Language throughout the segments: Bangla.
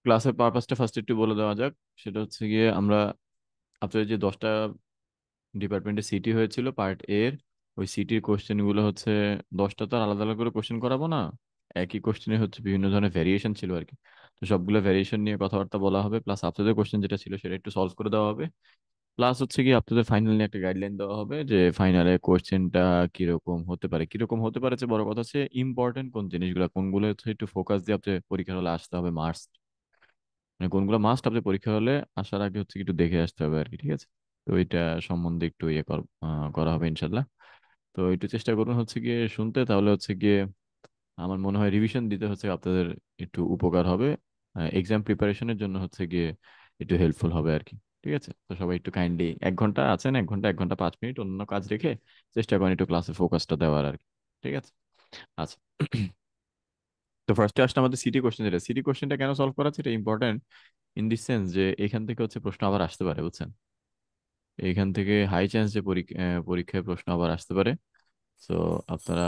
ক্লাসের পারপাসটা ফার্স্ট একটু বলে দেওয়া যাক। সেটা হচ্ছে গিয়ে আমরা আপনাদের যে 10টা ডিপার্টমেন্টে সিটি হয়েছিল পার্ট এর, ওই সিটির কোশ্চেন গুলো হচ্ছে 10টা তো আর আলাদা আলাদা করে কোশ্চেন করাবো না, একই কোশ্চেনে হচ্ছে বিভিন্ন ধরনের ভেরিয়েশন ছিল আর কি। তো সবগুলো ভেরিয়েশন নিয়ে কথাবার্তা বলা হবে, প্লাস আপনাদের কোশ্চেন যেটা ছিল সেটা একটু সলভ করে দেওয়া হবে। প্লাস হচ্ছে কি আপনাদের ফাইনাল নিয়ে একটা গাইডলাইন দেওয়া হবে যে ফাইনালে কোশ্চেনটা কিরকম হতে পারে। কিরকম হতে পারে যে বড় কথা হচ্ছে ইম্পর্টেন্ট কোন জিনিসগুলো, কোনগুলো হচ্ছে একটু ফোকাস দিয়ে আপনাদের পরীক্ষার হলে আসতে হবে মাস্ট, মানে কোনগুলো মাস্ট আপনাদের পরীক্ষার হলে আসার আগে হচ্ছে কি একটু দেখে আসতে হবে আর কি, ঠিক আছে? তো এটা সম্বন্ধে একটু করা হবে ইনশাল্লাহ। তো একটু চেষ্টা করুন হচ্ছে গিয়ে শুনতে, তাহলে হচ্ছে গিয়ে আমার মনে হয় রিভিশন দিতে হচ্ছে আপনাদের একটু উপকার হবে, এক্সাম প্রিপারেশনের জন্য হচ্ছে গিয়ে একটু হেল্পফুল হবে আর কি। ঠিক আছে, তো সবাই একটু কাইন্ডলি 1 ঘন্টা আছেন, 1 ঘন্টা 1 ঘন্টা 5 মিনিট অন্য কাজ রেখে চেষ্টা করেন একটু ক্লাসে ফোকাসটা দেওয়ার আর কি। ঠিক আছে, আচ্ছা। তো ফার্স্টে আসলে আমাদের সিটি কোশ্চেন, যেটা সিটি কোশ্চেনটা কেন সলভ করা, এটা ইম্পর্টেন্ট ইন দিস সেন্স যে এখান থেকে হচ্ছে প্রশ্ন আবার আসতে পারে, বুঝছেন? এখান থেকে হাই চান্স যে পরীক্ষায় প্রশ্ন আবার আসতে পারে। তো আপনারা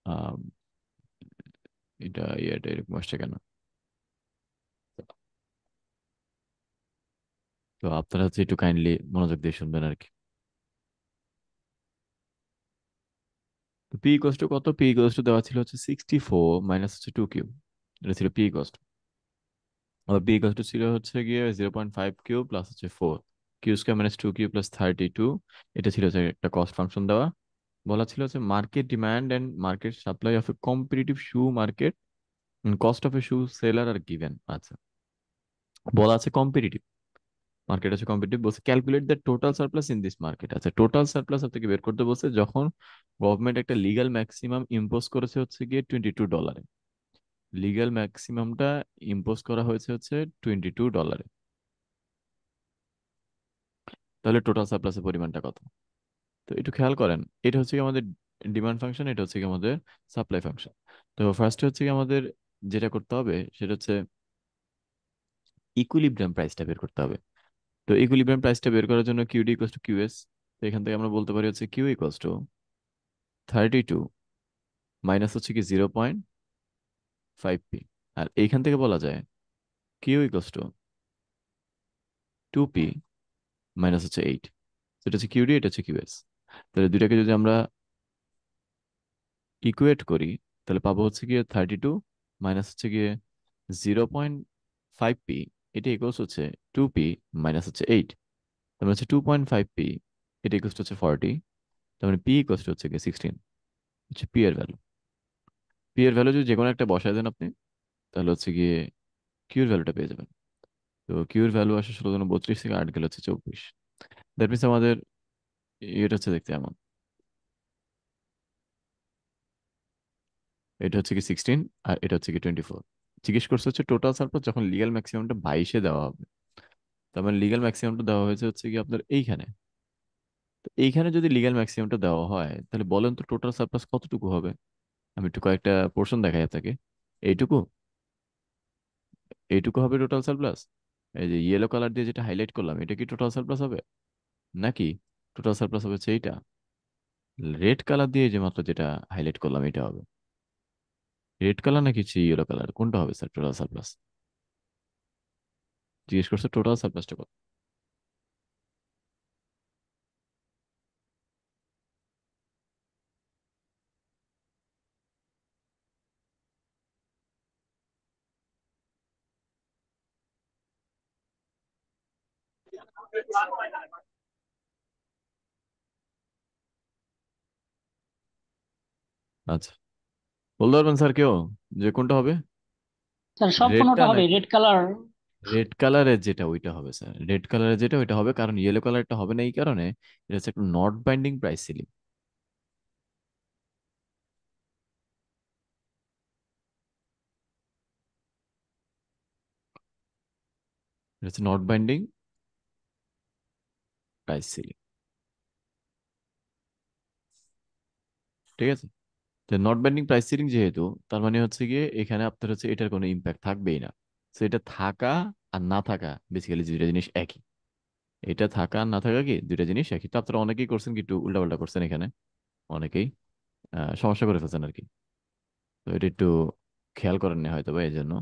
আম, এটা এরকম আসছে কেন? তো আপনারা হচ্ছে একটু কাইন্ডলি মনোযোগ দিয়ে শুনবেন আর কি। পি ইকোয়াস টু কত? পি ইকোয়াস টু দেওয়া ছিল হচ্ছে 64 মাইনাস হচ্ছে 2 কিউব। এটা ছিল পি ইকোয়াস টু। আর পি ইকোয়াস টু ছিল হচ্ছে গিয়ে 0.5 কিউব প্লাস হচ্ছে 4 Q square minus 2 cube plus 32। এটা ছিল হচ্ছে একটা কস্ট ফাংশন দেওয়া। বলা ছিল হচ্ছে market demand and market supply of A competitive shoe market, cost of A shoe seller are given. আচ্ছা, বলা আছে কম্পিটিটিভ মার্কেট আছে, কম্পিটিটিভ বলছে calculate the total surplus in this market. আচ্ছা, টোটাল সারপ্লাস আপনাকে বের করতে বলছে যখন গভর্নমেন্ট একটা লিগ্যাল ম্যাক্সিমাম ইম্পোজ করেছে হচ্ছে গিয়ে $22। লিগ্যাল ম্যাক্সিমামটা ইম্পোজ করা হয়েছে হচ্ছে $22। তাহলে টোটাল সারপ্লাসের পরিমাণটা কত? তো একটু খেয়াল করেন, এটা হচ্ছে কি আমাদের ডিমান্ড ফাংশন, এটা হচ্ছে কি আমাদের সাপ্লাই ফাংশন। তো ফার্স্টে হচ্ছে কি আমাদের যেটা করতে হবে সেটা হচ্ছে ইকুইলিব্রিয়াম প্রাইসটা বের করতে হবে। তো ইকুইলিব্রিয়াম প্রাইসটা বের করার জন্য কিউডি ইকুয়ালস টু কিউএস। তো এখান থেকে আমরা বলতে পারি হচ্ছে কিউ ইকুয়ালস টু 32 মাইনাস হচ্ছে কি 0.5p। আর এইখান থেকে বলা যায় Q equals to 2p minus হচ্ছে 8। এটা হচ্ছে কিউডি, এটা হচ্ছে কিউএস। তাহলে দুইটাকে যদি আমরা ইকুয়েট করি তাহলে পাবো হচ্ছে গিয়ে 32 মাইনাস হচ্ছে গিয়ে 0.5p, এটা ইকুয়ালস হচ্ছে 2p মাইনাস হচ্ছে 8। তার মানে হচ্ছে 2.5p, এটা ইকুয়ালস হচ্ছে 40। তার মানে পি ইকুয়ালস হচ্ছে গিয়ে 16, হচ্ছে পি এর ভ্যালু। পি এর ভ্যালু যদি যে কোনো একটা বসায় দেন আপনি, তাহলে হচ্ছে গিয়ে কিউর ভ্যালুটা পেয়ে যাবেন। তো কিউর ভ্যালু আসে 16 32 থেকে 8 গেলে হচ্ছে 24। দ্যাট মিনস আমাদের এটা হচ্ছে দেখতে এমন, এটা হচ্ছে কি 16 আর এটা হচ্ছে কি 24। জিজ্ঞেস করছে হচ্ছে টোটাল সারপ্লাস যখন লিগ্যাল ম্যাক্সিমামটা 22-এ দেওয়া হবে। তার মানে লিগ্যাল ম্যাক্সিমামটা দেওয়া হয়েছে হচ্ছে কি আপনার এইখানে। তো এইখানে যদি লিগ্যাল ম্যাক্সিমামটা দেওয়া হয় তাহলে বলেন তো টোটাল সারপ্লাস কতটুকু হবে? আমি একটু কয়েকটা পোর্শন দেখাই আপনাকে। এইটুকু, এইটুকু হবে টোটাল সারপ্লাস। এই যে ইয়েলো কালার দিয়ে যেটা হাইলাইট করলাম এটা কি টোটাল সারপ্লাস হবে? নাকি টোটাল সারপ্লাস হবে হচ্ছে এইটা রেড কালার দিয়ে যে মাত্র যেটা হাইলাইট করলাম এটা হবে? রেড কালার নাকি ইয়েলো কালার, কোনটা হবে স্যার টোটাল সারপ্লাস? জিজ্ঞেস করছে টোটাল সারপ্লাসটা কত। আচ্ছা, বলতে পারবেন স্যার কেউ যে কোনটা হবে? স্যার রেডটা সম্পূর্ণটা হবে নাকি রেড কালার। রেড কালারের যেটা ওইটা হবে স্যার, রেড কালারের যেটা ওইটা হবে, কারণ ইয়েলো কালারটা হবে না এই কারণে এটা হচ্ছে একটা নট বাইন্ডিং প্রাইস সিলিং। এটা হচ্ছে নট বাইন্ডিং প্রাইস সিলিং। ঠিক আছে, তো নট বাইন্ডিং প্রাইস সিলিং যেহেতু, তার মানে হচ্ছে গিয়ে এখানে আপনার হচ্ছে এটার কোনো ইম্প্যাক্ট থাকবেই না। তো এটা থাকা আর না থাকা বেসিক্যালি দুইটা জিনিস একই। এটা থাকা আর না থাকা কি দুইটা জিনিস একই। তো আপনারা অনেকেই করছেন কি একটু উল্টাপাল্টা করছেন এখানে, অনেকেই সমস্যা করে ফেলছেন আর কি। তো এটা একটু খেয়াল করেন না হয়তো বা এই জন্য।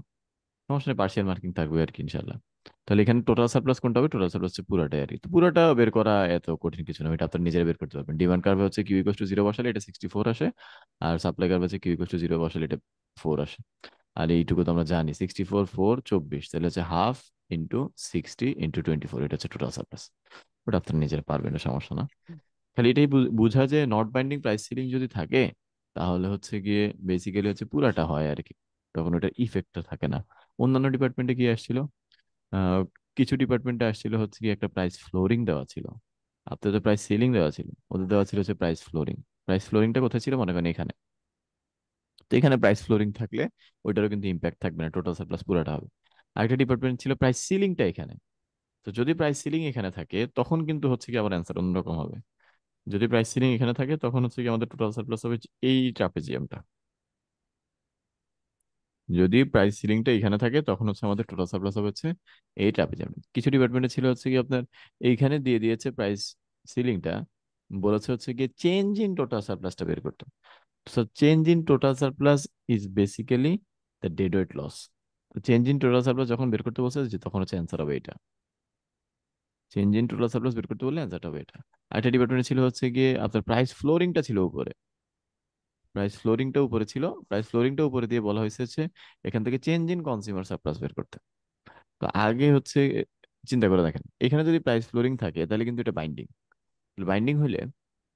সমস্যা নেই, পার্শিয়াল মার্কিং থাকবে আর কি ইনশাল্লাহ। তাহলে এখানে টোটাল সারপ্লাস কোনটা হবে? টোটাল সারপ্লাস হচ্ছে পুরাটাই আর কি। তো পুরাটা বের করা এত কঠিন কিছু না, এটা আপনার নিজেরা বের করতে পারবেন। ডিমান্ড কার্ভে হচ্ছে কিউ ইকুয়াল টু 0 বসালে এটা 64 আসে, আর সাপ্লাই কার্ভে হচ্ছে কিউ ইকুয়াল টু 0 বসালে এটা 4 আসে। আর এইটুকু তো আমরা জানি, 64 4 24, তাহলে হচ্ছে হাফ ইন্টু 60 ইন্টু 24, এটা হচ্ছে টোটাল সারপ্লাস। ওটা আপনার নিজেরা পারবেন, না সমস্যা না। খালি এটাই বুঝা যে নট বাইন্ডিং প্রাইস সিলিং যদি থাকে, তাহলে হচ্ছে গিয়ে বেসিক্যালি হচ্ছে পুরাটা হয় আর কি, তখন ওটার ইফেক্টটা থাকে না। অন্যান্য ডিপার্টমেন্টে কি আসছিল, আহ, কিছু ডিপার্টমেন্টে আসছিল হচ্ছে কি একটা প্রাইস ফ্লোরিং দেওয়া ছিল, আপনাদের প্রাইস সিলিং দেওয়া ছিল, ওদের দেওয়া ছিল হচ্ছে প্রাইস ফ্লোরিং। প্রাইস ফ্লোরিংটা কোথায় ছিল মনে করেন এখানে। তো এখানে প্রাইস ফ্লোরিং থাকলে ওইটারও কিন্তু ইম্প্যাক্ট থাকবে না, টোটাল সারপ্লাস পুরাটা হবে। আরেকটা ডিপার্টমেন্ট ছিল প্রাইস সিলিংটা এখানে। তো যদি প্রাইস সিলিং এখানে থাকে তখন কিন্তু হচ্ছে কি আবার অ্যান্সার অন্যরকম হবে। যদি প্রাইস সিলিং এখানে থাকে তখন হচ্ছে কি আমাদের টোটাল সারপ্লাস হবে এই ট্রাপিজিয়ামটা। যদি প্রাইস সিলিংটা এখানে থাকে তখন হচ্ছে আমাদের টোটাল সারপ্লাস হবে হচ্ছে এই ট্রাপিজিয়াম। কিছু ডিপার্টমেন্টে ছিল হচ্ছে কি আপনার এইখানে দিয়ে দিয়েছে প্রাইস সিলিংটা, বলেছে হচ্ছে কি চেঞ্জ ইন টোটাল সারপ্লাসটা বের করতে। So change in total surplus is basically the dead weight loss. Change in total surplus যখন বের করতে বলছে যে তখন হচ্ছে অ্যান্সার হবে এটা। চেঞ্জ ইন টোটাল সারপ্লাস বের করতে বললে অ্যান্সারটা হবে এটা। আরেকটা ডিপার্টমেন্ট ছিল হচ্ছে গিয়ে আপনার প্রাইস ফ্লোরিংটা ছিল উপরে। প্রাইস ফ্লোরিংটা উপরে ছিল, প্রাইস ফ্লোরিংটা উপরে দিয়ে বলা হয়েছে হচ্ছে এখান থেকে চেঞ্জ ইন কনজিউমার সারপ্লাস বের করতে। তো আগে হচ্ছে চিন্তা করে দেখেন, এখানে যদি প্রাইস ফ্লোরিং থাকে তাহলে কিন্তু এটা বাইন্ডিং। বাইন্ডিং হলে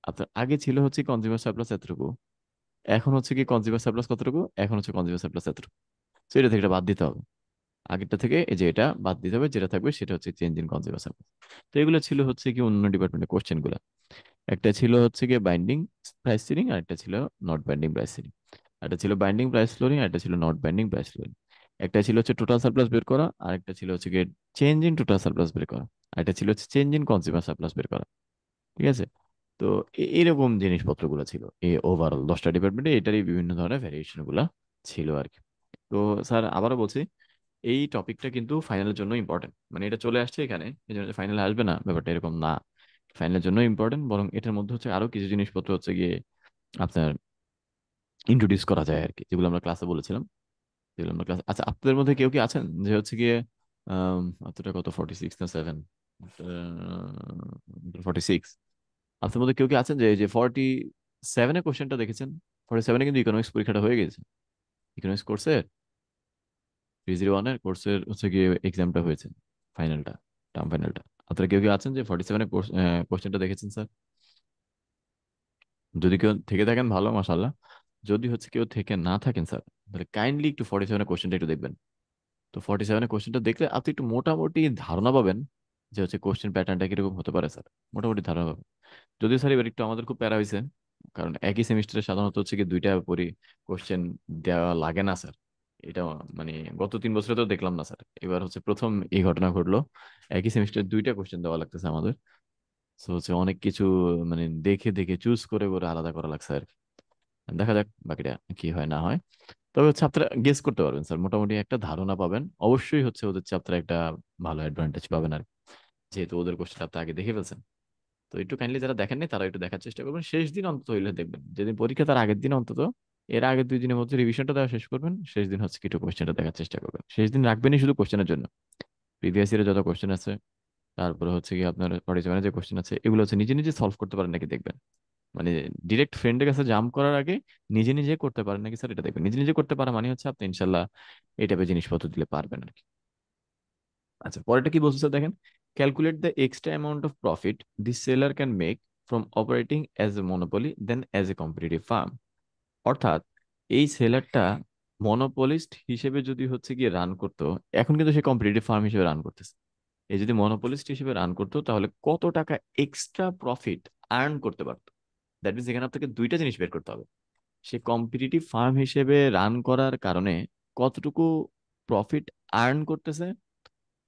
আপনার আগে ছিল হচ্ছে কনজিউমার সারপ্লাস এতটুকু, এখন হচ্ছে কি কনজিউমার সারপ্লাস কতটুকু, এখন হচ্ছে কনজিউমার সারপ্লাস এতটুকু। তো এটা থেকে এটা বাদ দিতে হবে, আগেরটা থেকে এই যে এটা বাদ দিতে হবে, যেটা থাকবে সেটা হচ্ছে চেঞ্জ ইন কনজিউমার সারপ্লাস। তো এগুলো ছিল হচ্ছে কি অন্য ডিপার্টমেন্টের কোশ্চেন গুলো। একটা ছিল হচ্ছে গিয়ে বাইন্ডিং প্রাইস সিলিং, আর একটা ছিল নট বাইন্ডিং প্রাইস সিলিং। একটা ছিল বাইন্ডিং প্রাইস ফ্লোরিং, আর একটা ছিল নট বাইন্ডিং প্রাইস ফ্লোরিং। একটা ছিল হচ্ছে টোটাল সারপ্লাস বের করা, আর একটা ছিল হচ্ছে গিয়ে চেঞ্জ ইন টোটাল সারপ্লাস বের করা, আর একটা ছিল হচ্ছে চেঞ্জ ইন কনজিউমার সারপ্লাস বের করা। ঠিক আছে। তো এরকম জিনিসপত্রগুলো ছিল এই ওভারঅল 10টা ডিপার্টমেন্টে, এটারই বিভিন্ন ধরনের ভ্যারিয়েশন গুলা ছিল আর কি। তো স্যার আবারও বলছি, এই টপিকটা কিন্তু ফাইনালের জন্য ইম্পর্টেন্ট, মানে এটা চলে আসছে এখানে এই জন্য ফাইনালে আসবে না ব্যাপারটা এরকম না। ফাইনালের জন্য ইম্পর্টেন্ট, বরং এটার মধ্যে হচ্ছে আরো কিছু জিনিসপত্র হচ্ছে গিয়ে আপনার ইন্ট্রোডিউস করা যায় আর কি, যেগুলো আমরা ক্লাসে বলেছিলাম। যেগুলো আমরা ক্লাস, আচ্ছা আপনাদের মধ্যে কেউ কি আছেন যে হচ্ছে গিয়ে এতটা কত 46 না 7, 46, আপনাদের মধ্যে কেউ কি আছেন যে এই যে 47-এর কোশ্চেনটা দেখেছেন? 47-এ কিন্তু ইকোনমিক্স পরীক্ষাটা হয়ে গেছে, ইকোনমিক্স কোর্সের 301-এর কোর্সের হচ্ছে গিয়ে এক্সামটা হয়েছে, ফাইনালটা, টার্ম ফাইনালটা। আপনারা কেউ কি আছেন যে 47-এর কোশ্চেনটা দেখেছেন স্যার? যদি কেউ থেকে থাকেন ভালো, মাশাল্লাহ। যদি হচ্ছে কেউ থেকে না থাকেন স্যার, তাহলে কাইন্ডলি একটু 47-এর কোশ্চেনটা একটু দেখবেন। তো 47-এর কোশ্চেনটা দেখলে আপনি একটু মোটামুটি ধারণা পাবেন যে হচ্ছে কোশ্চেন প্যাটার্নটা কিরকম হতে পারে স্যার, মোটামুটি ধারণা পাবেন। যদিও স্যার এবার একটু আমাদের খুব প্যারা হয়েছে, কারণ একই সেমিস্টারে সাধারণত হচ্ছে কি দুইটা কোশ্চেন দেওয়া লাগে না স্যার। এটা মানে গত 3 বছরে তো দেখলাম না স্যার, এবার হচ্ছে প্রথম এই ঘটনা ঘটলো, একই সেমিস্টারে দুইটা কোশ্চেন দেওয়া লাগতেছে আমাদের। তো হচ্ছে অনেক কিছু মানে দেখে দেখে চুজ করে করে আলাদা করা লাগছে আর কি। দেখা যাক বাকিটা কি হয় না হয়। তবে হচ্ছে আপনারা গেস করতে পারবেন স্যার, মোটামুটি একটা ধারণা পাবেন অবশ্যই, হচ্ছে ওদের চেয়ে আপনারা একটা ভালো অ্যাডভান্টেজ পাবেন আর কি, যেহেতু ওদের কোশ্চেন আপনি আগে দেখে ফেলছেন। তো একটু কাইন্ডলি যারা দেখেননি তারা একটু দেখার চেষ্টা করবেন, শেষ দিন অন্তত হইলে দেখবেন, যেদিন পরীক্ষা তার আগের দিন অন্তত, এর আগের 2 দিনের মধ্যে রিভিশনটা দেওয়া শেষ করবেন, শেষ দিন হচ্ছে কিছু কোশ্চেনটা দেখার চেষ্টা করবেন। শেষ দিন রাখবেনই শুধু কোশ্চেনের জন্য, প্রিভিয়াস ইয়ারে যত কোশ্চেন আছে, তারপরে হচ্ছে কি আপনার 47 যে কোশ্চেন আছে, এগুলো হচ্ছে নিজে নিজে সলভ করতে পারেন নাকি দেখবেন। মানে ডিরেক্ট ফ্রেন্ডের কাছে জাম্প করার আগে নিজে নিজে করতে পারেন নাকি স্যার এটা দেখবেন। নিজে নিজে করতে পারা মানে হচ্ছে আপনি ইনশাল্লাহ এই টাইপের জিনিসপত্র দিলে পারবেন আর কি। আচ্ছা পরেরটা কি বলছে স্যার দেখেন, calculate the extra amount of profit this seller can make from operating as a monopoly then as a competitive firm. অর্থাৎ এই সেলারটা মনোপলিস্ট হিসেবে যদি হচ্ছে গিয়ে রান করতো, এখন কিন্তু সে কম্পিটিটিভ ফার্ম হিসেবে রান করতেছে, এই যদি মনোপলিস্ট হিসেবে রান করতো তাহলে কত টাকা এক্সট্রা প্রফিট আর্ন করতে পারতো। দ্যাট মিনস এখানে আপনাকে দুইটা জিনিস বের করতে হবে, সে কম্পিটিটিভ ফার্ম হিসেবে রান করার কারণে কতটুকু প্রফিট আর্ন করতেছে,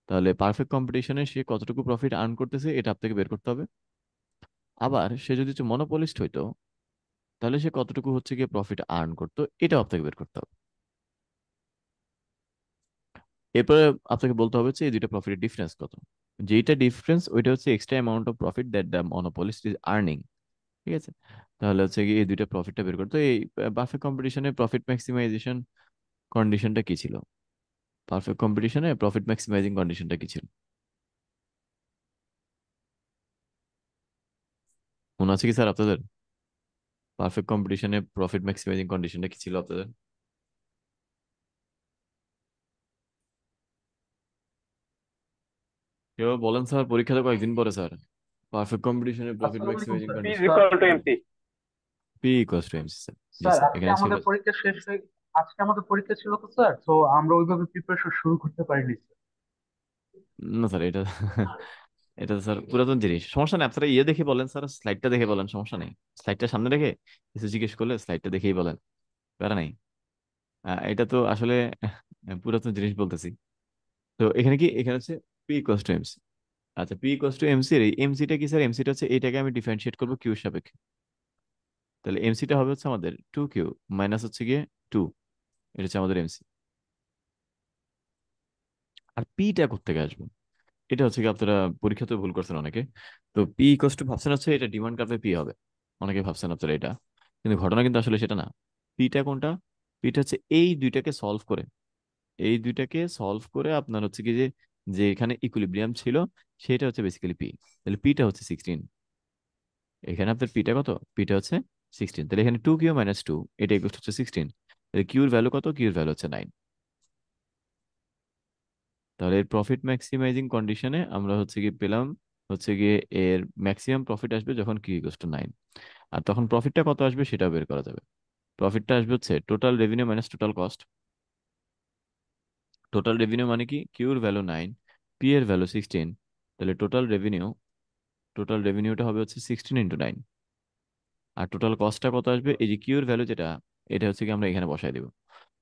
তাহলে পারফেক্ট কম্পিটিশনে সে কতটুকু প্রফিট আর্ন করতেছে এটা আপনাকে বের করতে হবে। আবার সে যদি হচ্ছে মনোপলিস্ট হইতো, তাহলে সে কতটুকু হচ্ছে গিয়ে প্রফিট আর্ন করতো এটাও আপনাকে বের করতে হবে। এরপরে আপনাকে বলতে হবে যে এই দুইটা প্রফিটের ডিফারেন্স কত, যেইটা ডিফারেন্স ওইটা হচ্ছে extra amount of profit that the monopolist is earning. ঠিক আছে। তাহলে হচ্ছে কি এই দুইটা প্রফিটটা বের করতে, এই পারফেক্ট কম্পিটিশনে প্রফিট ম্যাক্সিমাইজেশন কন্ডিশনটা কি ছিল, পারফেক্ট কম্পিটিশনে প্রফিট ম্যাক্সিমাইজিং কন্ডিশনটা কি ছিল? মনে আছে কি স্যার আপনাদের? পারফেক্ট কম্পিটিশনে প্রফিট ম্যাক্সিমাইজিং কন্ডিশনটা কি ছিল আপনাদের? কেউ বলেন স্যার, পরীক্ষা তো কয়েকদিন পরে স্যার। পারফেক্ট কম্পিটিশনে প্রফিট আসসালামু আলাইকুম maximising sir. Condition. Sir P equals to MC sir. G sir sir, আজকে এখানে ছিল। আমাদের পরীক্ষা শেষ হয়ে আজকে আমাদের পরীক্ষা ছিল তো স্যার, তো আমরা ওইভাবে প্রিপারেশন শুরু করতে পারিনি স্যার। না স্যার, এটা এটা তো স্যার পুরাতন জিনিস, সমস্যা নেই। আপনারা ইয়ে দেখে বলেন স্যার, স্লাইডটা দেখে বলেন, সমস্যা নেই। স্লাইডটা সামনে রেখে কিছু জিজ্ঞেস করলে স্লাইডটা দেখেই বলেন, প্যারা নাই। এটা তো আসলে পুরাতন জিনিস বলতেছি। তো এখানে কি, এখানে হচ্ছে পি ইকুয়ালস টু এমসি। আচ্ছা, পি ইকুয়ালস টু এমসি এর এমসিটা কি স্যার? এমসিটা হচ্ছে এটাকে আমি ডিফারেন্সিয়েট করবো কিউ সাপেক্ষে। তাহলে এমসিটা হবে হচ্ছে আমাদের 2Q মাইনাস হচ্ছে গিয়ে 2। এটা হচ্ছে আমাদের এমসি। আর পিটা কোত্থেকে আসবে? এটা হচ্ছে কি, আপনারা পরীক্ষাতে ভুল করছেন অনেকে। তো পি ইকুয়ালস টু ভাবছেন হচ্ছে এটা ডিমান্ড কার্ভে পি হবে, অনেকে ভাবছেন আপনারা এটা। কিন্তু ঘটনা কিন্তু আসলে সেটা না। পিটা কোনটা? পিটা হচ্ছে এই দুইটাকে সলভ করে, এই দুইটাকে সলভ করে আপনার হচ্ছে কি যে, যে এখানে ইকুইলিব্রিয়াম ছিল, সেটা হচ্ছে বেসিক্যালি পি। তাহলে পিটা হচ্ছে 16। এখানে আপনার পিটা কত? পিটা হচ্ছে 16। তাহলে এখানে 2Q মাইনাস 2, এটা ইকুয়াল হচ্ছে 16। তাহলে কিউর ভ্যালু কত? কিউর ভ্যালু হচ্ছে 9। তাহলে এর প্রফিট ম্যাক্সিমাইজিং কন্ডিশনে আমরা হচ্ছে কি পেলাম, হচ্ছে গিয়ে এর ম্যাক্সিমাম প্রফিট আসবে যখন কিউ ইকুয়াল টু 9। আর তখন প্রফিটটা কত আসবে সেটাও বের করা যাবে। প্রফিটটা আসবে হচ্ছে total revenue minus total cost. Total revenue মানে কি, কিউর ভ্যালু 9, পি এর ভ্যালু 16। তাহলে টোটাল রেভিনিউটা হবে হচ্ছে 16 × 9। আর টোটাল কস্টটা কত আসবে, এই যে কিউর ভ্যালু যেটা, এটা হচ্ছে কি আমরা এখানে বসাই দিব।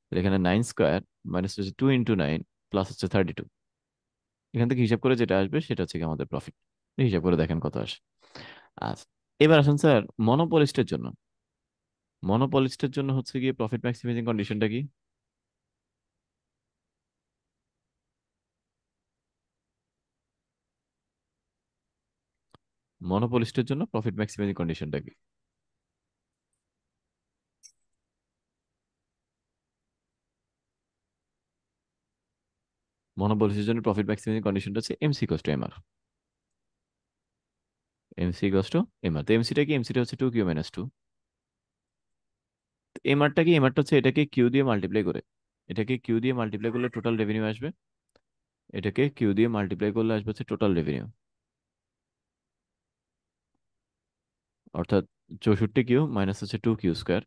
তাহলে এখানে 9² মাইনাস হচ্ছে 2 × 9 প্লাস হচ্ছে 32। এখান থেকে হিসাব করে যেটা আসবে সেটা হচ্ছে কি আমাদের প্রফিট। হিসাব করে দেখেন কত আসে। আচ্ছা, এবার আসুন স্যার মনোপলিস্টের জন্য। মনোপলিস্টের জন্য হচ্ছে গিয়ে প্রফিট ম্যাক্সিমাইজিং কন্ডিশনটা কি? মনোপলিস্টের জন্য প্রফিট ম্যাক্সিমাইজিং কন্ডিশনটা কি? মনোপলিস্টের জন্য প্রফিট ম্যাক্সিমাইজিং কন্ডিশনটা হচ্ছে MC equals two MR. MC equals two MR. তো এমসিটা কি? এমসিটা হচ্ছে 2Q মাইনাস 2। এমআরটা কি? এমআরটা হচ্ছে এটাকে কিউ দিয়ে মাল্টিপ্লাই করে, এটাকে কিউ দিয়ে মাল্টিপ্লাই করলে টোটাল রেভিনিউ আসবে। এটাকে কিউ দিয়ে মাল্টিপ্লাই করলে আসবে হচ্ছে টোটাল রেভিনিউ, অর্থাৎ 64Q মাইনাস হচ্ছে 2Q²।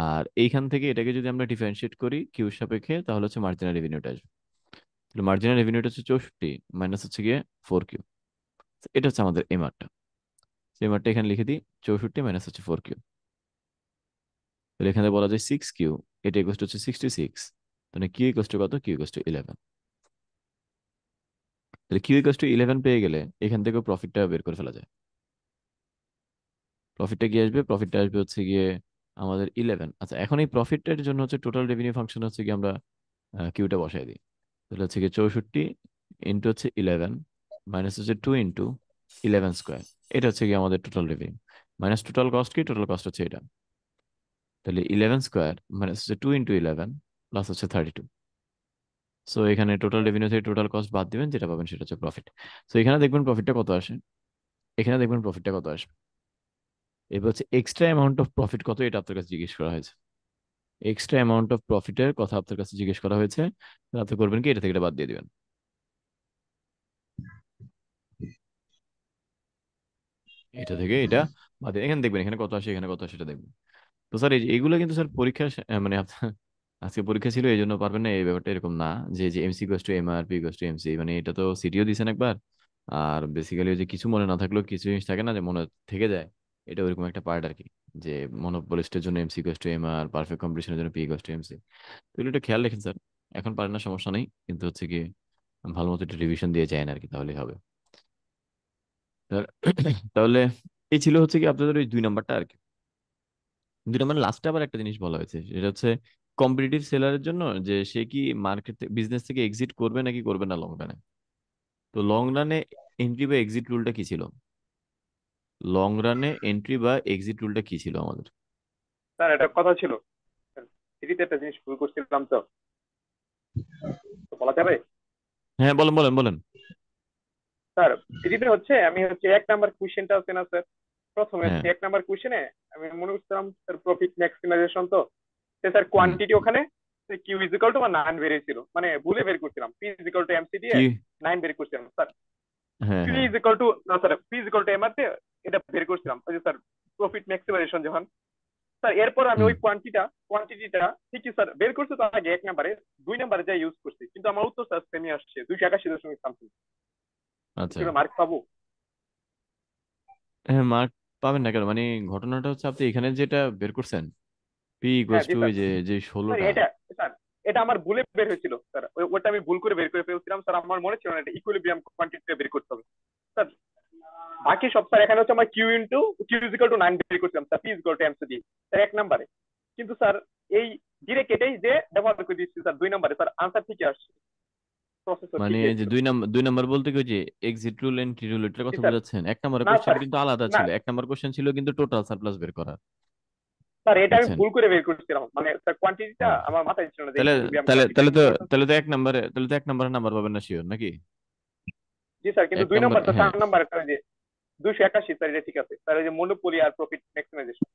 আর এইখান থেকে এটাকে যদি আমরা ডিফারেন্সিয়েট করি কিউর সাপেক্ষে, তাহলে হচ্ছে মার্জিনাল রেভিনিউটা আসবে। তাহলে মার্জিনাল রেভিনিউটা হচ্ছে 64 মাইনাস হচ্ছে গিয়ে 4Q। এটা হচ্ছে আমাদের এমআরটা। এমআরটা এখানে লিখে দিই, 64 মাইনাস হচ্ছে 4Q। তাহলে এখানে বলা যায় 6Q, এটা ইকুয়াল হচ্ছে 66। তাহলে কিউ ইকুয়াল টু কত? Q equal to 11। তাহলে কিউ ইকুয়াল টু 11 পেয়ে গেলে এখান থেকে প্রফিটটা বের করে ফেলা যায়। প্রফিটটা কি আসবে? প্রফিটটা আসবে হচ্ছে গিয়ে আমাদের 11। আচ্ছা, এখন এই প্রফিটের জন্য হচ্ছে টোটাল রেভিনিউ ফাংশন হচ্ছে কি আমরা কিউটা বসাই দিই। তাহলে হচ্ছে কি 64 ইন্টু হচ্ছে 11 মাইনাস হচ্ছে 2 × 11²। এটা হচ্ছে কি আমাদের total revenue. Minus total cost কি? টোটাল কস্ট হচ্ছে এটা। তাহলে 11² মাইনাস হচ্ছে 2 × 11 প্লাস হচ্ছে 32। সো এখানে টোটাল রেভিনিউ থেকে টোটাল কস্ট বাদ দিবেন, যেটা পাবেন সেটা হচ্ছে প্রফিট। সো এখানে দেখবেন প্রফিটটা কত আসে। এখানে দেখবেন প্রফিটটা কত আসবে। এবার হচ্ছে এক্সট্রা অ্যামাউন্ট অফ প্রফিট কত, এটা আপনার কাছে জিজ্ঞেস করা হয়েছে। এক্সট্রা অ্যামাউন্ট অফ প্রফিটের কথা আপনার কাছে জিজ্ঞেস করা হয়েছে। তো আপনি করবেন কি, এটা থেকে এটা বাদ দিয়ে দিবেন। এটা থেকে এটা বাদ দিয়ে এখানে দেখবেন এখানে কত আসে, এখানে কত আসে, এটা দেখবেন। তো স্যার এইগুলো কিন্তু স্যার পরীক্ষা মানে আজকে পরীক্ষা ছিল এই জন্য পারবেন না, এই ব্যাপারটা এরকম না। যে যে MC equals two MR, P equals to MC, মানে এটা তো সিটিও দিয়েছেন একবার। আর বেসিক্যালি যে কিছু মনে না থাকলেও কিছু জিনিস থাকে না যে মনে থেকে যায়, এটা ওইরকম একটা পার্ট আর কি। যে মনোপলিস্টের জন্য MC equals two MR, perfect কম্পিটিশনের জন্য পি ইকুয়ালস টু এমসি। তো এগুলো একটু খেয়াল রাখেন স্যার। এখন পারেন না সমস্যা নেই, কিন্তু হচ্ছে কি ভালো মতো একটু রিভিশন দিয়ে যায় আর কি, তাহলেই হবে। তাহলে তাহলে এই ছিল হচ্ছে কি আপনাদের ওই 2 নাম্বারটা আর কি। 2 নাম্বার লাস্টে আবার একটা জিনিস বলা হয়েছে, সেটা হচ্ছে কম্পিটিটিভ সেলারের জন্য, যে সে কি মার্কেট বিজনেস থেকে এক্সিট করবে নাকি করবে না লং রানে। তো লং রানে এন্ট্রি বা এক্সিট রুলটা কি ছিল? লং রানে এন্ট্রি বা এক্সিট রুলটা কি ছিল আমাদের? স্যার এটা কথা ছিল, থ্রিতে একটা জিনিস ভুল করছিলাম তো। তো বলা যাবে? হ্যাঁ, বলেন বলেন বলেন। স্যার, থ্রিতে হচ্ছে আমি হচ্ছে এক নাম্বার কোশ্চেনটা আছে না স্যার, প্রথমে হ্যাঁ। হচ্ছে এক নাম্বার কোশ্চেনে আমি মনে করছিলাম স্যার প্রফিট ম্যাক্সিমাইজেশন, তো স্যার হুম। কোয়ান্টিটি ওখানে কিউ ইজ ইকাল টু বা 9 বেরিয়েছিল, মানে ভুলে বের করছিলাম, P is equal to MC দিয়ে কি? 9 বের করছিলাম স্যার। হ্যাঁ পি হ্যাঁ। ইজ ইকাল টু না sir, P is equal to MR দিয়ে এটা বের করছিলাম, ওই যে স্যার প্রফিট ম্যাক্সিমাইজেশন যখন। স্যার এরপর আমি হুম। ওই কোয়ান্টিটিটা ঠিকই স্যার বের করছি, তো আগে এক নাম্বারে, দুই নাম্বারে যা ইউজ করছি, কিন্তু আমার উত্তর স্যার সেমই আসছে 281.সামথিং। আচ্ছা। হিসেবে মার্ক পাবো? হ্যাঁ, মার্ক পাবেন না কেন? মানে ঘটনাটা হচ্ছে আপনি এখানে যেটা বের করছেন, পি হ্যাঁ ইকুয়ালস জি টু স্যার। ওই যে যে স্যার 16টা। এটা, স্যার এটা আমার ভুলে বের হয়েছিল স্যার, ওটা আমি ভুল করে বের করে ফেলছিলাম স্যার, আমার মনে ছিল না এটা ইকুইলিব্রিয়াম কোয়ান্টিটি বের করতে হবে স্যার। বাকি সব স্যার এখানে হচ্ছে আমার কিউ ইজ ইকুয়াল টু 9 বের করছিলাম sir, P is equal to MC দিয়ে স্যার এক নাম্বারে। কিন্তু স্যার এই ডিরেক্ট এটাই যে ব্যবহার করে দিচ্ছি স্যার দুই নাম্বারে, স্যার আনসার ঠিকই আসছে, প্রসেসর মানে ঠিকই এই যে ছিল। 2 নাম্বার বলতে কি, ওই যে এক্সিট রুল এন্ট্রি রুল, এটার জি কথা স্যার। বোঝাচ্ছেন? 1 নম্বরের না কোশ্চেন স্যার, কিন্তু আলাদা না ছিল। 1 নম্বর কোশ্চেন ছিল কিন্তু টোটাল সারপ্লাস বের করা। স্যার, এটা আমি বুঝছেন? ভুল করে বের করছিলাম, মানে স্যার কোয়ান্টিটিটা হ্যাঁ। আমার মাথায় ছিল না যে তাহলে ইকুইলিব্রিয়াম তাহলে কোয়ান্টিটি তাহলে আমি তো করতাম। তাহলে তো 1 নম্বরে নাম্বার পাবেন না শিওর নাকি? জি স্যার, কিন্তু এক দুই নম্বর নম্বরটা হ্যাঁ। 4 নম্বরে যে 281 স্যার, এটা ঠিক আছে স্যার, এই যে মনোপলি আর প্রফিট ম্যাক্সিমাইজেশন।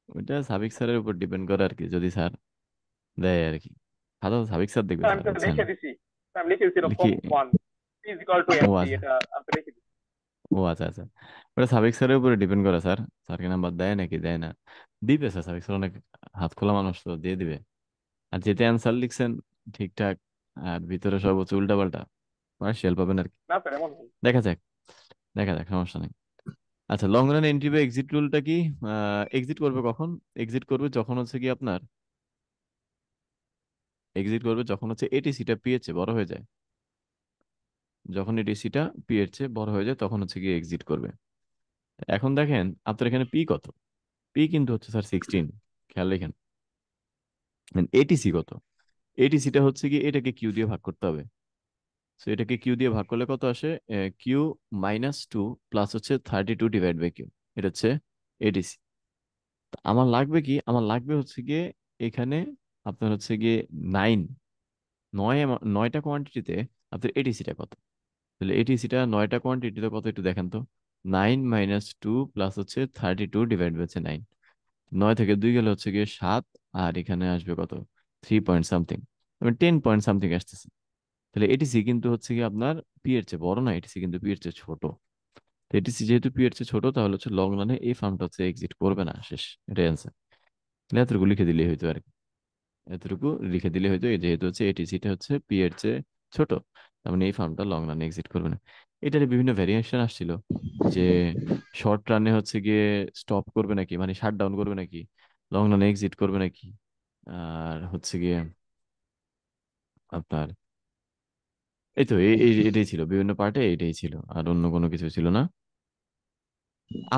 ওইটা সাবিক স্যারের উপর ডিপেন্ড করে আর কি, যদি স্যার দেয় আর কি। খাতা তো সাবিক স্যার দেখবে স্যার আমি স্যার, তো বুঝছেন? লিখে দিছি স্যার, আমি লিখে দিছিলাম লিখি। ফর্ম 1 ইজ ইকুয়াল টু ও এমসি, আচ্ছা। এটা আমি তো লিখে দিছি। ও আচ্ছা আচ্ছা। ওটা সাবিক স্যারের উপরে ডিপেন্ড করে স্যার। স্যারকে নাম্বার দেয় নাকি দেয় না। দিবে স্যার, সাবিক স্যার অনেক হাত খোলা মানুষ, তো দিয়ে দিবে। আর যেতে অ্যান্সার লিখছেন ঠিকঠাক, আর ভিতরে সব হচ্ছে উল্টাপাল্টা, পার্সিয়াল পাবেন আর কি। না স্যার এমন না। দেখা যাক। দেখা যাক, সমস্যা নেই। আচ্ছা, লং রান এন্ট্রি বা এক্সিট রুলটা কি? এক্সিট করবে কখন? এক্সিট করবে যখন হচ্ছে কি আপনার, এক্সিট করবে যখন হচ্ছে এটিসিটা পি এর চেয়ে বড় হয়ে যায়। যখন এটিসিটা পি এর চেয়ে বড় হয়ে যায় তখন হচ্ছে কি এক্সিট করবে। এখন দেখেন আপনার এখানে পি কত। পি কিন্তু হচ্ছে স্যার 16। খেয়াল রেখেন। এটিসি কত? এটিসিটা হচ্ছে কি, এটাকে কিউ দিয়ে ভাগ করতে হবে। তো এটাকে কিউ দিয়ে ভাগ করলে কত আসে? Q-2 প্লাস হচ্ছে 32 ডিভাইড বাই কিউ। এটা হচ্ছে এটিসি। আমার লাগবে কি? আমার লাগবে হচ্ছে গিয়ে এখানে আপনার হচ্ছে গিয়ে 9, 9টা কোয়ান্টিটিতে আপনার এটিসিটা কত। তাহলে এটিসিটা 9টা কোয়ান্টিটিতে কত একটু দেখেন তো। 9 - 2 প্লাস হচ্ছে 32 ডিভাইড হচ্ছে 9। 9 থেকে 2 গেলে হচ্ছে গিয়ে 7। আর এখানে আসবে কত? 3 পয়েন্ট সামথিং, মানে 10 পয়েন্ট সামথিং আসতেছে। তাহলে এটিসি কিন্তু হচ্ছে কি আপনার পি এর চেয়ে বড় না, এটিসি কিন্তু পি এর চেয়ে ছোট। তো এটিসি যেহেতু পি এর চেয়ে ছোট, তাহলে হচ্ছে লং রানে এই ফার্মটা হচ্ছে এক্সিট করবে না, শেষ। এটাই অ্যান্সার। এতটুকু লিখে দিলেই হয়তো আর কি। এতটুকু লিখে দিলে হয়তো, এই যেহেতু হচ্ছে এটিসিটা হচ্ছে পি এর চেয়ে ছোট, তার মানে এই ফার্মটা লং রানে এক্সিট করবে না। এটার বিভিন্ন ভ্যারিয়েশন আসছিল, যে শর্ট রানে হচ্ছে গিয়ে স্টপ করবে নাকি, মানে শাট ডাউন করবে নাকি, লং রানে এক্সিট করবে নাকি, আর হচ্ছে গিয়ে আপনার এই তো এটাই ছিল, বিভিন্ন পার্টে এটাই ছিল, আর অন্য কোনো কিছু ছিল না।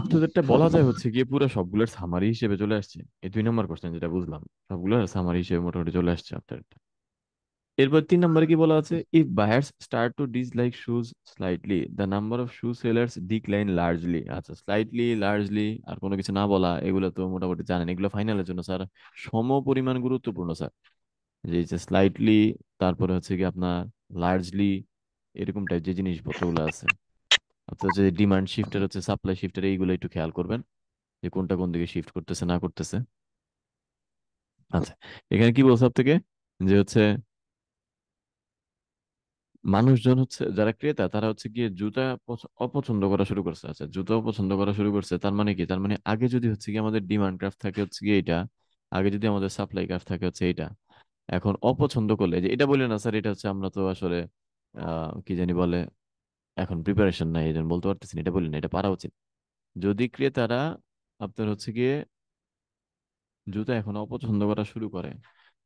আপনাদেরটা বলা যায় হচ্ছে গিয়ে পুরো সবগুলোর সামারি হিসেবে চলে আসছে। এই 2 নম্বর কোশ্চেন যেটা বুঝলাম, সবগুলোর সামারি হিসেবে মোটামুটি চলে আসছে আপনার। এরপর 3 নম্বরে কি বলা আছে? If buyers start to dislike shoes slightly, the number of shoe sellers decline largely. আচ্ছা, স্লাইটলি, লার্জলি আর কোনো কিছু না বলা, এগুলো তো মোটামুটি জানেন, এগুলো ফাইনালের জন্য স্যার সম পরিমাণ গুরুত্বপূর্ণ স্যার। যে স্লাইটলি, তারপরে হচ্ছে কি আপনার লার্জলি, এরকম টাইপ যে জিনিসপত্রগুলো আছে। অর্থাৎ হচ্ছে ডিমান্ড শিফটার হচ্ছে সাপ্লাই শিফটার, এইগুলো একটু খেয়াল করবেন, যে কোনটা কোন দিকে শিফট করতেছে না করতেছে। আচ্ছা, এখানে কি বলছে থেকে, যে হচ্ছে মানুষজন হচ্ছে যারা ক্রেতা, তারা হচ্ছে গিয়ে জুতা অপছন্দ করা শুরু করছে। আচ্ছা, জুতা অপছন্দ করা শুরু করছে, তার মানে কি? তার মানে আগে যদি হচ্ছে কি আমাদের ডিমান্ড গ্রাফ থাকে হচ্ছে কি এটা, আগে যদি আমাদের সাপ্লাই গ্রাফ থাকে হচ্ছে এটা, এখন অপছন্দ করলে, যে এটা বলে না স্যার, এটা হচ্ছে আমরা তো আসলে কি জানি বলে, এখন প্রিপারেশন নাই এই জন্য বলতে পারতেছি না, এটা বলি না, এটা পারা উচিত। যদি ক্রেতারা আপনার হচ্ছে গিয়ে জুতা এখন অপছন্দ করা শুরু করে,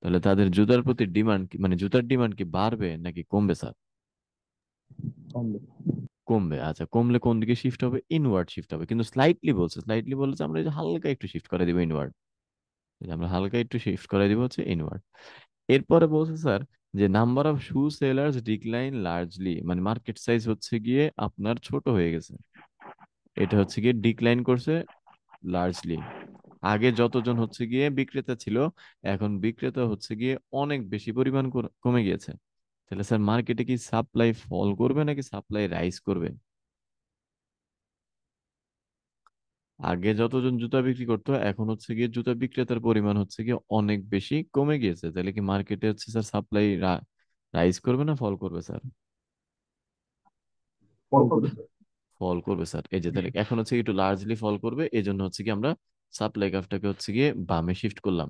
তাহলে তাদের জুতার প্রতি ডিমান্ড, মানে জুতার ডিমান্ড কি বাড়বে নাকি কমবে স্যার? কমবে। কমবে। আচ্ছা, কমলে কোন দিকে শিফট হবে? ইনওয়ার্ড শিফট হবে। কিন্তু স্লাইটলি বলছে, স্লাইটলি বলছে আমরা এই যে হালকা একটু শিফট করে দিব ইনওয়ার্ড। আমরা হালকা একটু শিফট করে দিব হচ্ছে ইনওয়ার্ড। এরপরে বলছে স্যার, যে number of shoe sellers decline largely, মানে মার্কেট সাইজ হচ্ছে গিয়ে আপনার ছোট হয়ে গেছে। এটা হচ্ছে গিয়ে ডিক্লাইন করছে লার্জলি। আগে যতজন হচ্ছে গিয়ে বিক্রেতা ছিল, এখন বিক্রেতা হচ্ছে গিয়ে অনেক বেশি পরিমাণ কমে গিয়েছে। তাহলে স্যার মার্কেটে কি সাপ্লাই ফল করবে নাকি সাপ্লাই রাইজ করবে? আগে যতজন জুতা বিক্রি করতো এখন হচ্ছে গিয়ে জুতা বিক্রেতার পরিমাণ হচ্ছে গিয়ে অনেক বেশি কমে গিয়েছে, তাহলে কি মার্কেটে হচ্ছে স্যার সাপ্লাই রাইজ করবে না ফল করবে স্যার? ফল করবে স্যার। ফল করবে স্যার। এই যে তাহলে এখন হচ্ছে একটু লার্জলি ফল করবে, এই জন্য হচ্ছে কি আমরা সাপ্লাই গ্রাফটাকে হচ্ছে গিয়ে বামে শিফট করলাম,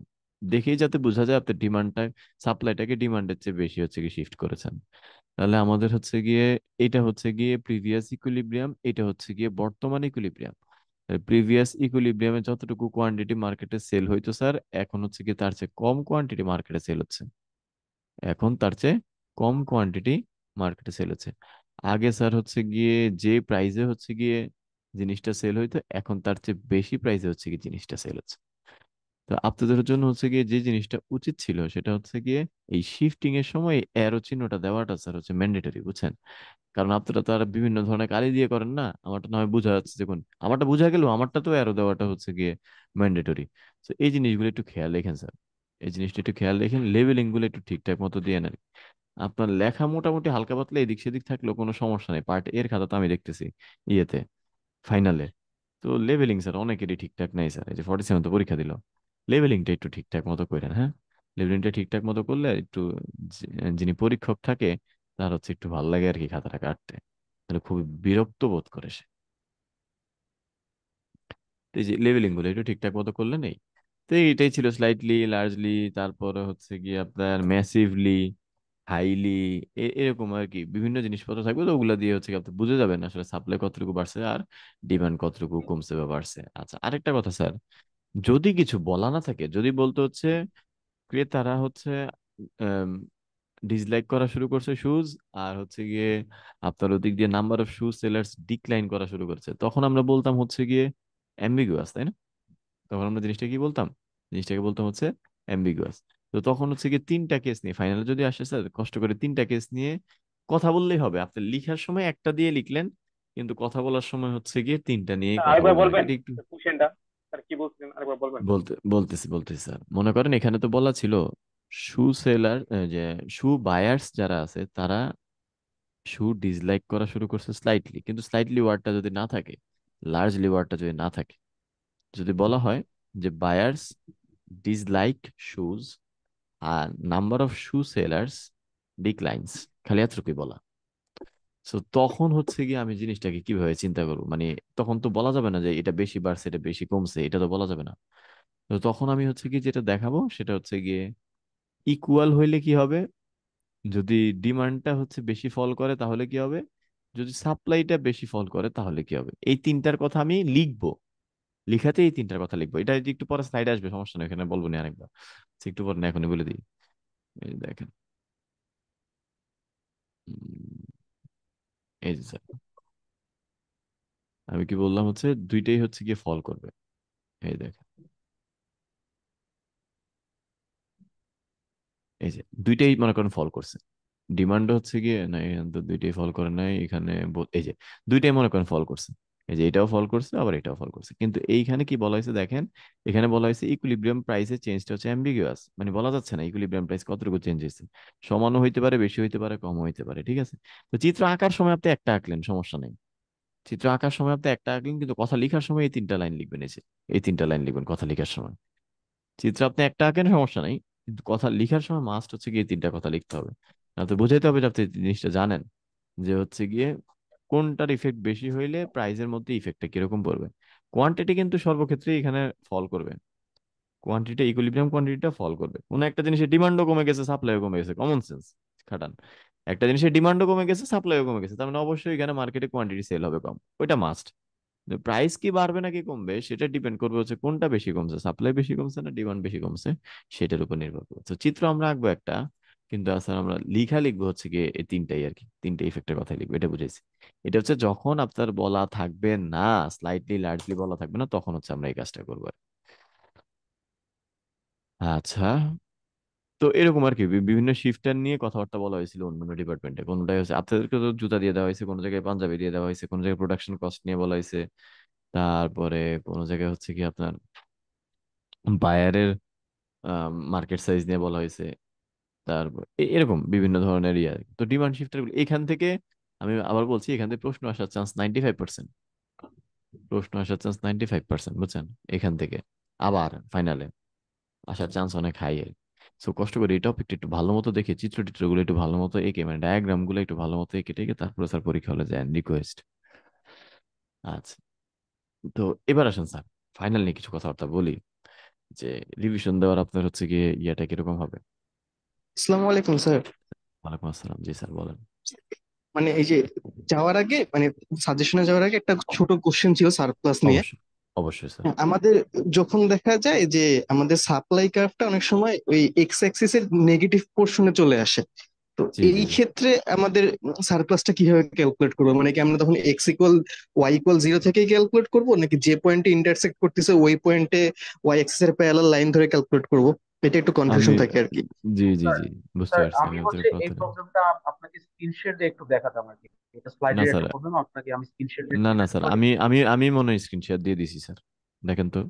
দেখেই যাতে বোঝা যায় আপনার ডিমান্ডটা সাপ্লাইটাকে ডিমান্ডের চেয়ে বেশি হচ্ছে কি শিফট করেছেন। তাহলে আমাদের হচ্ছে গিয়ে এটা হচ্ছে গিয়ে প্রিভিয়াস ইকুইলিব্রিয়াম, এটা হচ্ছে গিয়ে বর্তমান ইকুইলিব্রিয়াম। প্রিভিয়াস ইকুইলিব্রিয়ামে যতটুকু কোয়ান্টিটি মার্কেটে সেল হইতো স্যার, এখন হচ্ছে গিয়ে তার চেয়ে কম কোয়ান্টিটি মার্কেটে সেল হচ্ছে। এখন তার চেয়ে কম কোয়ান্টিটি মার্কেটে সেল হচ্ছে। আগে স্যার হচ্ছে গিয়ে যে প্রাইসে হচ্ছে গিয়ে জিনিসটা সেল হইতো, এখন তার চেয়ে বেশি প্রাইসে হচ্ছে গিয়ে জিনিসটা সেল হচ্ছে। তো আপনাদের জন্য হচ্ছে গিয়ে যে জিনিসটা উচিত ছিল সেটা হচ্ছে গিয়ে এই শিফটিং এর সময় অ্যারো চিহ্নটা দেওয়াটা স্যার হচ্ছে ম্যান্ডেটরি, বুঝছেন? কারণ আপনারা তো আর বিভিন্ন ধরনের কালি দিয়ে করেন না, আমারটা না হয় বোঝা যাচ্ছে, দেখুন আমারটা বোঝা গেল, আমারটা তো অ্যারো দেওয়াটা হচ্ছে গিয়ে ম্যান্ডেটরি। তো এই জিনিসগুলো একটু খেয়াল রেখেন স্যার, এই জিনিসটা একটু খেয়াল রেখেন, লেভেলিং গুলো একটু ঠিকঠাক মতো দিয়ে নেন। আপনার লেখা মোটামুটি হালকা পাতলা এদিক সেদিক থাকলেও কোনো সমস্যা নেই, পার্ট এর খাতা তো আমি দেখতেছি ইয়েতে ফাইনালে। তো লেভেলিং স্যার অনেকেরই ঠিকঠাক নাই স্যার, এই যে 47 তো পরীক্ষা দিল, লেভেলিংটা একটু ঠিকঠাক মতো করেন, হ্যাঁ? লেভেলিংটা ঠিকঠাক মতো করলে একটু যিনি পরীক্ষক থাকে তার হচ্ছে একটু ভালো লাগে আর কি খাতাটা কাটতে, তাহলে খুবই বিরক্ত বোধ করে সে। তো এই যে লেভেলিং গুলো একটু ঠিকঠাক মতো করলে নেই। তো এইটাই ছিল স্লাইটলি, লার্জলি, তারপরে হচ্ছে গিয়ে আপনার ম্যাসিভলি, হাইলি, এরকম আর কি বিভিন্ন জিনিসপত্র থাকবে, তো ওগুলা দিয়ে হচ্ছে কি আপনি বুঝে যাবেন আসলে সাপ্লাই কতটুকু বাড়ছে আর ডিমান্ড কতটুকু কমছে বা বাড়ছে। আচ্ছা, আরেকটা কথা স্যার, যদি কিছু বলা না থাকে, যদি বলতে হচ্ছে ক্রেতারা হচ্ছে ডিসলাইক করা শুরু করছে শুজ, আর হচ্ছে গিয়ে আপনার ওদিক দিয়ে number of shoe sellers decline করা শুরু করছে, তখন আমরা বলতাম হচ্ছে গিয়ে অ্যাম্বিগুয়াস, তাই না? তখন আমরা জিনিসটা কি বলতাম? জিনিসটাকে বলতাম হচ্ছে অ্যাম্বিগুয়াস। তো তখন হচ্ছে গিয়ে তিনটা কেস নিয়ে ফাইনালে যদি আসে স্যার, কষ্ট করে তিনটা কেস নিয়ে কথা বললেই হবে, আপনি লিখার সময় একটা দিয়ে লিখলেন, কিন্তু কথা বলার সময় হচ্ছে গিয়ে তিনটা নিয়ে কথা আরেকবার বলবেন, বলবেন এটা একটু কোশ্চেনটা? স্যার কি বলছিলেন, আরেকবার বলবেন? বলতেছি স্যার। মনে করেন এখানে তো বলা ছিল শু সেলার, যে শু বায়ার্স যারা আছে তারা শু ডিসলাইক করা শুরু করছে স্লাইটলি, কিন্তু স্লাইটলি ওয়ার্ডটা যদি না থাকে, লার্জলি ওয়ার্ডটা যদি না থাকে, যদি বলা হয় যে বায়ার্স ডিসলাইক শুজ আর number of shoe sellers declines, খালি এতটুকুই বলা। তো তখন হচ্ছে গিয়ে আমি জিনিসটাকে কিভাবে চিন্তা করবো, মানে তখন তো বলা যাবে না যে এটা বেশি বাড়ছে এটা বেশি কমছে, এটা তো বলা যাবে না। তো তখন আমি হচ্ছে কি যেটা দেখাবো সেটা হচ্ছে গিয়ে ইকুয়াল হইলে কি হবে, যদি ডিমান্ডটা হচ্ছে বেশি ফল করে তাহলে কি হবে, যদি সাপ্লাইটা বেশি ফল করে তাহলে কি হবে, এই তিনটার কথা আমি লিখবো, লিখাতে এই তিনটার কথা লিখবো। এটা যদি একটু পরে স্লাইডে আসবে, সমস্যা নেই, এখানে বলবো না আরেকবার, আচ্ছা, একটু পরে না, এখনই বলে দিই। এই যে দেখেন, উম, এই যে স্যার আমি কি বললাম হচ্ছে দুইটাই হচ্ছে গিয়ে ফল করবে, এই দেখেন, এই যে দুইটাই মনে করেন ফল করছে, ডিমান্ড হচ্ছে গিয়ে না, এখানে তো দুইটাই ফল করে নাই, এখানে এই যে দুইটাই মনে করেন ফল করছে, এই যে এটাও ফল করছে আবার এটাও ফল করছে, কিন্তু এইখানে কি বলা হয়েছে দেখেন, এখানে বলা হয়েছে ইকুইলিব্রিয়াম প্রাইসের চেঞ্জটা হচ্ছে অ্যাম্বিগুয়াস, মানে বলা যাচ্ছে না ইকুইলিব্রিয়াম প্রাইস কতটুকু চেঞ্জ হয়েছে, সমানও হইতে পারে, বেশি হইতে পারে, কমও হইতে পারে, ঠিক আছে? তো চিত্র আঁকার সময় আপনি একটা আঁকলেন, সমস্যা নেই, চিত্র আঁকার সময় আপনি একটা আঁকলেন, কিন্তু কথা লেখার সময় এই তিনটা লাইন লিখবেন, এই যে এই তিনটা লাইন লিখবেন কথা লেখার সময়। চিত্র আপনি একটা আঁকেন সমস্যা নাই, কিন্তু কথা লেখার সময় মাস্ট হচ্ছে গিয়ে তিনটা কথা লিখতে হবে, না তো বোঝাইতে হবে যে আপনি জিনিসটা জানেন, যে হচ্ছে গিয়ে কোনটার ইফেক্ট বেশি হইলে প্রাইজের মধ্যে ইফেক্টটা কিরকম পড়বে। কোয়ান্টিটি কিন্তু সর্বক্ষেত্রে এখানে ফল করবে, কোয়ান্টিটি ইকুইলিব্রিয়াম কোয়ান্টিটিটা ফল করবে, কোনো একটা জিনিসের ডিমান্ডও কমে গেছে সাপ্লাইও কমে গেছে, কমন সেন্স খাটান, একটা জিনিসের ডিমান্ডও কমে গেছে সাপ্লাইও কমে গেছে, তার মানে অবশ্যই এখানে মার্কেটে কোয়ান্টিটি সেল হবে কম, ওইটা মাস্ট। প্রাইস কি বাড়বে নাকি কমবে সেটা ডিপেন্ড করবে হচ্ছে কোনটা বেশি কমছে, সাপ্লাই বেশি কমছে না ডিমান্ড বেশি কমছে, সেটার উপর নির্ভর করবে। তো চিত্র আমরা আঁকবো একটা, কিন্তু আসলে আমরা লিখা লিখবো হচ্ছে গিয়ে এই তিনটাই আর কি, তিনটে ইফেক্টের কথা লিখবো, এটা বুঝেছি। এটা হচ্ছে যখন আপনার বলা থাকবে না, স্লাইটলি লার্জলি বলা থাকবে না, তখন হচ্ছে আমরা এই কাজটা করবো আর কি। আচ্ছা, তো এরকম আর কি বিভিন্ন শিফটার নিয়ে কথাবার্তা বলা হয়েছিল অন্যান্য ডিপার্টমেন্টে, কোনটাই হচ্ছে আপনাদেরকে তো জুতা দিয়ে দেওয়া হয়েছে, কোনো জায়গায় পাঞ্জাবি দিয়ে দেওয়া হয়েছে, কোনো জায়গায় প্রোডাকশন কস্ট নিয়ে বলা হয়েছে, তারপরে কোনো জায়গায় হচ্ছে কি আপনার বায়ারের মার্কেট সাইজ নিয়ে বলা হয়েছে, তারপর এরকম বিভিন্ন ধরনের ইয়ে আর কি। তো ডিমান্ড শিফটার এখান থেকে আমি আবার বলছি, এখান থেকে প্রশ্ন আসার চান্স 95%। প্রশ্ন আসার চান্স 95%, বুঝছেন? এখান থেকে আবার ফাইনালে আসার চান্স অনেক হাই। সো কষ্ট করে এই টপিকটা একটু ভালো মতো দেখে চিত্র টিত্রগুলো একটু ভালো মতো এঁকে, মানে ডায়াগ্রাম গুলো একটু ভালো মতো এঁকে টেকে তারপরে স্যার পরীক্ষা হলে যায় রিকোয়েস্ট। আচ্ছা, তো এবার আসেন স্যার, ফাইনাল নিয়ে কিছু কথাবার্তা বলি। যে রিভিশন দেওয়ার আপনার হচ্ছে গিয়ে ইয়েটা কিরকম হবে? আসসালামু আলাইকুম স্যার। ওয়ালাইকুম আসসালাম, জি স্যার বলেন। মানে এই যে যাওয়ার আগে মানে সাজেশনে যাওয়ার আগে একটা ছোট কোশ্চেন ছিল সারপ্লাস নিয়ে। অবশ্যই, অবশ্যই স্যার। হ্যাঁ, আমাদের যখন দেখা যায় যে আমাদের সাপ্লাই কার্ভটা অনেক সময় ওই এক্স অ্যাক্সিস এর নেগেটিভ পোর্শনে চলে আসে, তো জি এই জি জি। ক্ষেত্রে আমাদের সারপ্লাসটা কিভাবে ক্যালকুলেট করবো? মানে কি আমরা তখন X equal Y equal zero থেকেই ক্যালকুলেট করবো, নাকি যে পয়েন্টে ইন্টারসেক্ট করতেছে ওই পয়েন্টে ওয়াই অ্যাক্সিস এর প্যারালাল লাইন ধরে ক্যালকুলেট করবো? এটা একটু আমি কনফিউশন থাকে আর কি। জি জি স্যার জি, বুঝতে স্যার পারছি আমি আমি আপনার হচ্ছে এই কথাটা। প্রবলেমটা আপনাকে স্ক্রিন শেয়ার দিয়ে একটু দেখাতাম আর কি। এটা না স্লাইডের স্যার, একটা প্রবলেম, আপনাকে আমি স্ক্রিন শেয়ার দিয়ে না একটু না দেখাতে স্যার, পারি। আমি মনে হয় স্ক্রিনশট দিয়ে দিছি স্যার, দেখেন তো।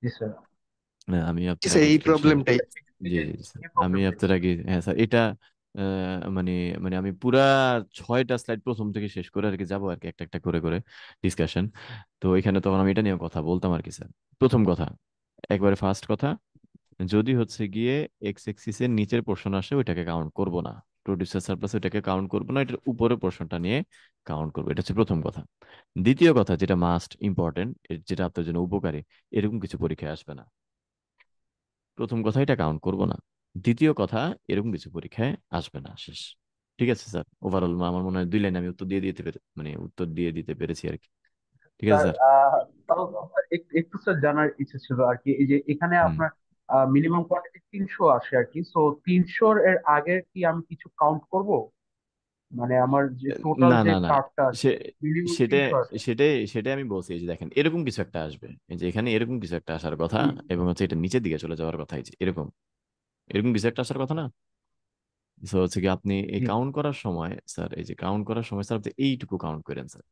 জি স্যার। না, আমি জি আপনার স্যার, আগে এই স্ক্রিনশট, প্রবলেমটাই। এই জি যে জি জি স্যার, এই আমি প্রবলেমটাই। আপনার আগে, হ্যাঁ স্যার এটা মানে মানে আমি পুরা 6টা স্লাইড প্রথম থেকে শেষ করে আর কি যাবো আর কি, একটা একটা করে করে ডিসকাশন। তো এখানে তখন আমি এটা নিয়ে কথা বলতাম আর কি স্যার। প্রথম কথা, একবারে ফার্স্ট কথা, যদি হচ্ছে গিয়ে এক্স এক্সিস এর নিচের পোর্শন আসে ওইটাকে কাউন্ট করব না, প্রডিউসার সারপ্লাস ওইটাকে কাউন্ট করব না, এটার উপরের পোর্শনটা নিয়ে কাউন্ট করবো, এটা হচ্ছে প্রথম কথা। দ্বিতীয় কথা, যেটা মাস্ট ইম্পর্টেন্ট, যেটা আপনার জন্য উপকারী, এরকম কিছু পরীক্ষায় আসবে না। প্রথম কথা, এটা কাউন্ট করব না। দ্বিতীয় কথা, এরকম কিছু পরীক্ষায় আসবে না, শেষ। ঠিক আছে স্যার, ওভারঅল আমার মনে হয় 2 লাইনে আমি উত্তর দিয়ে দিতে পেরে, মানে উত্তর দিয়ে দিতে পেরেছি আর কি। ঠিক আছে স্যার স্যার। তাও আপনার একটু স্যার জানার ইচ্ছে ছিল আর কি। এই যে এখানে হুম। আপনার মিনিমাম কোয়ান্টিটি 300 আসে আর কি। সো 300 এর আগে কি আমি কিছু কাউন্ট করব? মানে আমার যে টোটাল না যে না না, কার্ভটা সে আছে মিনিমাম সেটা 300 আসে। সেটাই আমি বলছি, এই যে দেখেন এরকম কিছু একটা আসবে, এই যে এখানে এরকম কিছু একটা আসার কথা, জি এবং হচ্ছে এটা নিচের দিকে চলে যাওয়ার কথা, এই যে এরকম এরকম কিছু একটা আসার কথা না। তো হচ্ছে কি আপনি এই জি কাউন্ট করার সময় স্যার, এই যে কাউন্ট করার সময় স্যার আপনি এইটুকু কাউন্ট করেন স্যার।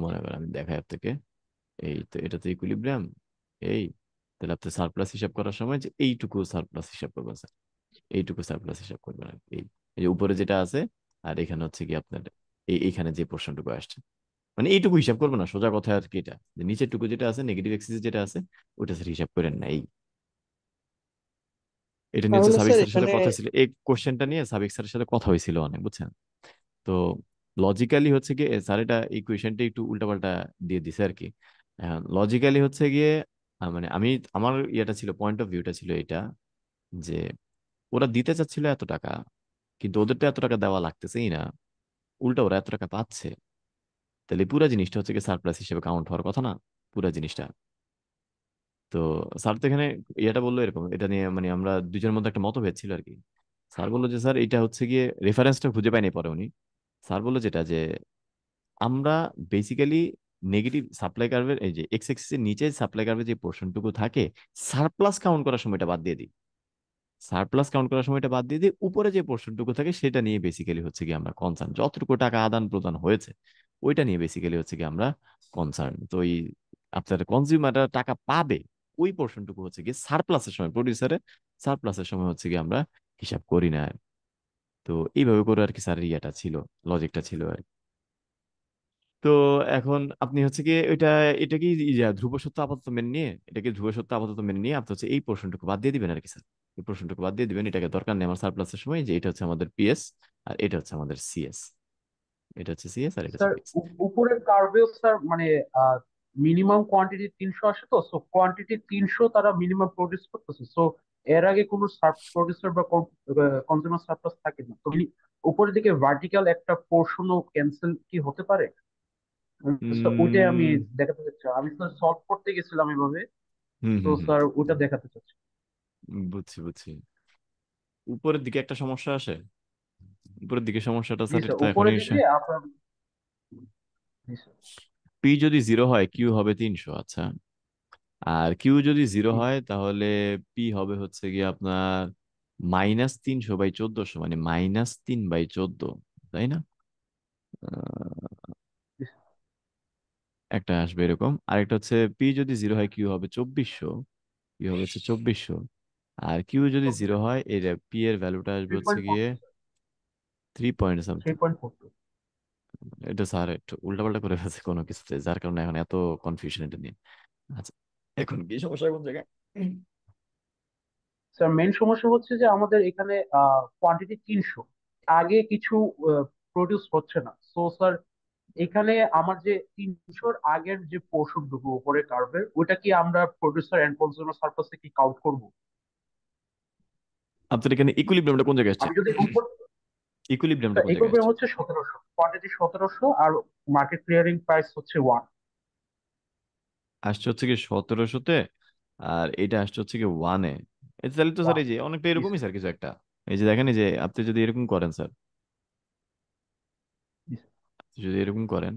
মনে করেন আমি দেখাই আপনাকে, এই তো এটা তো ইকুইলিব্রিয়াম, এই, তাহলে আপনি সারপ্লাস হিসাব করার সময় যে এইটুকু সারপ্লাস হিসাব করবেন স্যার, এইটুকু সারপ্লাস হিসাব করবেন আর কি। এই যে উপরে যেটা আছে, আর এখানে হচ্ছে কি আপনার এইখানে যে পোর্শনটুকু আসছে, মানে এইটুকু হিসাব করবো না, সোজা কথা আর কি। এটা যে নিচের টুকু যেটা আছে, নেগেটিভ এক্সিস যেটা আছে, ওটা স্যার হিসাব করেন না। এটা নিয়ে হচ্ছে তাহলে সাবিক স্যার স্যারের সাথে এখানে কথা ছিল, এই কোশ্চেনটা নিয়ে সাবিক স্যারের সাথে কথা হয়েছিল অনেক, বুঝছেন? তো লজিক্যালি হচ্ছে গিয়ে স্যার এটা এই কোয়েশ্চেনটা একটু উল্টাপাল্টা দিয়ে দিছে আর কি। লজিক্যালি হচ্ছে গিয়ে মানে আমি, আমার ইয়েটা ছিল, পয়েন্ট অফ ভিউটা ছিল এটা, যে ওরা দিতে চাচ্ছিল এত টাকা, কিন্তু ওদের তো এত টাকা দেওয়া লাগতেছেই না, উল্টা ওরা এত টাকা পাচ্ছে, তাহলে পুরো জিনিসটা হচ্ছে গিয়ে সারপ্লাস হিসেবে কাউন্ট হওয়ার কথা না, পুরো জিনিসটা। তো স্যার তো এখানে ইয়েটা বললো এরকম, এটা নিয়ে মানে আমরা দুজনের মধ্যে একটা মতভেদ ছিল আর কি। স্যার বললো যে স্যার এটা হচ্ছে গিয়ে রেফারেন্সটা খুঁজে পাইনি পরে উনি। স্যার বললো যেটা, যে আমরা বেসিক্যালি নেগেটিভ সাপ্লাই কার্ভের, এই যে এক্স এক্সিস এর নিচে সাপ্লাই কার্ভের যে পোর্শনটুকু থাকে, সারপ্লাস কাউন্ট করার সময়টা বাদ দিয়ে দিই, সারপ্লাস কাউন্ট করার সময়টা বাদ দিয়ে দিই, উপরে যে পোর্শনটুকু থাকে সেটা নিয়ে বেসিক্যালি হচ্ছে কি আমরা কনসার্ন, যতটুকু টাকা আদান প্রদান হয়েছে ওইটা নিয়ে বেসিক্যালি হচ্ছে কি আমরা কনসার্ন। তো এই আপনার কনজিউমাররা টাকা পাবে, ওই পোর্শনটুকু হচ্ছে কি সারপ্লাসের সময়, প্রডিউসারের সারপ্লাসের সময় হচ্ছে কি আমরা হিসাব করি না। তো এইভাবে করে আর কি স্যার ইয়েটা ছিল, লজিকটা ছিল আর কি। তো এখন আপনি হচ্ছে কি এটা, এটা কি ধ্রুব সত্য আপাতত মেনে নিয়ে, এটাকে ধ্রুব সত্য আপাতত মেনে নিয়ে আপনি হচ্ছে এই পোর্শনটুকু বাদ দিয়ে দিবেন আর কি স্যার। এই পোর্শনটুকু বাদ দিয়ে দিবেন, এটাকে দরকার নেই আমার সারপ্লাসের সময়, যে এটা হচ্ছে আমাদের পিএস আর এটা হচ্ছে আমাদের সিএস, এটা হচ্ছে সিএস আর এটা হচ্ছে স্যার, পিএস। উপরের কার্ভেও স্যার মানে মিনিমাম কোয়ান্টিটি 300 আসে। তো সো কোয়ান্টিটি 300 তারা মিনিমাম প্রডিউস করতেছে। সো এর আগে কোনো প্রডিউসার বা কনজিউমার সারপ্লাস থাকে না। তো উপরের দিকে ভার্টিক্যাল একটা পোর্শনও ক্যান্সেল কি হতে পারে? স্যার ওইটাই আমি উম দেখাতে চাচ্ছি। আমি স্যার সলভ করতে গেছিলাম এভাবে। হুম তো হুম হুম স্যার ওইটা দেখাতে চাচ্ছি। বুঝছি বুঝছি। উপরের দিকে একটা সমস্যা আসে, উপরের দিকে সমস্যাটা জি স্যার এটা স্যার, তো উপরের এখনই, দিকে আপনার। জি স্যার। পি যদি 0 হয় কিউ হবে 300, আচ্ছা। আর কিউ যদি 0 জি হয় তাহলে পি হবে হচ্ছে গিয়ে আপনার -300/1400, মানে -3/14, তাই না? জি স্যার। একটা আসবে এরকম, আরেকটা হচ্ছে পি যদি 0 হয় কিউ হবে 2400, কিউ হবে হচ্ছে 2400, আর কিউ যদি ওকে, 0 হয়, এর পি এর ভ্যালুটা আসবে থ্রি হচ্ছে পয়েন্ট ফোর গিয়ে two sir. 3 point three something. Point four two এটা স্যার একটু উল্টাপাল্টা করে ফেলছে কোনো কিছুতে, যার কারণে এখন এত কনফিউশন এটা নিয়ে। আচ্ছা, এখন কি সমস্যা কোন জায়গায়? স্যার মেন সমস্যা হচ্ছে যে আমাদের এখানে কোয়ান্টিটি 300, আগে কিছু প্রডিউস হচ্ছে না। সো স্যার এখানে আমার যে 300-র আগের যে পোর্শনটুকু উপরে কার্ভের, ওটা কি আমরা প্রডিউসার এন্ড কনজিউমার সার্ভিসে কি কাউন্ট করব? আপনার এখানে ইকুইলিব্রিয়ামটা কোন জায়গায় আসছে? আমি যদি উপর, ইকুইলিব্রিয়ামটা কোন জায়গায় ইকুইলিব্রিয়াম আসছে? হচ্ছে 1700, কোয়ান্টিটি 1700, আর মার্কেট ক্লিয়ারিং প্রাইস হচ্ছে 1। আসছে হচ্ছে কি 1700-তে, আর এটা আসছে হচ্ছে কি 1-এ। তাহলে তো স্যার 1, এই যে অনেকটা জি এরকমই স্যার, স্যার কিছু একটা। এই যে দেখেন, এই যে আপনি যদি এরকম করেন স্যার, জি স্যার। আপনি যদি এরকম করেন,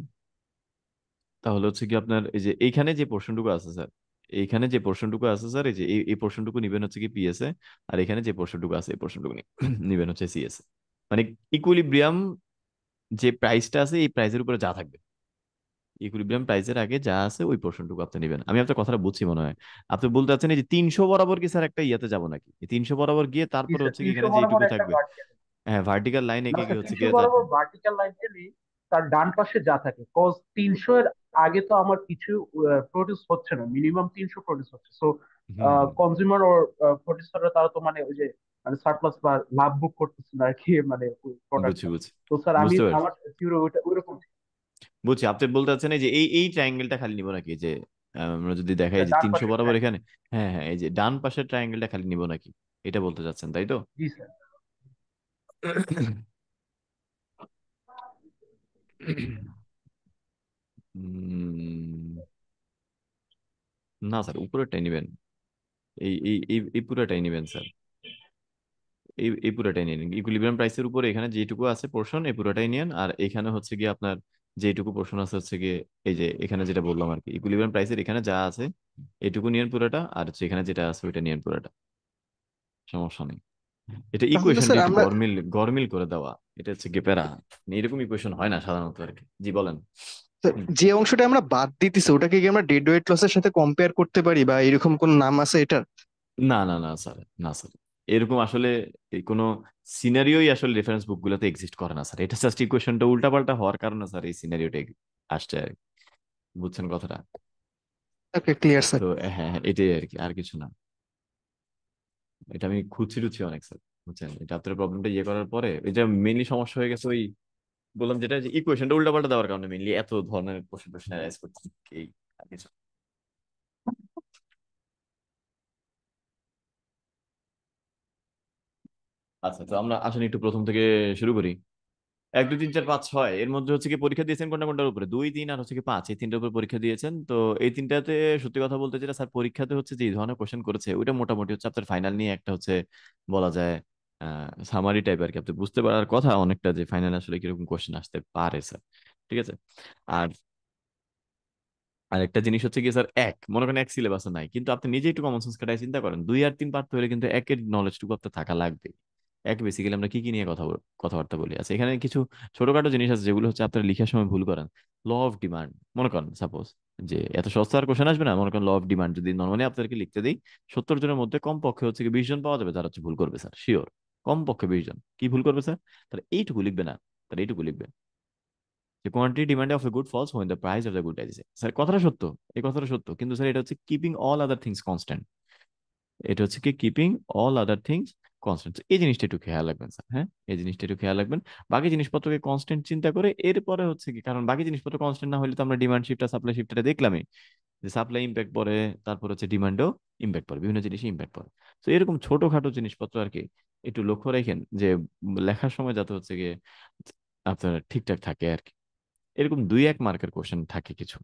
তাহলে হচ্ছে কি আপনার এই যে এইখানে যে পোর্শনটুকু আছে স্যার, এইখানে যে পোর্শনটুকু আছে স্যার, এই যে এই পোর্শনটুকু নিবেন হচ্ছে কি পিএসএ, আর এখানে যে পোর্শনটুকু আছে এই পোর্শনটুকু নিবেন হচ্ছে সিএসএ। মানে ইকুইলিব্রিয়াম যে প্রাইসটা আছে এই প্রাইসের উপরে যা থাকবে, ইকুইলিব্রিয়াম প্রাইসের আগে যা আছে ওই পোর্শনটুকু আপনি নেবেন। আমি আপনার কথাটা বুঝছি মনে হয়। আপনি বলতে চাচ্ছেন এই যে 300 বরাবর কি স্যার একটা ইয়াতে যাবো নাকি? 300 বরাবর গিয়ে জি তারপরে স্যার, হচ্ছে কি 300 এখানে বরাবর যেইটুকু একটা থাকবে, ভার্টিক্যাল। হ্যাঁ ভার্টিক্যাল লাইন না এঁকে স্যার, গিয়ে হচ্ছে 300 গিয়ে তার। বরাবর ভার্টিক্যাল লাইন টেনে তার ডান পাশে যা থাকে, কজ 300 এর আগে তো আমার কিছু প্রডিউস হচ্ছে না, মিনিমাম 300 প্রডিউস হচ্ছে। সো হুম, কনজিউমার ও প্রডিউসাররা তারা তো মানে ওই যে মানে সারপ্লাস বা লাভ বুক করতেছে না আর কি, মানে বুঝছি প্রোডাক্টটা। বুঝছি, তো স্যার আমি বুঝতে পারছি। আমার থিওরি ওইটা ওইরকম ছিল। বুঝছি, আপনি বলতে চাচ্ছেন এই যে এই ট্রায়াঙ্গেলটা খালি নিব নাকি, যে আমরা যদি দেখাই যে ডান 300 পাশে বরাবর ট্রাই। এখানে, হ্যাঁ হ্যাঁ, এই যে ডান পাশের ট্রায়াঙ্গেলটা খালি নিব নাকি, এটা বলতে চাচ্ছেন তাই তো? জি স্যার। উম, না স্যার, উপরেরটাই নিবেন। এই পুরোটাই নিবেন স্যার। এই পুরোটাই নিন, ইকুইলিব্রিয়াম প্রাইসের উপরে এখানে যেটুকু আছে পোর্শন এই পুরোটাই নিন। আর এখানে হচ্ছে গিয়ে আপনার যেটুকু পোর্শন আছে হচ্ছে গিয়ে এই যে এখানে যেটা বললাম আর কি, ইকুইলিব্রিয়াম প্রাইসের এখানে যা আছে এটুকু নিয়েন পুরোটা, আর হচ্ছে এখানে যেটা আছে ওইটা নিয়েন পুরোটা। সমস্যা নেই। এটা তাহলে ইকুয়েশনটা স্যার একটু আমরা গরমিল গরমিল করে দেওয়া। এটা হচ্ছে গিয়ে প্যারা, এরকম ইকুয়েশন হয় না সাধারণত আর কি। জি বলেন। স্যার, হুম। যে অংশটা আমরা বাদ দিতেছি ওটাকে কি আমরা ডেড ওয়েট লসের সাথে কম্পেয়ার করতে পারি, বা এরকম কোন নাম আছে এটার? না না না স্যার, না স্যার, এরকম আসলে এই কোনো সিনারিওই আসলে রেফারেন্স বুক গুলোতে এক্সিস্ট করে না স্যার। এটা জাস্ট ইকুয়েশনটা উল্টাপাল্টা হওয়ার কারণে স্যার এই সিনারিওটা আসছে আর কি। বুঝছেন কথাটা? ওকে, ক্লিয়ার স্যার। তো হ্যাঁ হ্যাঁ, এটাই আর কি, আর কিছু না। এটা আমি খুঁজছি টুছি অনেক স্যার, বুঝছেন? এটা আপনার প্রবলেমটা ইয়ে করার পরে এটা মেইনলি সমস্যা হয়ে গেছে ওই বললাম যেটা, যে ইকুয়েশনটা উল্টাপাল্টা দেওয়ার কারণে মেইনলি এত ধরনের কোশ্চেন টোশ্চেন অ্যারাইজ করছি এই, আর কিছু না। আচ্ছা, তো আমরা আসলে একটু প্রথম থেকে শুরু করি। 1 2 3 4 5 6 এর মধ্যে হচ্ছে কি পরীক্ষা দিয়েছেন কোনটা কোনটার উপরে? 2 3 আর হচ্ছে কি 5, এই তিনটার উপর পরীক্ষা দিয়েছেন তো। এই তিনটাতে সত্যি কথা বলতে যেটা স্যার পরীক্ষাতে হচ্ছে যে এই ধরনের কোশ্চেন করেছে ওইটা মোটামুটি হচ্ছে আপনার ফাইনাল নিয়ে একটা হচ্ছে বলা যায় সামারি টাইপ আর কি। আপনি বুঝতে পারার কথা অনেকটা যে ফাইনাল আসলে কিরকম কোশ্চেন আসতে পারে স্যার। ঠিক আছে। আর আর একটা জিনিস হচ্ছে কি স্যার, মনে করেন এক সিলেবাসে নাই, কিন্তু আপনি নিজে একটু কমন সেন্স খাটায় চিন্তা করেন 2 আর 3 পারতে হলে কিন্তু একের নলেজটুকু আপনার থাকা লাগবে। বেসিক্যালি আমরা কি কি নিয়ে কথাবার্তা বলি? আচ্ছা, এখানে কিছু ছোটখাটো জিনিস আছে যেগুলো হচ্ছে আপনারা লিখার সময় ভুল করেন। ল অফ ডিমান্ড, মনে করেন সাপোজ যে এত সস্তা আর কোশ্চেন আসবে না, মনে করেন ল অফ ডিমান্ড যদি নর্মালি আপনাদেরকে লিখতে দিই, 70 জনের মধ্যে কমপক্ষে হচ্ছে কি 20 জন পাওয়া যাবে যারা হচ্ছে ভুল করবে স্যার, শিওর। কমপক্ষে 20 জন কি ভুল করবে স্যার? তাহলে এইটুকু লিখবে না, তাহলে এইটুকু লিখবে যে quantity demand of a good falls when the price of the good rises। Sir কথাটা সত্য, এই কথাটা সত্য, কিন্তু স্যার এটা হচ্ছে keeping all other things constant. এটা হচ্ছে কি keeping all other things constant. এই জিনিসটা একটু খেয়াল রাখবেন স্যার, হ্যাঁ এই জিনিসটা একটু খেয়াল রাখবেন। বাকি জিনিসপত্রকে কনস্ট্যান্ট চিন্তা করে এরপরে হচ্ছে কি, কারণ বাকি জিনিসপত্র কনস্ট্যান্ট না হলে তো আমরা ডিমান্ড শিফট আর সাপ্লাই শিফটটা দেখলামই, যে সাপ্লাই ইম্প্যাক্ট পড়ে, তারপর হচ্ছে ডিমান্ডও ইম্প্যাক্ট পড়ে, বিভিন্ন জিনিসে ইম্প্যাক্ট পড়ে। তো এরকম ছোটখাটো জিনিসপত্র আর কি একটু লক্ষ্য রাখেন, যে লেখার সময় যাতে হচ্ছে গিয়ে আপনার ঠিকঠাক থাকে আর কি। এরকম 2 1 মার্কের কোশ্চেন থাকে কিছু,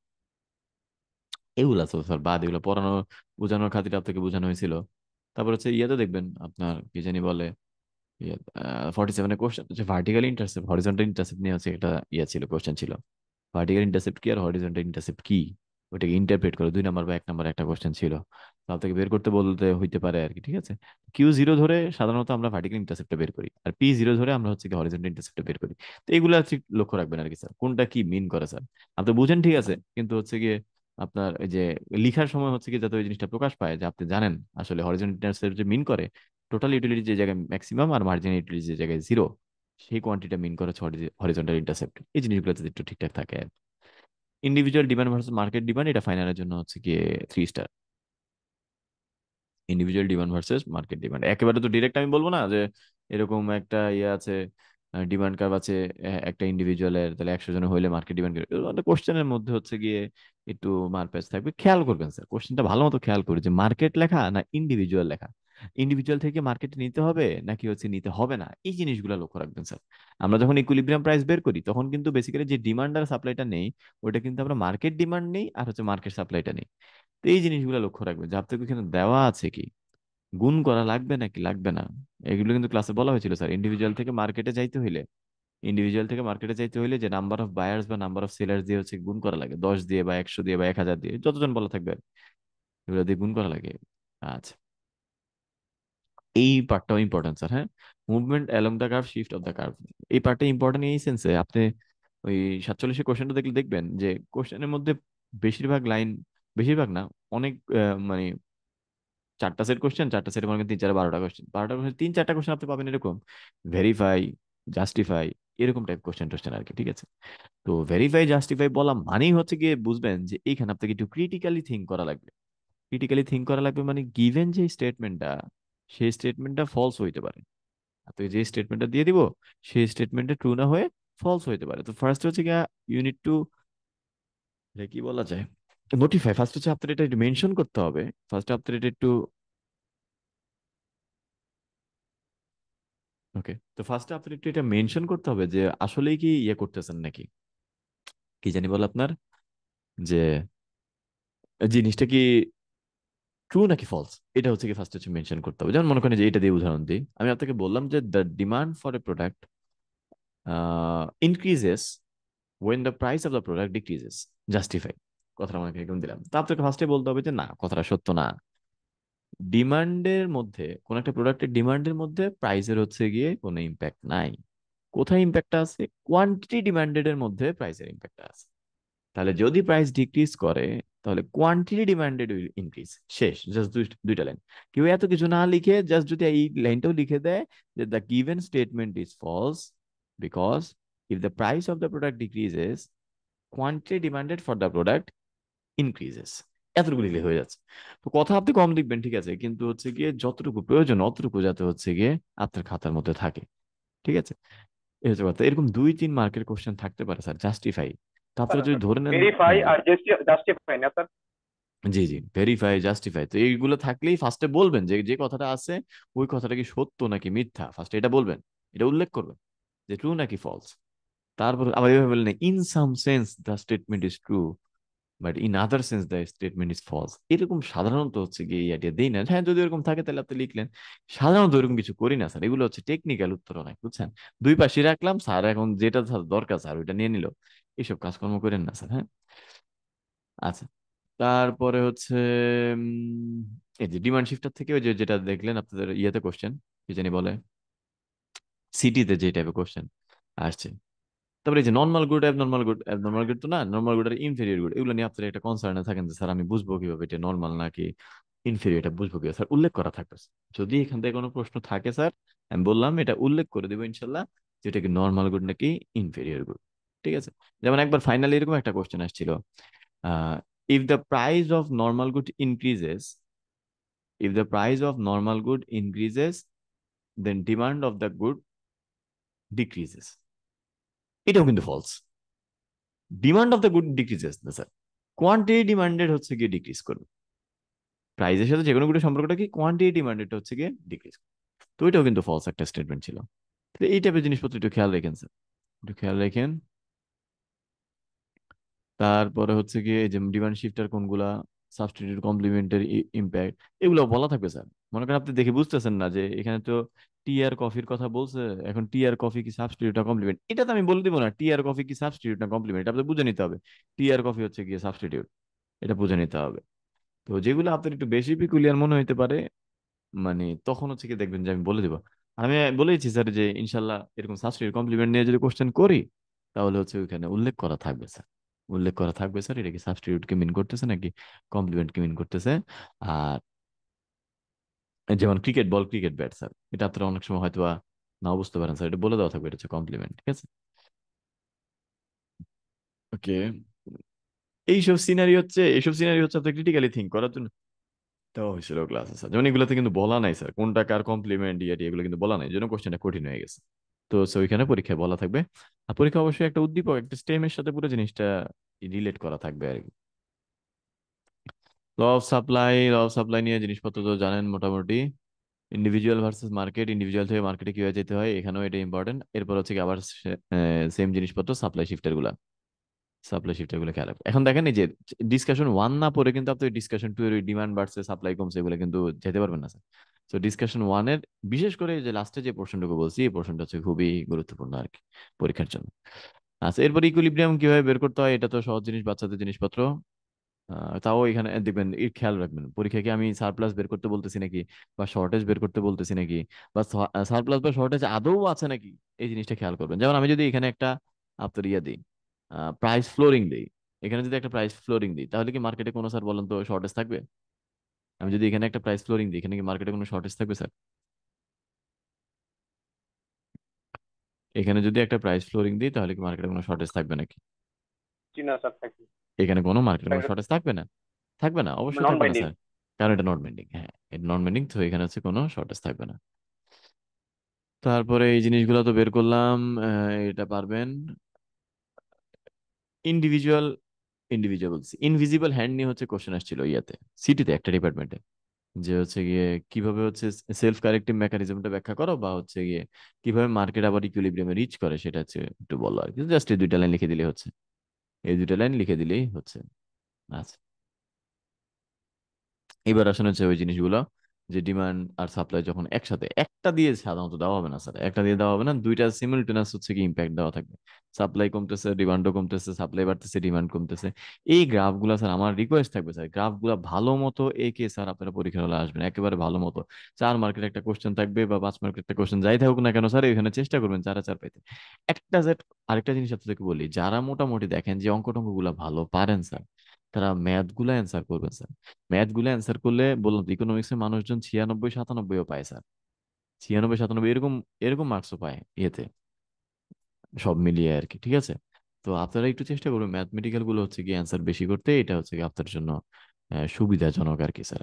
এগুলা তো স্যার বাদ, এগুলো পড়ানো বোঝানোর খাতিরে আপনাকে বোঝানো হয়েছিল। তারপর হচ্ছে ইয়েতে দেখবেন আপনার কি জানি বলে, 47 কোশ্চেন হচ্ছে ভার্টিক্যাল ইন্টারসেপ্ট হরিজন্টাল ইন্টারসেপ্ট নিয়ে হচ্ছে একটা ইয়ে ছিল, কোশ্চেন ছিল। ভার্টিক্যাল ইন্টারসেপ্ট কি আর হরিজন্টাল ইন্টারসেপ্ট কি, ওটাকে ইন্টারপ্রেট করে 2 নাম্বার বা 1 নাম্বার একটা কোশ্চেন ছিল। তো আপনাকে বের করতে বলতে হইতে পারে আর কি। ঠিক আছে। Q0 ধরে সাধারণত আমরা ভার্টিক্যাল ইন্টারসেপ্টটা বের করি, আর P0 ধরে আমরা হচ্ছে কি হরিজন্টাল ইন্টারসেপ্টটা বের করি। তো এগুলো হচ্ছে লক্ষ্য রাখবেন আর কি স্যার, কোনটা কি মিন করে স্যার। আপনি বুঝেন ঠিক আছে, কিন্তু হচ্ছে গিয়ে আপনার এই যে লিখার সময় হচ্ছে কি যাতে ওই জিনিসটা প্রকাশ পায় যে আপনি জানেন আসলে হরিজন্টাল ইন্টারসেপ্ট যে মিন করে টোটাল ইউটিলিটি যে জায়গায় ম্যাক্সিমাম আর মার্জিনাল ইউটিলিটি যে জায়গায় জিরো, সেই কোয়ান্টিটিটা মিন করে হরিজন্টাল ইন্টারসেপ্ট। এই জিনিসগুলো যদি একটু ঠিকঠাক থাকে। Individual demand versus market demand, এটা ফাইনালের জন্য হচ্ছে গিয়ে 3 star. Individual demand versus market demand একেবারে তো ডিরেক্ট আমি বলবো না যে এরকম একটা ইয়ে আছে, ডিমান্ড কার্ভ আছে একটা ইন্ডিভিজুয়ালের, তাহলে 100 জনের হইলে মার্কেট ডিমান্ড করে। কোশ্চেনের মধ্যে হচ্ছে গিয়ে একটু মারপ্যাচ থাকবে, খেয়াল করবেন স্যার কোশ্চেনটা ভালো মতো খেয়াল করে যে মার্কেট লেখা না ইন্ডিভিজুয়াল লেখা, ইন্ডিভিজুয়াল থেকে মার্কেটে নিতে হবে নাকি হচ্ছে নিতে হবে না, এই জিনিসগুলো লক্ষ্য রাখবেন স্যার। আমরা যখন ইকুইলিব্রিয়াম প্রাইস বের করি তখন কিন্তু বেসিক্যালি যে ডিমান্ড আর সাপ্লাইটা নেই ওটা কিন্তু আমরা মার্কেট ডিমান্ড নেই আর হচ্ছে মার্কেট সাপ্লাইটা নেই। তো এই জিনিসগুলো লক্ষ্য রাখবেন যে আপনাকে এখানে দেওয়া আছে কি, গুণ করা লাগবে নাকি লাগবে না। এগুলো কিন্তু ক্লাসে বলা হয়েছিল স্যার, ইন্ডিভিজুয়াল থেকে মার্কেটে যাইতে হইলে যে নাম্বার অফ বায়ার্স বা নাম্বার অফ সেলার্স দিয়ে হচ্ছে গুণ করা লাগে, 10 দিয়ে বা 100 দিয়ে বা 1000 দিয়ে, যতজন বলা থাকবে আর কি, এগুলো দিয়ে গুণ করা লাগে। আচ্ছা, এই পার্টটাও ইম্পর্টেন্ট স্যার। হ্যাঁ, movement along the curve, shift of the curve, এই পার্টটা ইম্পর্টেন্ট এই সেন্সে আপনি ওই 47 কোশ্চেনটা দেখলে দেখবেন যে কোশ্চেনের মধ্যে বেশিরভাগ লাইন, বেশিরভাগ না, অনেক মানে 4টা সেট কোশ্চেন, 4টা সেটে মনে করেন 3 4 12টা কোশ্চেন, 12টা কোশ্চেন 3 4টা কোশ্চেন আপনি পাবেন এরকম ভেরিফাই, জাস্টিফাই, এরকম টাইপ কোশ্চেন টোশ্চেন আর কি। ঠিক আছে, তো ভেরিফাই জাস্টিফাই বলা মানেই হচ্ছে গিয়ে বুঝবেন যে এইখানে আপনাকে একটু ক্রিটিক্যালি থিঙ্ক করা লাগবে। ক্রিটিক্যালি থিঙ্ক করা লাগবে মানে গিভেন যে স্টেটমেন্টটা, সেই স্টেটমেন্টটা ফলস হইতে পারে। আপনাকে যে স্টেটমেন্টটা দিয়ে দিব সেই স্টেটমেন্টটা ট্রু না হয়ে ফলস হইতে পারে। তো ফার্স্ট হচ্ছে গিয়া ইউনিট টু, কি বলা যায়, নোটিফাই। ফার্স্ট হচ্ছে আপনার এটা একটু মেনশন করতে হবে, ফার্স্ট আপনার এটা একটু, ওকে, তো ফার্স্টে আপনার একটু এটা মেনশন করতে হবে যে আসলেই কি ইয়ে করতেছেন নাকি, কি জানি বলে আপনার, যে জিনিসটা কি ট্রু নাকি ফলস, এটা হচ্ছে কি ফার্স্ট হচ্ছে মেনশন করতে হবে। যেমন মনে করেন যে এটা দিয়ে উদাহরণ দিই, আমি আপনাকে বললাম যে the demand for a product increases when the price of the product decreases, justify, কথাটা মনে এরকম দিলাম। তা আপনাকে ফার্স্টে বলতে হবে যে না, কথাটা সত্য না। ডিমান্ডের মধ্যে কোন একটা প্রোডাক্টের ডিমান্ডের মধ্যে প্রাইসের হচ্ছে গিয়ে কোনো ইম্প্যাক্ট নাই। কোথায় ইম্প্যাক্টটা আছে, কোয়ান্টিটি ডিমান্ডেড এর মধ্যে প্রাইসের ইম্প্যাক্টটা আছে। তাহলে যদি প্রাইস ডিক্রিজ করে তাহলে কোয়ান্টিটি ডিমান্ডেড উইল ইনক্রিজ, শেষ, জাস্ট দুইটা লাইন। কেউ এত কিছু না লিখে জাস্ট যদি এই লাইনটাও লিখে দেয় যে the given statement is false because if the price of the product decreases quantity demanded for the product increases, এতটুকু লিখলে হয়ে যাচ্ছে। তো কথা আপনি কম লিখবেন ঠিক আছে, কিন্তু হচ্ছে গিয়ে যতটুকু প্রয়োজন অতটুকু যাতে হচ্ছে গিয়ে আপনার খাতার মধ্যে থাকে। ঠিক আছে, এই হচ্ছে কথা। এরকম 2 3 মার্কের কোশ্চেন থাকতে পারে স্যার, জাস্টিফাই। তো আপনারা যদি ধরে নেন, ভেরিফাই হ্যাঁ জি, আর জাস্টিফাই না স্যার? জি জি, ভেরিফাই জাস্টিফাই, তো এইগুলো থাকলেই ফার্স্টে বলবেন যে যে কথাটা আছে ওই কথাটা কি সত্য নাকি মিথ্যা, ফার্স্টে এটা বলবেন, এটা উল্লেখ করবেন যে ট্রু নাকি ফলস। তারপর আবার এভাবে বললেন in some sense the statement is true but in other sense the statement is false. এরকম সাধারণত হচ্ছে গিয়ে এই আইডিয়া দিই না, হ্যাঁ যদি এরকম থাকে তাহলে আপনি লিখলেন। সাধারণত এরকম কিছু করি না স্যার, এগুলো হচ্ছে টেকনিক্যাল উত্তর অনেক, বুঝছেন, দুই পাশে রাখলাম, স্যার এখন যেটা স্যার দরকার স্যার ওইটা নিয়ে নিল, এইসব কাজকর্ম করেন না স্যার। হ্যাঁ, আচ্ছা, তারপরে হচ্ছে এই যে ডিমান্ড শিফটার থেকে ওই যে যেটা দেখলেন আপনাদের ইয়েতে কোশ্চেন, কি জানি বলে, সিটিতে যে টাইপের কোশ্চেন আসছে। তারপরে এই যে normal good, abnormal good, abnormal good তো না, নর্মাল গুড আর ইনফেরিয়র গুড, এগুলো নিয়ে আপনারা একটা কনসার্নে থাকেন যে স্যার আমি বুঝবো কিভাবে এটা নর্মাল নাকি ইনফেরিয়র, এটা বুঝবো কিভাবে স্যার, উল্লেখ করা থাকবে। যদি এখান থেকে কোনো প্রশ্ন থাকে স্যার, আমি বললাম এটা উল্লেখ করে দেবো ইনশাল্লাহ, যে এটা কি নর্মাল গুড নাকি ইনফেরিয়র গুড। ঠিক আছে, যেমন একবার ফাইনালি এরকম একটা কোশ্চেন আসছিল, if the price of normal good increases, if the price of normal good increases then demand of the good decreases, এটাও কিন্তু false. Demand of the good decreases না স্যার, কোয়ান্টিটি ডিমান্ডেড হচ্ছে গিয়ে ডিক্রিজ করবে। প্রাইসের সাথে যে কোনো গুলোর সম্পর্কটা কি, কোয়ান্টিটি ডিমান্ডেড হচ্ছে গিয়ে ডিক্রিজ। তো এটাও কিন্তু ফলস একটা স্টেটমেন্ট ছিল। তো এই টাইপের জিনিসপত্র একটু খেয়াল রাখেন স্যার, একটু খেয়াল রাখেন। তারপরে হচ্ছে গিয়ে এই যে ডিমান্ড শিফটার কোনগুলা, সাবস্টিটিউট, কমপ্লিমেন্টারি, ইম্প্যাক্ট, এগুলো বলা থাকবে স্যার। মনে করেন আপনি দেখে বুঝতেছেন না যে এখানে তো টি আর কফির কথা বলছে, এখন টি আর কফি কি সাবস্টিটিউট না কমপ্লিমেন্ট, এটা তো আমি বলে দিব না টি আর কফি কি সাবস্টিটিউট না কমপ্লিমেন্ট, এটা আপনি বুঝে নিতে হবে। টি আর কফি হচ্ছে গিয়ে সাবস্টিটিউট, এটা বুঝে নিতে হবে। তো যেগুলো আপনার একটু বেশি পিকুলিয়ার মনে হইতে পারে, মানে তখন হচ্ছে কি দেখবেন যে আমি বলে দিব। আর আমি বলেছি স্যার যে ইনশাল্লাহ এরকম সাবস্টিটিউট কমপ্লিমেন্ট নিয়ে যদি কোশ্চেন করি তাহলে হচ্ছে ওইখানে উল্লেখ করা থাকবে স্যার। উল্লেখ করা থাকবে স্যার এটা কি সাবস্টিটিউটকে মিন করতেছে নাকি কমপ্লিমেন্টকে মিন করতেছে। আর যেমন cricket ball cricket bat sir, এটা আপনারা অনেক সময় হয়তো বা নাও বুঝতে পারেন স্যার, এটা বলে দেওয়া থাকবে এটা হচ্ছে কমপ্লিমেন্ট, ঠিক আছে। ওকে, এইসব সিনারি হচ্ছে আপনার ক্রিটিক্যালি থিঙ্ক করার জন্য দেওয়া হয়েছিল ক্লাসে স্যার। যেমন এগুলোতে কিন্তু বলা নাই স্যার কোনটা কার কমপ্লিমেন্ট এগুলো কিন্তু বলা নাই, এই জন্য কোশ্চেনটা কঠিন হয়ে গেছে। তো ওইখানে পরীক্ষায় বলা থাকবে। আর পরীক্ষা অবশ্যই একটা উদ্দীপক একটা স্টেমের সাথে পুরো জিনিসটা রিলেট করা থাকবে আর কি। ল অফ সাপ্লাই নিয়ে জিনিসপত্র তো জানেন মোটামুটি। ইন্ডিভিজুয়াল ভার্সেস মার্কেট, ইন্ডিভিজুয়াল থেকে মার্কেটে কিভাবে যেতে হয় এখানেও এটা ইম্পর্টেন্ট। এরপর হচ্ছে কি আবার সেম জিনিসপত্র সাপ্লাই শিফটার গুলো খেয়াল রাখবে। এখন দেখেন এই যে ডিসকাশন 1 না পড়ে কিন্তু আপনি ডিসকাশন 2 এর ডিমান্ড বাড়ছে সাপ্লাই কমছে এগুলো কিন্তু যেতে পারবেন না স্যার। তো ডিসকাশন 1 এর বিশেষ করে যে লাস্টে যে পোর্শনটুকু বলছি এই পোর্শনটা হচ্ছে খুবই গুরুত্বপূর্ণ আর কি পরীক্ষার জন্য। আচ্ছা, এরপর ইকুইলিব্রিয়াম কিভাবে বের করতে হয় এটা তো সহজ জিনিস, বাচ্চাদের জিনিসপত্র। তাও এখানে দেখবেন এই খেয়াল রাখবেন পরীক্ষায় কি আমি সারপ্লাস বের করতে বলতেছি নাকি, বা শর্টেজ বের করতে বলতেছি নাকি, বা সারপ্লাস বা শর্টেজ আদৌ আছে নাকি, এই জিনিসটা খেয়াল করবেন। যেমন আমি যদি এখানে একটা আপনার ইয়ে দিই, প্রাইস ফ্লোরিং দিই, এখানে যদি একটা প্রাইস ফ্লোরিং দিই তাহলে কি মার্কেটে কোনো স্যার বলেন তো শর্টেজ থাকবে? আমি যদি এখানে একটা প্রাইস ফ্লোরিং দিই এখানে কি মার্কেটে কোনো শর্টেজ থাকবে স্যার? এখানে যদি একটা প্রাইস ফ্লোরিং দিই তাহলে কি মার্কেটে কোনো শর্টেজ থাকবে নাকি? জি না স্যার, থাকবে। এখানে কোনো মার্কেটে কোনো শর্টেজ থাকবে না? থাকবে না, অবশ্যই নন থাকবে না বাইন্ডিং। স্যার। কারণ এটা নট বেন্ডিং, হ্যাঁ এটা নন বেন্ডিং, তো এখানে হচ্ছে কোনো শর্টেজ থাকবে না। তারপরে এই জিনিসগুলো তো বের করলাম, এটা পারবেন। ইন্ডিভিজুয়াল ইন্ডিভিজুয়াল বলছি ইনভিজিবল হ্যান্ড নিয়ে হচ্ছে কোশ্চেন আসছিল ইয়াতে, সিটিতে একটা ডিপার্টমেন্টে, যে হচ্ছে গিয়ে কিভাবে হচ্ছে সেলফ কারেক্টিভ মেকানিজমটা ব্যাখ্যা করো, বা হচ্ছে গিয়ে কিভাবে মার্কেট আবার ইকুইলিব্রিয়ামে রিচ করে সেটা হচ্ছে একটু বলো আর কি। জাস্ট এই 2টা লাইন লিখে দিলেই হচ্ছে, এই 2টা লাইন লিখে দিলেই হচ্ছে। আচ্ছা, এবার আসলে হচ্ছে ওই জিনিসগুলো, যে ডিমান্ড আর সাপ্লাই যখন একসাথে, একটা দিয়ে সাধারণত দেওয়া হবে না স্যার, একটা দিয়ে দেওয়া হবে না, দুইটা সিমিলটেনাস হচ্ছে কি ইম্প্যাক্ট দেওয়া থাকবে। সাপ্লাই কমতেছে ডিমান্ডও কমতেছে, সাপ্লাই বাড়তেছে ডিমান্ড কমতেছে। এই গ্রাফগুলো স্যার আমার রিকোয়েস্ট থাকবে স্যার, গ্রাফগুলো ভালো মতো এঁকে স্যার আপনারা পরীক্ষার হলে আসবেন একেবারে ভালো মতো। 4 মার্কের একটা কোশ্চেন থাকবে বা 5 মার্কের একটা কোশ্চেন যাই থাকুক না কেন স্যার, এখানে চেষ্টা করবেন 4-4 পাইতে। একটা সেট, আরেকটা জিনিস আপনাদেরকে বলি, যারা মোটামুটি দেখেন যে অঙ্ক টঙ্ক গুলা ভালো পারেন স্যার, তারা ম্যাথ গুলা অ্যান্সার করবেন স্যার। ম্যাথ গুলো অ্যান্সার করলে বললাম তো ইকোনমিক্সের মানুষজন 96-97ও পায় স্যার। 96-97 এরকম এরকম মার্কসও পায় ইয়েতে, সব মিলিয়ে আর কি, ঠিক আছে। তো আপনারা একটু চেষ্টা করবেন ম্যাথমেটিক্যাল গুলো হচ্ছে কি অ্যান্সার বেশি করতে, এটা হচ্ছে কি আপনার জন্য সুবিধাজনক আর কি স্যার।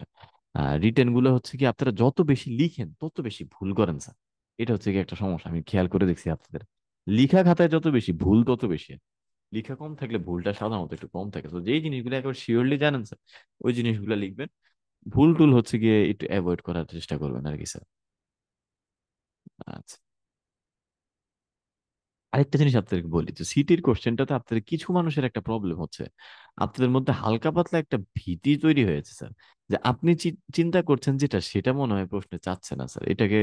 আর রিটেন গুলো হচ্ছে কি আপনারা যত বেশি লিখেন তত বেশি ভুল করেন স্যার। এটা হচ্ছে কি একটা সমস্যা আমি খেয়াল করে দেখছি আপনাদের, লিখা খাতায় যত বেশি ভুল তত বেশি। লিখা কম থাকলে ভুলটা সাধারণত একটু কম থাকে, তো যেই জিনিসগুলো একবার শিওরলি জানেন স্যার ওই জিনিসগুলো লিখবেন। ভুল টুল হচ্ছে গিয়ে একটু অ্যাভয়েড করার চেষ্টা করবেন আর কি স্যার। আচ্ছা, আরেকটা জিনিস আপনাদেরকে বলি, তো সিটির কোশ্চেনটাতে আপনাদের কিছু মানুষের একটা প্রবলেম হচ্ছে, আপনাদের মধ্যে হালকা পাতলা একটা ভীতি তৈরি হয়েছে স্যার, যে আপনি চিন্তা করছেন যেটা সেটা মনে হয় প্রশ্নে চাচ্ছে না স্যার। এটাকে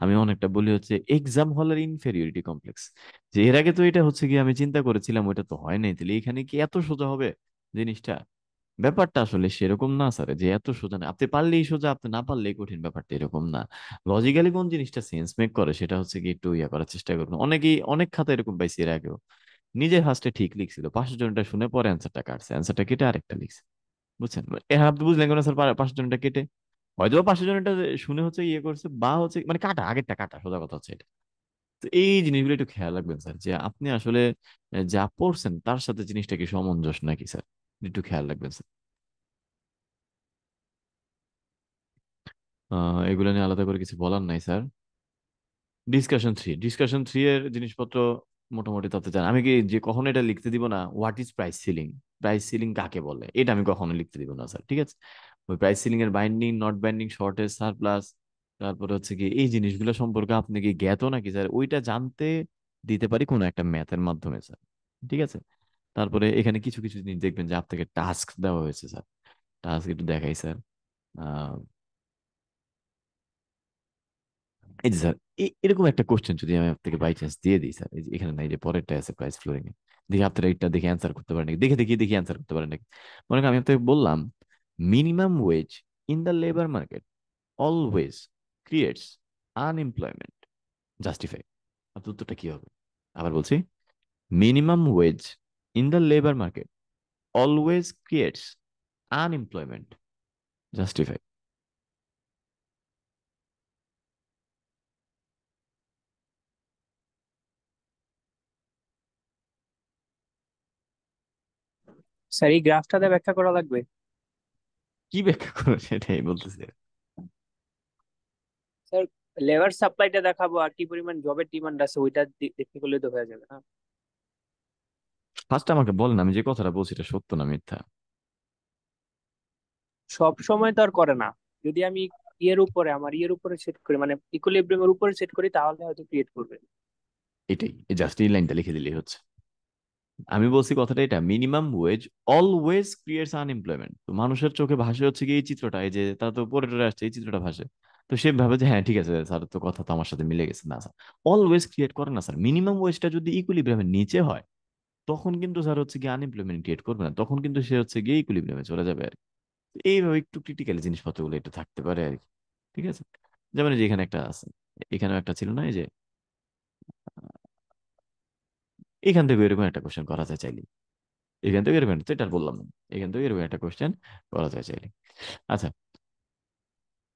আমি অনেকটা বলি হচ্ছে এক্সাম হলের ইনফেরিয়রিটি কমপ্লেক্স, যে এর আগে তো এটা হচ্ছে কি আমি চিন্তা করেছিলাম ওইটা তো হয় নাই, তাহলে এখানে কি এত সোজা হবে জিনিসটা? ব্যাপারটা আসলে সেরকম না স্যার, যে এত সোজা না, আপনি পারলেই সোজা আপনি না পারলেই কঠিন, ব্যাপারটা এরকম না। লজিক্যালি কোন জিনিসটা সেন্স মেক করে সেটা হচ্ছে কি একটু ইয়া করার চেষ্টা করুন। অনেকেই অনেক খাতা এরকম পাইছি এর আগেও, নিজে ফার্স্টে ঠিক লিখছিল, পাশের জনটা শুনে পরে অ্যান্সারটা কাটছে, অ্যান্সারটা কেটে আরেকটা লিখছে, বুঝছেন? আপনি বুঝলেন কেন স্যার? পাশের জনটা কেটে হয়তো পাশের জনটা শুনে হচ্ছে ইয়ে করছে, বা হচ্ছে মানে কাটা, আগেরটা কাটা, সোজা কথা হচ্ছে এটা। তো এই জিনিসগুলো একটু খেয়াল রাখবেন স্যার, যে আপনি আসলে যা পড়ছেন তার সাথে জিনিসটা কি সামঞ্জস্য নাকি স্যার, একটু খেয়াল রাখবেন স্যার। এগুলো নিয়ে আলাদা করে কিছু বলার নাই স্যার। ডিসকাশন থ্রি এর জিনিসপত্র মোটামুটি তথ্য জান। আমি কি যে কখনো এটা লিখতে দিব না what is price ceiling, price ceiling কাকে বলে এটা আমি কখনো লিখতে দিব না স্যার, ঠিক আছে। ওই প্রাইস সিলিং এর binding not binding shortage surplus, তারপরে হচ্ছে কি এই জিনিসগুলো সম্পর্কে আপনি কি জ্ঞাত নাকি স্যার, ওইটা জানতে দিতে পারি কোনো একটা ম্যাথের মাধ্যমে স্যার, ঠিক আছে। তারপরে এখানে কিছু কিছু জিনিস দেখবেন যে আপনাকে টাস্ক দেওয়া হয়েছে স্যার, টাস্ক একটু দেখাই স্যার। এই যে স্যার, এরকম একটা কোশ্চেন যদি আমি আপনাকে বাই চান্স দিয়ে দিই স্যার, এই যে এখানে নাই যে পরেরটা আছে প্রাইস ফ্লোরিং এ, দেখি আপনারা এটা দেখে অ্যান্সার করতে পারেন নাকি, দেখি অ্যান্সার করতে পারেন নাকি। মনে করেন আমি আপনাকে বললাম minimum wedge in the labour market always creates unemployment, justify. আপনার উত্তরটা কি হবে? আবার বলছি, minimum wedge in the labour market always creates unemployment, justify. Sir এই গ্রাফটাতে ব্যাখ্যা করা লাগবে। কি ব্যাখ্যা করো সেটাই বলতেছি। স্যার লেবার সাপ্লাইটা দেখাবো আর কি পরিমাণ জবের ডিমান্ড আছে ওইটা দেখতে করলে তো হয়ে যাবে না? ফার্স্ট আমাকে বলেন, আমি যে কথাটা বলছি এটা সত্য না মিথ্যা? সব সময় তো আর করে না। যদি আমি ইয়ের উপরে সেট করি, মানে ইকুইলিব্রিয়ামের উপরে সেট করি, তাহলে হয়তো ক্রিয়েট করবে। এটাই, জাস্ট এই লাইনটা লিখে দিলেই হচ্ছে। আমি বলছি কথাটা এটা, minimum wedge always creates unemployment. তো মানুষের চোখে ভাসে হচ্ছে কি এই চিত্রটা, এই যে তারা তো পড়ে টরে আসছে, এই চিত্রটা ভাসে। তো সে ভাবে যে হ্যাঁ ঠিক আছে স্যার, তো কথা তো আমার সাথে মিলে গেছে। না স্যার, অলওয়েজ ক্রিয়েট করে না স্যার। মিনিমাম ওয়েজটা যদি ইকুইলিব্রিয়ামের নিচে হয় তখন কিন্তু স্যার হচ্ছে কি আনএমপ্লয়মেন্ট ক্রিয়েট করবে না, তখন কিন্তু সে হচ্ছে গিয়ে ইকুইলিব্রিয়ামে চলে যাবে আর কি। এইভাবে একটু ক্রিটিক্যালি জিনিসপত্রগুলো একটু থাকতে পারে আর কি। ঠিক আছে, যেমন এই যে এখানে একটা আছে, এখানেও একটা ছিল না, এই যে এখান থেকে এরকম একটা কোশ্চেন করা যায় চাইলে, এখান থেকে এরকম, তো এটা আর বললাম না, এখান থেকে এরকম একটা কোশ্চেন করা যায় চাইলে। আচ্ছা,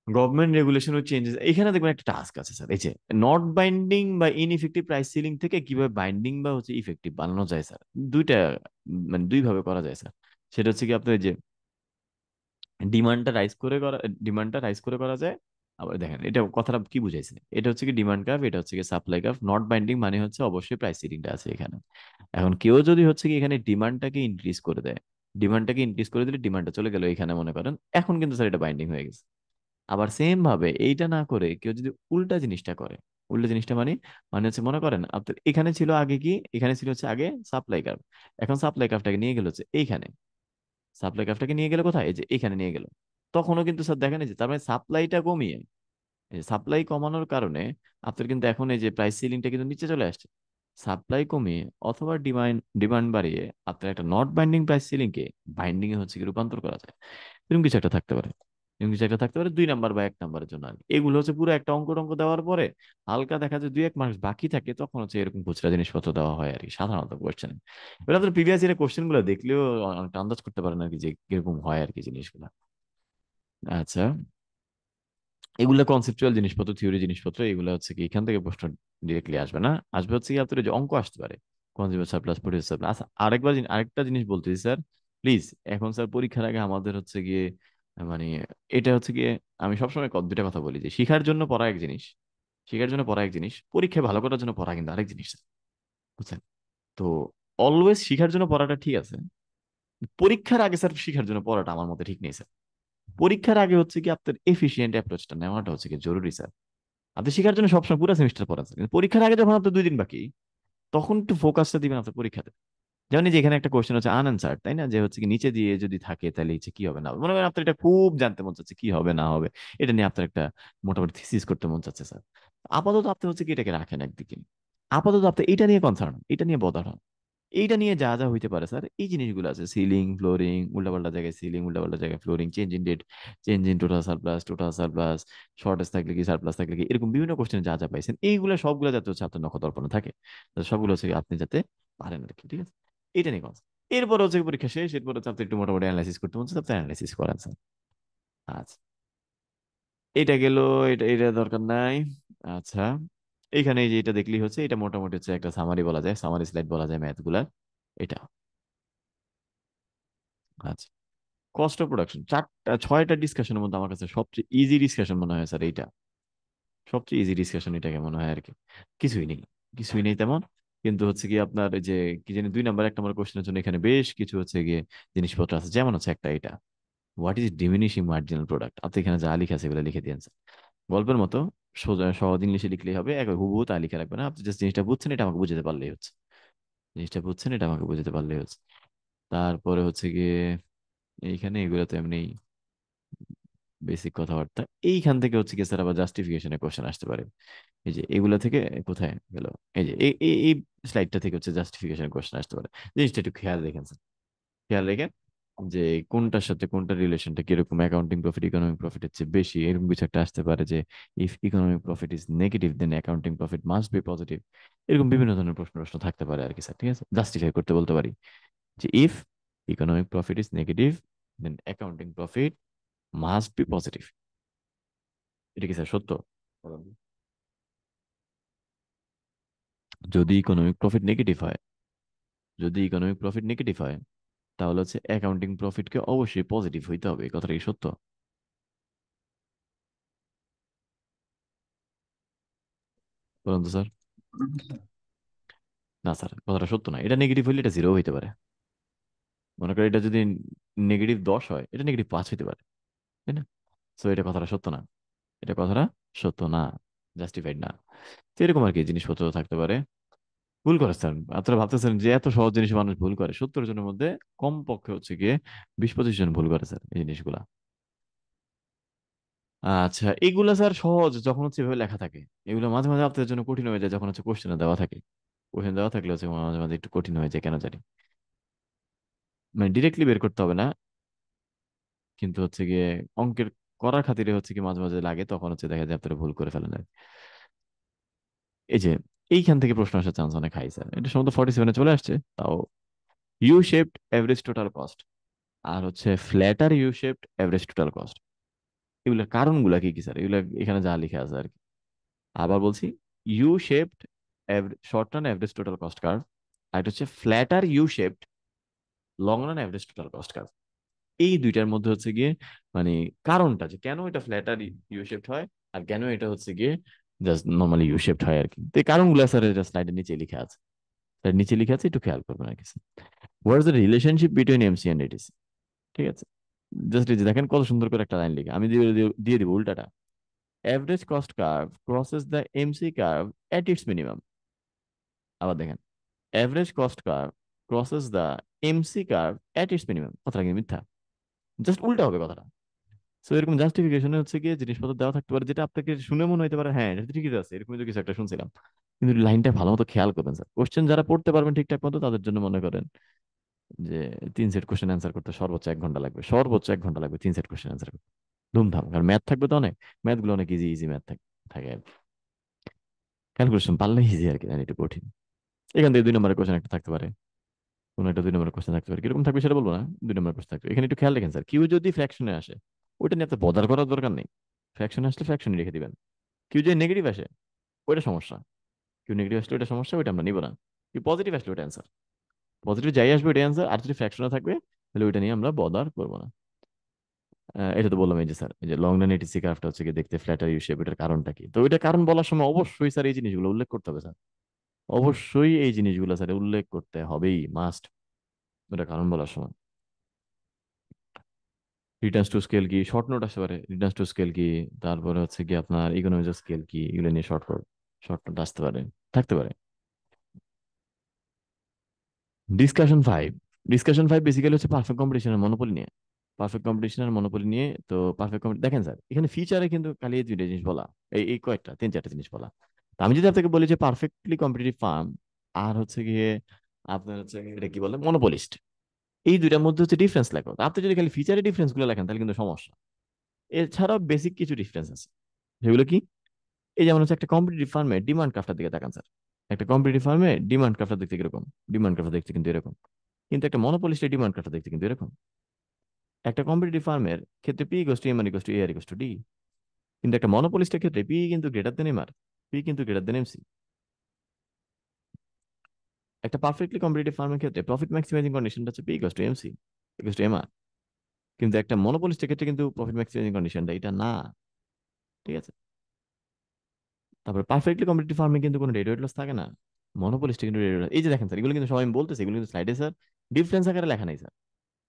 গভর্নমেন্ট রেগুলেশন ও চেঞ্জেস, এখানে দেখবেন একটা টাস্ক আছে স্যার, এই যে নট বাইন্ডিং বা ইনইফেক্টিভ প্রাইস সিলিং থেকে কিভাবে বাইন্ডিং বা হচ্ছে ইফেক্টিভ বানানো যায় স্যার। দুইটা, মানে দুই ভাবে করা যায় স্যার। সেটা হচ্ছে কি আপনার যে ডিমান্ডটা রাইজ করে করা যায়। আবার দেখেন এটা কথাটা কি বুঝাইছে, এটা হচ্ছে কি ডিমান্ড গ্রাফ, এটা হচ্ছে কি সাপ্লাই গ্রাফ। নট বাইন্ডিং মানে হচ্ছে অবশ্যই প্রাইস সিলিংটা আছে এখানে। এখন কেউ যদি হচ্ছে কি এখানে ডিমান্ডটাকে ইনক্রিজ করে দেয়, ডিমান্ডটাকে ইনক্রিজ করে দিলে ডিমান্ডটা চলে গেল এখানে মনে করেন, এখন কিন্তু স্যার এটা বাইন্ডিং হয়ে গেছে। আবার সেম ভাবে এইটা না করে কেউ যদি উল্টা জিনিসটা করে, উল্টা জিনিসটা মানে, মানে হচ্ছে মনে করেন আপনার এখানে ছিল আগে কি, এখানে ছিল হচ্ছে আগে সাপ্লাই গ্রাফ, এখন সাপ্লাই গ্রাফটাকে নিয়ে গেল হচ্ছে এইখানে, সাপ্লাই গ্রাফটাকে নিয়ে গেল কোথায়, এই যে এখানে নিয়ে গেল। তখনও কিন্তু স্যার দেখেন এই যে তার মানে সাপ্লাইটা কমিয়ে, সাপ্লাই কমানোর কারণে আপনার কিন্তু এখন এই যে প্রাইস সিলিংটা কিন্তু নিচে চলে আসছে। সাপ্লাই কমিয়ে অথবা ডিমান্ড ডিমান্ড বাড়িয়ে আপনার একটা নট বাইন্ডিং প্রাইস সিলিং কে বাইন্ডিং এ হচ্ছে কি রূপান্তর করা যায়। এরকম কিছু একটা থাকতে পারে, এরকম কিছু একটা থাকতে পারে 2 নাম্বার বা 1 নাম্বারের জন্য আর কি। এগুলো হচ্ছে পুরো একটা অঙ্ক টঙ্ক দেওয়ার পরে হালকা দেখা যায় 2-1 মার্কস বাকি থাকে, তখন হচ্ছে এরকম খুচরা জিনিসপত্র দেওয়া হয় আর কি সাধারণত কোশ্চেন। এবার আপনার প্রিভিয়াস ইয়ারের কোশ্চেন গুলো দেখলেও অনেকটা আন্দাজ করতে পারেন আর কি যে কিরকম হয় আর কি জিনিসগুলো। আচ্ছা, এগুলো কনসেপচুয়াল জিনিসপত্র, থিওরি জিনিসপত্র, এগুলো হচ্ছে কি এখান থেকে প্রশ্ন ডিরেক্টলি আসবে না, আসবে হচ্ছে কি আপনার এই যে অঙ্ক আসতে পারে কনজিউমার সারপ্লাস, প্রোডিউসার সারপ্লাস। আচ্ছা আরেকটা জিনিস বলতেছি স্যার, প্লিজ। এখন স্যার পরীক্ষার আগে আমাদের হচ্ছে গিয়ে মানে এটা হচ্ছে গিয়ে, আমি সবসময় দুইটা কথা বলি যে শিখার জন্য পড়া এক জিনিস, শিখার জন্য পড়া এক জিনিস, পরীক্ষায় ভালো করার জন্য পড়া কিন্তু আরেক জিনিস স্যার, বুঝছেন? তো অলওয়েজ শিখার জন্য পড়াটা ঠিক আছে, পরীক্ষার আগে স্যার শিখার জন্য পড়াটা আমার মতে ঠিক নেই স্যার। পরীক্ষার আগে হচ্ছে কি আপনার এফিসিয়েন্ট অ্যাপ্রোচটা নেওয়াটা হচ্ছে কি জরুরি স্যার। আপনি শেখার জন্য সবসময় পুরো সেমিস্টার পড়ান স্যার, কিন্তু পরীক্ষার আগে যখন আপনার 2 দিন বাকি, তখন একটু ফোকাসটা দিবেন আপনার পরীক্ষাতে। যেমন এই যে এখানে একটা কোশ্চেন হচ্ছে আনআনসার্ড, তাই না, যে হচ্ছে কি নিচে দিয়ে যদি থাকে তাহলে হচ্ছে কি হবে না হবে। মনে করেন আপনার এটা খুব জানতে মন চাচ্ছে কি হবে না হবে, এটা নিয়ে আপনার একটা মোটামুটি থিসিস করতে মন চাচ্ছে স্যার। আপাতত আপনি হচ্ছে কি এটাকে রাখেন একদিকে, আপাতত আপনি এটা নিয়ে কনসার্ন, এটা নিয়ে বদার হন। এইটা নিয়ে যা যা হইতে পারে স্যার, এই জিনিসগুলো আছে, সিলিং ফ্লোরিং, উল্টাপাল্টা জায়গায় সিলিং, উল্টাপাল্টা জায়গায় flooring, change in date, change in total surplus, shortage থাকলে কি, সারপ্লাস থাকলে কি, এরকম বিভিন্ন কোশ্চেন যা যা পাইছেন এইগুলো সবগুলো যাতে হচ্ছে আপনার নখদর্পণে থাকে, যাতে সবগুলো হচ্ছে আপনি যাতে পারেন আর কি। ঠিক আছে, এটা নিয়ে কথা। এরপর হচ্ছে পরীক্ষা শেষ, এরপর হচ্ছে আপনি একটু মোটামুটি অ্যানালাইসিস করতে বলছেন, আপনি অ্যানালাইসিস করেন স্যার। আচ্ছা, এটা গেল, এটা এটা দরকার নাই। আচ্ছা, এইখানে এই যে এটা দেখলেই হচ্ছে, এটা মোটামুটি হচ্ছে একটা সামারি বলা যায়, সামারি স্লাইড বলা যায় ম্যাথ গুলার এটা। আচ্ছা, কস্ট অফ প্রোডাকশন, 6টা ডিসকাশনের মধ্যে আমার কাছে সবচেয়ে ইজি ডিসকাশন মনে হয় স্যার এইটা, সবচেয়ে ইজি ডিসকাশন এটাকে মনে হয় আর কি। কিছুই নেই, কিছুই নেই তেমন। কিন্তু হচ্ছে কি আপনার এই যে কি জানি 2 নাম্বার 1 নাম্বার কোশ্চেনের জন্য এখানে বেশ কিছু হচ্ছে গিয়ে জিনিসপত্র আছে, যেমন হচ্ছে একটা এটা, what is diminishing marginal product. আপনি এখানে যা লিখে আছে এগুলো লিখে দিয়েন স্যার, গল্পের মতো সোজা সহজ ইংলিশে লিখলেই হবে, এক হুবহু তা লিখে রাখবেন না। আপনি জাস্ট জিনিসটা বুঝছেন, এটা আমাকে বুঝতে পারলেই হচ্ছে, জিনিসটা বুঝছেন এটা আমাকে বুঝতে পারলেই হচ্ছে। তারপরে হচ্ছে গিয়ে এইখানে এগুলো তো এমনি বেসিক কথাবার্তা। এইখান থেকে হচ্ছে কি স্যার আবার জাস্টিফিকেশনের কোশ্চেন আসতে পারে, এই যে এগুলা থেকে কোথায় গেল, এই যে এই স্লাইডটা থেকে হচ্ছে জাস্টিফিকেশন কোশ্চেন আসতে পারে। জিনিসটা একটু খেয়াল রেখেন স্যার, খেয়াল রেখেন যে কোনটার সাথে কোনটার রিলেশনটা কিরকম, অ্যাকাউন্টিং প্রফিট ইকোনমিক প্রফিটের চেয়ে বেশি, এরকম কিছু একটা আসতে পারে যে if economic profit is negative then accounting profit must be positive. এরকম বিভিন্ন ধরনের প্রশ্ন প্রশ্ন থাকতে পারে আর কি স্যার। ঠিক আছে, জাস্টিফাই করতে বলতে পারি যে if economic profit is negative, then accounting profit must be positive. এটা কি স্যার সত্য? যদি ইকোনমিক প্রফিট নেগেটিভ হয়, যদি ইকোনমিক প্রফিট নেগেটিভ হয়, তাহলে হচ্ছে অ্যাকাউন্টিং প্রফিটকে অবশ্যই পজিটিভ হইতে হবে। এই কথাটা কি সত্য? বলুন তো স্যার। না স্যার, কথাটা সত্য না। এটা নেগেটিভ হইলে এটা জিরো হইতে পারে। মনে করি এটা যদি -10 হয়, এটা -5 হইতে পারে, তাই না? সো এটা কথাটা সত্য না, এটা কথাটা সত্য না, জাস্টিফাইড না। তো এরকম আর কি জিনিসপত্র থাকতে পারে। ভুল করে স্যার, আপনারা ভাবতেছেন যে এত সহজ জিনিস মানুষ ভুল করে, 70 জনের মধ্যে কমপক্ষে হচ্ছে গিয়ে 20-25 জন ভুল করে স্যার এই জিনিসগুলা। আচ্ছা, এগুলা স্যার সহজ যখন হচ্ছে এভাবে লেখা থাকে। এগুলো মাঝে মাঝে আপনাদের জন্য কঠিন হয়ে যায় যখন হচ্ছে কোশ্চেনে দেওয়া থাকে। কোশ্চেন দেওয়া থাকলে হচ্ছে মাঝে মাঝে একটু কঠিন হয়ে যায়, কেন জানি। মানে ডিরেক্টলি বের করতে হবে না, কিন্তু হচ্ছে গিয়ে অঙ্কের করার খাতিরে হচ্ছে কি মাঝে মাঝে লাগে, তখন হচ্ছে দেখা যায় আপনারা ভুল করে ফেলেন আর কি। এই যে এইখান থেকে প্রশ্ন আসার চান্স অনেক হাই স্যার। এটা সম্ভবত 47-এ চলে আসছে। তাও U shaped average total cost আর হচ্ছে flatter U shaped average total cost, এগুলোর কারণগুলো কি কি স্যার? এগুলো এখানে যা লিখে আছে আর কি। আবার বলছি, U shaped short run average total cost curve, আর এটা হচ্ছে flatter U shaped long run average total cost curve. এই দুইটার মধ্যে হচ্ছে গিয়ে মানে কারণটা যে কেন এটা ফ্ল্যাটার ইউ শেপড হয় আর কেন এটা হচ্ছে গিয়ে জাস্ট নর্মালি ইউ শেপড হয় আর কি। তো এই কারণগুলো স্যার এটা স্লাইডের নিচে লিখে আছে, তার নিচে লিখে আছে, একটু খেয়াল করবেন আর কি। What is the relationship between MC and ADC? ঠিক আছে, জাস্ট এই যে দেখেন কত সুন্দর করে একটা লাইন লিখে, আমি দিয়ে দিব উল্টাটা। Average cost curve crosses the MC curve at its minimum. আবার দেখেন, average cost curve crosses the MC curve at its minimum। কথাটা কিন্তু মিথ্যা, জাস্ট উল্টা হবে কথাটা। সো এরকম জাস্টিফিকেশনে হচ্ছে গিয়ে জিনিসপত্র দেওয়া থাকতে পারে, যেটা আপনাকে শুনে মনে হতে পারে হ্যাঁ এটা তো ঠিকই আছে, এরকম তো কিছু একটা শুনছিলাম। কিন্তু লাইনটা ভালো মতো খেয়াল করবেন স্যার। কোশ্চেন যারা পড়তে পারবেন ঠিকঠাক মতো তাদের জন্য মনে করেন যে 3 সেট কোশ্চেন অ্যান্সার করতে সর্বোচ্চ 1 ঘন্টা লাগবে, সর্বোচ্চ 1 ঘন্টা লাগবে 3 সেট কোশ্চেন অ্যান্সার করতে, ধুমধাম। কারণ ম্যাথ থাকবে তো অনেক, ম্যাথ গুলো অনেক ইজি ইজি ম্যাথ থাকে থাকে আর কি। ক্যালকুলেশন পারলে ইজি আর কি, জানি একটু কঠিন। এখান থেকে 2 নম্বরের কোশ্চেন একটা থাকতে পারে, কোনো একটা 2 নম্বরের কোশ্চেন থাকতে পারে, কিরকম থাকবে সেটা বলবো না, 2 নম্বরের কোশ্চেন থাকবে। এখানে একটু খেয়াল রাখেন স্যার, কিউ যদি ফ্র্যাকশনে আসে ওইটা নিয়ে আপনার বদার করার দরকার নেই। ফ্র্যাকশনে আসলে ফ্র্যাকশনে রেখে দিবেন। কিউ যদি নেগেটিভ আসে ওইটা সমস্যা, কিউ নেগেটিভ আসলে ওইটা সমস্যা, ওইটা আমরা নিব না। কিউ পজিটিভ আসলে ওইটা অ্যান্সার, পজিটিভ যাই আসবে ওইটা অ্যান্সার। আর যদি ফ্র্যাকশনে থাকবে তাহলে ওইটা নিয়ে আমরা বদার করবো না। এটা তো বললাম, এই যে স্যার এই যে লং রান এটিসি গ্রাফটা হচ্ছে কি দেখতে ফ্ল্যাটার ইউ শেপ, এটার কারণটা কি? তো ওইটার কারণ বলার সময় অবশ্যই স্যার এই জিনিসগুলো উল্লেখ করতে হবে স্যার, অবশ্যই এই জিনিসগুলো স্যার উল্লেখ করতে হবেই, মাস্ট। ওটা কারণ বলার সময় রিটার্নস টু স্কেল কি, শর্ট নোট আসতে পারে, রিটার্নস টু স্কেল কি, তারপরে হচ্ছে কি আপনার ইকোনমিজ স্কেল কি, এগুলো নিয়ে শর্ট নোট আসতে পারে, থাকতে পারে। ডিসকাশন 5, ডিসকাশন 5 বেসিক্যালি হচ্ছে পারফেক্ট কম্পিটিশনের মনোপলি নিয়ে। পারফেক্ট কম্পিটিশনের মনোপলি নিয়ে। তো পারফেক্ট কম্পিটিশন দেখেন স্যার, এখানে ফিচারে কিন্তু খালি এই 2টা জিনিস বলা, এই কয়েকটা 3-4টা জিনিস বলা। তো আমি যদি আপনাকে বলি যে পারফেক্টলি কম্পিটিটিভ ফার্ম আর হচ্ছে গিয়ে আপনার হচ্ছে এটা কি বলে মনোপলিস্ট, এই দুইটার মধ্যে হচ্ছে ডিফারেন্স লেখো। তো আপনি যদি খালি ফিচারে ডিফারেন্স গুলো লেখেন তাহলে কিন্তু সমস্যা। এছাড়াও বেসিক কিছু ডিফারেন্স আছে, সেগুলো কি? এই যেমন হচ্ছে একটা কম্পিটিটিভ ফার্মে ডিমান্ড ক্রাফটার দিকে তাকান স্যার, একটা কম্পিটিটিভ ফার্মে ডিমান্ড ক্রাফটার দেখতে কিরকম? ডিমান্ড ক্রাফটার দেখতে কিন্তু এরকম। কিন্তু একটা মনোপলিস্টের ডিমান্ড ক্রাফটার দেখতে কিন্তু এরকম। একটা কম্পিটিটিভ ফার্মের ক্ষেত্রে P equals to M R equals to A R equals to D, কিন্তু একটা মনোপলিস্টের ক্ষেত্রে পি কিন্তু greater than M R, P কিন্তু গ্রেটার দেন এমসি। একটা পারফেক্টলি কম্পিটিটিভ ফার্মের ক্ষেত্রে প্রফিট ম্যাক্সিমাইজিং কন্ডিশনটা হচ্ছে P equals to MC equals to M R, কিন্তু একটা মনোপলিস্টের ক্ষেত্রে কিন্তু প্রফিট ম্যাক্সিমাইজিং কন্ডিশনটা এটা না। ঠিক আছে, তারপরে পারফেক্টলি কম্পিটিটিভ ফার্মে কিন্তু কোনো রেট লস থাকে না, মনোপলিস্টে কিন্তু রেট। এই যে দেখেন স্যার, এগুলো কিন্তু সবাই আমি বলতেছি, এগুলো কিন্তু স্লাইডে স্যার ডিফারেন্স আকারে লেখা নাই স্যার।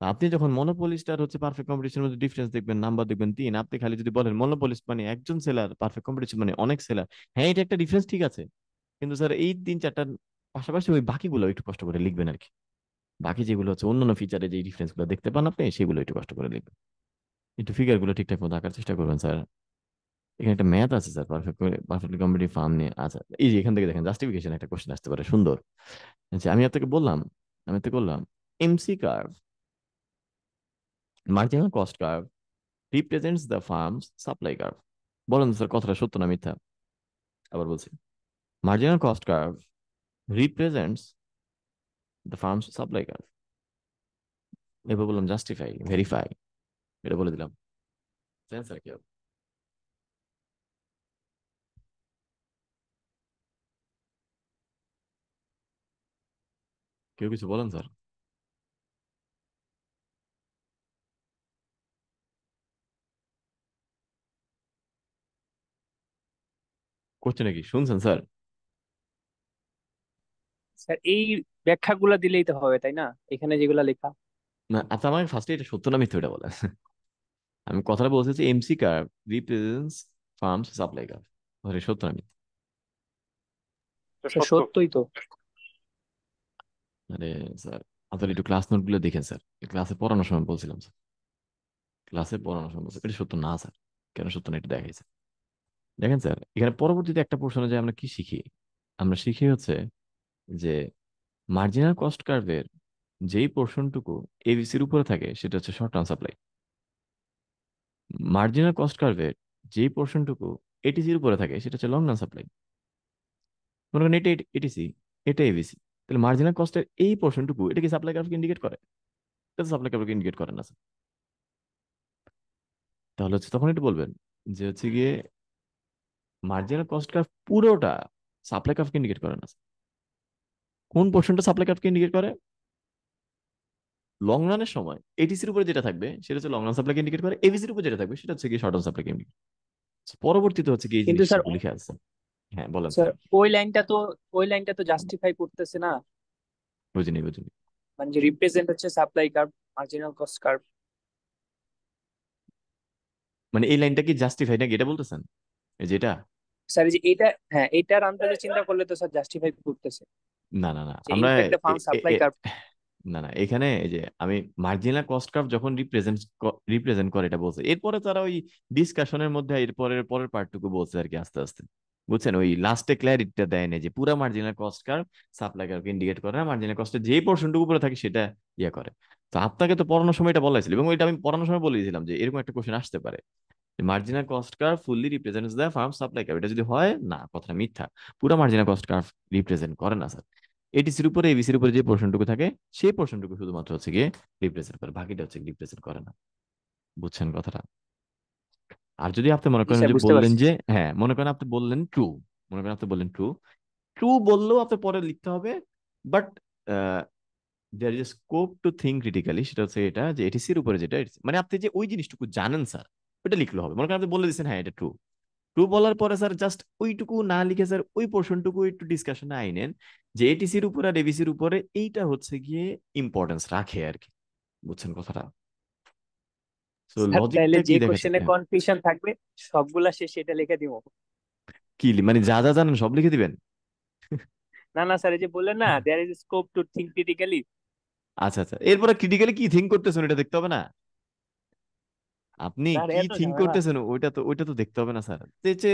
আপনি যখন মনোপলিস্ট আর হচ্ছে পারফেক্ট কম্পিটিশনের মধ্যে ডিফারেন্স দেখবেন, নাম্বার দেখবেন 3, আপনি খালি যদি বলেন মনোপলিস্ট মানে একজন সেলার, পারফেক্ট কম্পিটিশন মানে অনেক সেলার, হ্যাঁ এটা একটা ডিফারেন্স ঠিক আছে, কিন্তু স্যার এই 3-4টার পাশাপাশি ওই বাকিগুলো একটু কষ্ট করে লিখবেন আর কি। বাকি যেগুলো হচ্ছে অন্যান্য ফিচারে যে ডিফারেন্স গুলো দেখতে পান আপনি, সেগুলো একটু কষ্ট করে লিখবেন, একটু ফিগার গুলো ঠিকঠাক মতো আঁকার চেষ্টা করবেন স্যার। এখানে একটা ম্যাথ আছে স্যার, পারফেক্টলি কম্পিটিটিভ ফার্ম নিয়ে। আচ্ছা, এই যে এখান থেকে দেখেন জাস্টিফিকেশন একটা কোশ্চেন আসতে পারে সুন্দর। আচ্ছা, আমি আপনাকে বললাম, আমি তো করলাম MC curve, marginal cost curve represents the farm's supply curve। বলেন স্যার কথাটা সত্য না মিথ্যা? আবার বলছি, marginal cost curve represents the farm's supply curve। এবার বললাম জাস্টিফাই, ভেরিফাই, এটা বলে দিলাম। স্যার কি হবে? কেউ কিছু বলেন স্যার। কোশ্চেন কি শুনছেন স্যার? স্যার এই ব্যাখ্যাগুলো দিলেই তো হবে তাই না, এখানে যেগুলা লেখা? না আচ্ছা, আমাকে ফার্স্টে এটা সত্য না মিথ্যা এটা বলেন। আমি কথাটা বলছি যে MC curve represents firm's supply curve, সত্য না মিথ্যা? তো স্যার সত্য। সত্যই তো। আরে স্যার, আপনার একটু ক্লাস নোট গুলো দেখেন স্যার, ক্লাসে পড়ানোর সময় বলছিলাম স্যার, ক্লাসে পড়ানোর সময় বলছি এটা সত্য না স্যার। কেন সত্য না এটা দেখাইছে। দেখেন স্যার, এখানে পরবর্তীতে একটা প্রশ্ন যে আমরা কি শিখি, আমরা শিখি হচ্ছে যে মার্জিনাল কস্ট কার্ভের যেই পোর্শনটুকু এবিসির উপরে থাকে সেটা হচ্ছে short term supply. Marginal cost কার্ভের যেই পোর্শনটুকু এটিসির উপরে থাকে সেটা হচ্ছে লং টার্ম সাপ্লাই। মনে করেন এটা এটিসি, এটা এবিসি, তাহলে মার্জিনাল কস্টের এই পোর্শনটুকু এটা কি সাপ্লাই কার্ভকে ইন্ডিকেট করে? এটা সাপ্লাই কার্ভকে ইন্ডিকেট করে না স্যার। তাহলে হচ্ছে তখন একটু বলবেন যে হচ্ছে গিয়ে মার্জিনাল কস্ট কার্ভ পুরোটা সাপ্লাই কার্ভকে ইন্ডিকেট করে না স্যার। কোন পোর্শনটা সাপ্লাই কার্ভকে ইন্ডিকেট করে? লং রানের সময় এটিসির উপরে যেটা থাকবে সেটা হচ্ছে লং রান সাপ্লাইকে ইন্ডিকেট করে, এবিসির উপরে যেটা থাকবে সেটা হচ্ছে কি শর্ট রান সাপ্লাইকে ইন্ডিকেট। পরবর্তীতে হচ্ছে কি এই কিন্তু স্যার, জিনিসটুকু লিখে আছে। হ্যাঁ বলেন স্যার স্যার। ওই লাইনটা তো জাস্টিফাই করতেছে না। বুঝিনি বুঝিনি। মানে যে রিপ্রেজেন্ট হচ্ছে supply curve, marginal cost curve. মানে এই লাইনটা কি জাস্টিফাই নাকি এটা বলতেছেন? এই যেটা, স্যার এই যে এটা, হ্যাঁ এটার আন্দাজে চিন্তা করলে তো স্যার জাস্টিফাই করতেছে না না না যে আমরা এইটা একটা farm A- A- supply a- curve. না না এখানে এই যে আমি মার্জিনাল কস্ট কার্ভ যখন রিপ্রেজেন্ট করে এটা বলছে, এরপরে তারা ওই ডিসকাশনের মধ্যে এরপরের পরের পার্টটুকু বলছে আর কি আস্তে আস্তে। বুঝছেন, ওই লাস্টে ক্ল্যারিটিটা দেয় না যে পুরা মার্জিনাল কস্ট কার্ভ সাপ্লাই কার্ভকে ইন্ডিকেট করে না, মার্জিনাল কস্টের যে পোর্শনটুকু উপরে থাকে সেটা ইয়ে করে। তো আপনাকে তো পড়ানোর সময় এটা বলা হয়েছিল এবং ওইটা আমি পড়ানোর সময় বলে দিয়েছিলাম যে এরকম একটা কোশ্চেন আসতে পারে। Marginal cost curve fully represents the farm supply curve, এটা যদি হয় না কথাটা মিথ্যা। পুরো মার্জিনাল কস্ট কার্ভ রিপ্রেজেন্ট করে না স্যার। এটিসির উপরে এবিসির উপরে যে পোর্শনটুকু থাকে সেই পোর্শনটুকু শুধুমাত্র হচ্ছে গিয়ে রিপ্রেজেন্ট করে, বাকিটা হচ্ছে রিপ্রেজেন্ট করে না। বুঝছেন কথাটা? আর যদি আপনি মনে জি করেন স্যার, যে বুঝতে বললেন পারছি। যে হ্যাঁ, মনে করেন আপনি বললেন ট্রু, মনে করেন আপনি বললেন ট্রু, ট্রু বললেও আপনি পরে লিখতে হবে but there is scope to think critically, সেটা হচ্ছে এটা যে এটিসির উপরে যেটা মানে আপনি যে ওই জিনিসটুকু জানেন স্যার ওটা লিখলে হবে। মনে করেন আপনি বলে দিচ্ছেন হ্যাঁ এটা ট্রু, ট্রু বলার পরে স্যার জাস্ট ওইটুকু না লিখে স্যার ওই পোর্শনটুকু একটু ডিসকাশনে আইনেন যে এটিসির উপরে আর এবিসির উপরে এইটা হচ্ছে গিয়ে ইম্পর্টেন্স রাখে আর কি। বুঝছেন কথাটা? তো স্যার তাহলে লজিকটা কি যে দেখাচ্ছে? কোশ্চেনে হ্যাঁ। কনফিউশন থাকবে সবগুলা শেষে এটা লিখে দিব। কি মানে যা যা জানেন সব লিখে দিবেন? না না স্যার, এই যে বললেন না there is scope to think critically. আচ্ছা আচ্ছা, এরপরে ক্রিটিক্যালি কি থিঙ্ক করতেছেন এটা দেখতে হবে না? আপনি স্যার কি এত থিঙ্ক ঝামেলা। করতেছেন ওইটা তো দেখতে হবে না স্যার।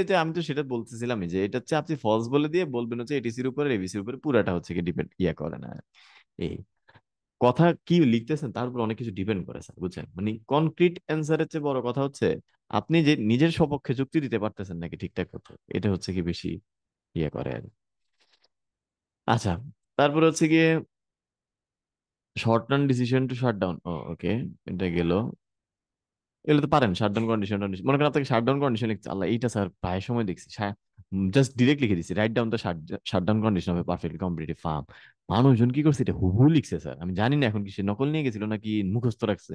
যে আমি তো সেটা বলতেছিলাম যে এটা হচ্ছে আপনি ফলস বলে দিয়ে বলবেন হচ্ছে এটিসির উপরে এবিসির উপরে পুরাটা হচ্ছে কি ডিপেন্ড ইয়া করে না। এই কথা কি লিখতেছেন তার উপর অনেক কিছু ডিপেন্ড করে স্যার। বুঝছেন, মানে কনক্রিট অ্যান্সারের চেয়ে বড় কথা হচ্ছে আপনি যে নিজের সপক্ষে যুক্তি দিতে পারতেছেন নাকি ঠিকঠাক মতো, এটা হচ্ছে কি বেশি ইয়ে করে আর কি। আচ্ছা, তারপর হচ্ছে গিয়ে short run decision to shut down, ও ওকে, এটা গেল। এগুলো তো পারেন শাট ডাউন কন্ডিশন টন্ডিশন, মনে করেন আপনাকে শাট ডাউন কন্ডিশন লিখছে, আল্লাহ এইটা স্যার প্রায় সময় দেখছি, জাস্ট ডিরেক্ট লিখে দিচ্ছি write down the shut down condition of perfectly competitive farm. মানুষজন কি করছে এটা হুবহু লিখছে স্যার, আমি জানি না এখন কি সে নকল নিয়ে গেছিল নাকি মুখস্থ রাখছে।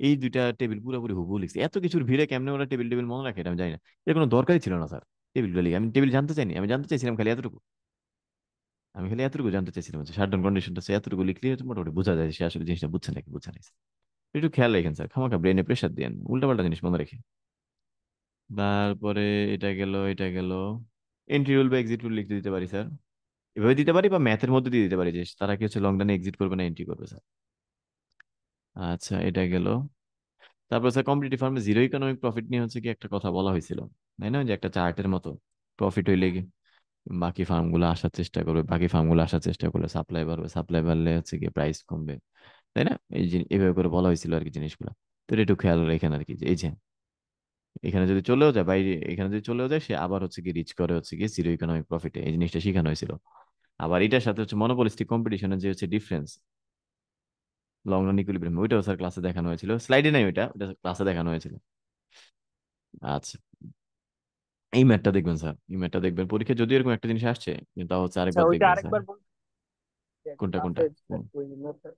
এই দুইটা টেবিল পুরোপুরি হুবহু লিখছে, এত কিছুর ভিড়ে কেমনে ওরা টেবিল টেবিল মনে রাখে এটা আমি জানি না। এর কোনো দরকারই ছিল না স্যার টেবিলগুলো লিখে, আমি টেবিল জানতে চাইনি, আমি জানতে চাইছিলাম খালি এতটুকু। আমি খালি এতটুকু জানতে চাইছিলাম যে শাট ডাউন কন্ডিশনটা এতটুকু লিখলে মোটামুটি বোঝা যায় যে সে আসলে জিনিসটা বুঝছে নাকি বুঝছে না। একটু খেয়াল রাখেন স্যার, খামাখা ব্রেনে প্রেশার দেন উল্টাপাল্টা জিনিস মনে রেখে। তারপরে এটা গেল, এটা গেল। এন্ট্রি রুল বা এক্সিট রুল লিখতে দিতে পারি স্যার, এভাবে দিতে পারি বা ম্যাথের মধ্যে দিয়ে দিতে পারি যে তারা কি হচ্ছে লং রানে এক্সিট করবে না এন্ট্রি করবে স্যার। আচ্ছা এটা গেল। তারপর স্যার কম্পিটিটিভ ফার্মে জিরো ইকোনমিক প্রফিট নিয়ে হচ্ছে কি একটা কথা বলা হয়েছিল, তাই না? যে একটা চার্টের মতো প্রফিট হইলে কি বাকি ফার্মগুলো আসার চেষ্টা করবে, বাকি ফার্মগুলো আসার চেষ্টা করলে সাপ্লাই বাড়বে, সাপ্লাই বাড়লে হচ্ছে কি প্রাইস কমবে, তাই না? এইভাবে করে বলা হয়েছিল আর কি জিনিসগুলো। তো এটা একটু খেয়াল রাখেন আর কি যে এই যে এখানে যদি চলেও যায় বাইরে, এখানে যদি চলেও যায় সে আবার হচ্ছে কি রিচ করে হচ্ছে কি জিরো ইকোনমিক প্রফিটে, এই জিনিসটা শেখানো হয়েছিল। আবার এটার সাথে হচ্ছে মনোপলিস্টিক কম্পিটিশনের যে হচ্ছে ডিফারেন্স, লং রান ইকুইলিব্রিয়াম, ওইটাও স্যার ক্লাসে দেখানো হয়েছিল, স্লাইডে নাই ওইটা, ওটা ক্লাসে দেখানো হয়েছিল। আচ্ছা, এই ম্যাথটা দেখবেন স্যার, এই ম্যাথটা দেখবেন পরীক্ষা যদি এরকম একটা জিনিস আসছে, কিন্তু তাও হচ্ছে আচ্ছা, আরেকবার ওইটা দেখবেন স্যার। আরেকবার বলতে কোনটা কোনটা? ক্লাসে, ওই নোটটা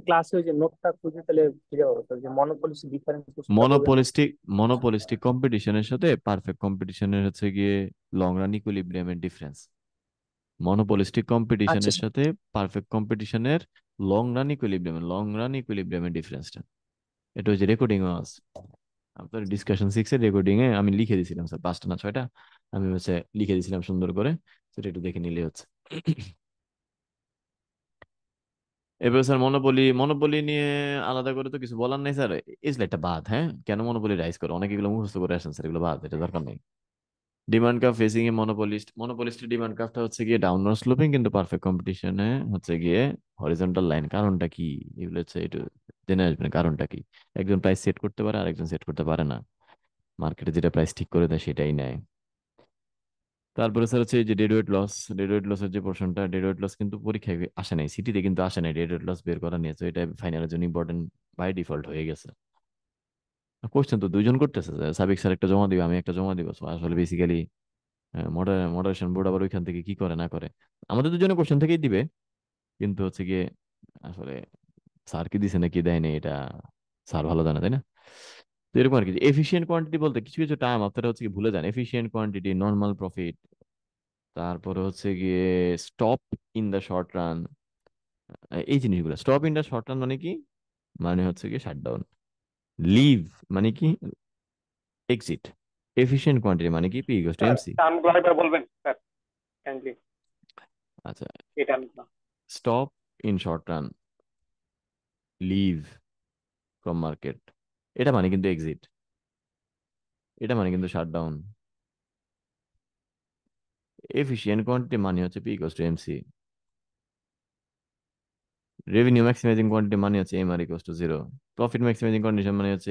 ক্লাসে ওই যে নোটটা খুঁজে তাহলে ফিরে পাবো স্যার, যে মনোপলিসি ডিফারেন্স বুঝতে বললেন না? মনোপলিস্টিক মনোপলিস্টিক কম্পিটিশনের সাথে পারফেক্ট কম্পিটিশনের হচ্ছে গিয়ে লং রান ইকুইলিব্রিয়ামের ডিফারেন্স। মনোপলিস্টিক আচ্ছা কম্পিটিশনের স্যার। সাথে পারফেক্ট কম্পিটিশনের লং রান ইকুইলিব্রিয়ামের ডিফারেন্সটা, এটা হচ্ছে রেকর্ডিং আছে আপনার ডিসকাশন 6 এর রেকর্ডিং এ আমি লিখে দিয়েছিলাম স্যার, 5টা না 6টা আমি হচ্ছে লিখে দিয়েছিলাম সুন্দর করে, সেটা একটু দেখে নিলে হচ্ছে। এবার স্যার মনোপলি মনোপলি নিয়ে আলাদা করে তো কিছু বলার নেই স্যার, এই স্লাইডটা বাদ। হ্যাঁ, কেন মনোপলি রাইজ করে, অনেকে এগুলো মুখস্থ করে আসেন স্যার, এগুলো বাদ, এটা দরকার নেই। ডিমান্ড কার্ভ ফেসিং এ মনোপলিস্টের ডিমান্ড কার্ভটা হচ্ছে গিয়ে ডাউনওয়ার্ড স্লোপিং, কিন্তু পারফেক্ট কম্পিটিশনে হচ্ছে গিয়ে হরিজন্টাল লাইন। কারণটা কি, এগুলো হচ্ছে একটু জেনে আসবেন কারণটা কি। একজন প্রাইস সেট করতে পারে, আরেকজন সেট করতে পারে না, মার্কেটে যেটা প্রাইস ঠিক করে দেয় সেটাই নেয়। তারপরে স্যার হচ্ছে এই যে ডেড ওয়েট লসের যে পোর্শনটা, ডেড ওয়েট লস কিন্তু পরীক্ষায় আসে নাই, সিটিতে কিন্তু আসে নাই ডেড ওয়েট লস বের করা নিয়ে, তো এটা ফাইনালের জন্য ইম্পর্টেন্ট বাই ডিফল্ট হয়ে গেছে। কোশ্চেন তো দুইজন করতেছে, সাবিক স্যার একটা জমা দিবে, আমি একটা জমা দিব, So আসলে বেসিক্যালি মডারেশন বোর্ড আবার ওইখান থেকে কি করে না করে, আমাদের দুজনে কোশ্চেন থেকেই দিবে, কিন্তু হচ্ছে গিয়ে আসলে স্যার কি দিছে না কি দেয়নি এটা স্যার ভালো জানে, তাই না? তো এরকম আর কি। এফিশিয়েন্ট কোয়ান্টিটি বলতে কিছু কিছু টার্ম আপনারা হচ্ছে কি ভুলে যান, এফিশিয়েন্ট কোয়ান্টিটি, নর্মাল প্রফিট, তারপরে হচ্ছে গিয়ে stop in the short run, এই জিনিসগুলো। Stop in the short run মানে কি, মানে হচ্ছে গিয়ে শাটডাউন। লিভ মানে কি, এক্সিট। এফিশিয়েন্ট কোয়ান্টিটি মানে কি, P equals to sir MC. টার্মগুলো আরেকবার বলবেন স্যার, কাইন্ডলি। আচ্ছা, এটা stop in short run, leave from market, এটা মানে কিন্তু এক্সিট, এটা মানে কিন্তু শাটডাউন। এফিশিয়েন্ট কোয়ান্টিটি মানে হচ্ছে P equals to MC. Revenue maximising quantity মানে হচ্ছে M R equals to zero. Profit maximising condition মানে হচ্ছে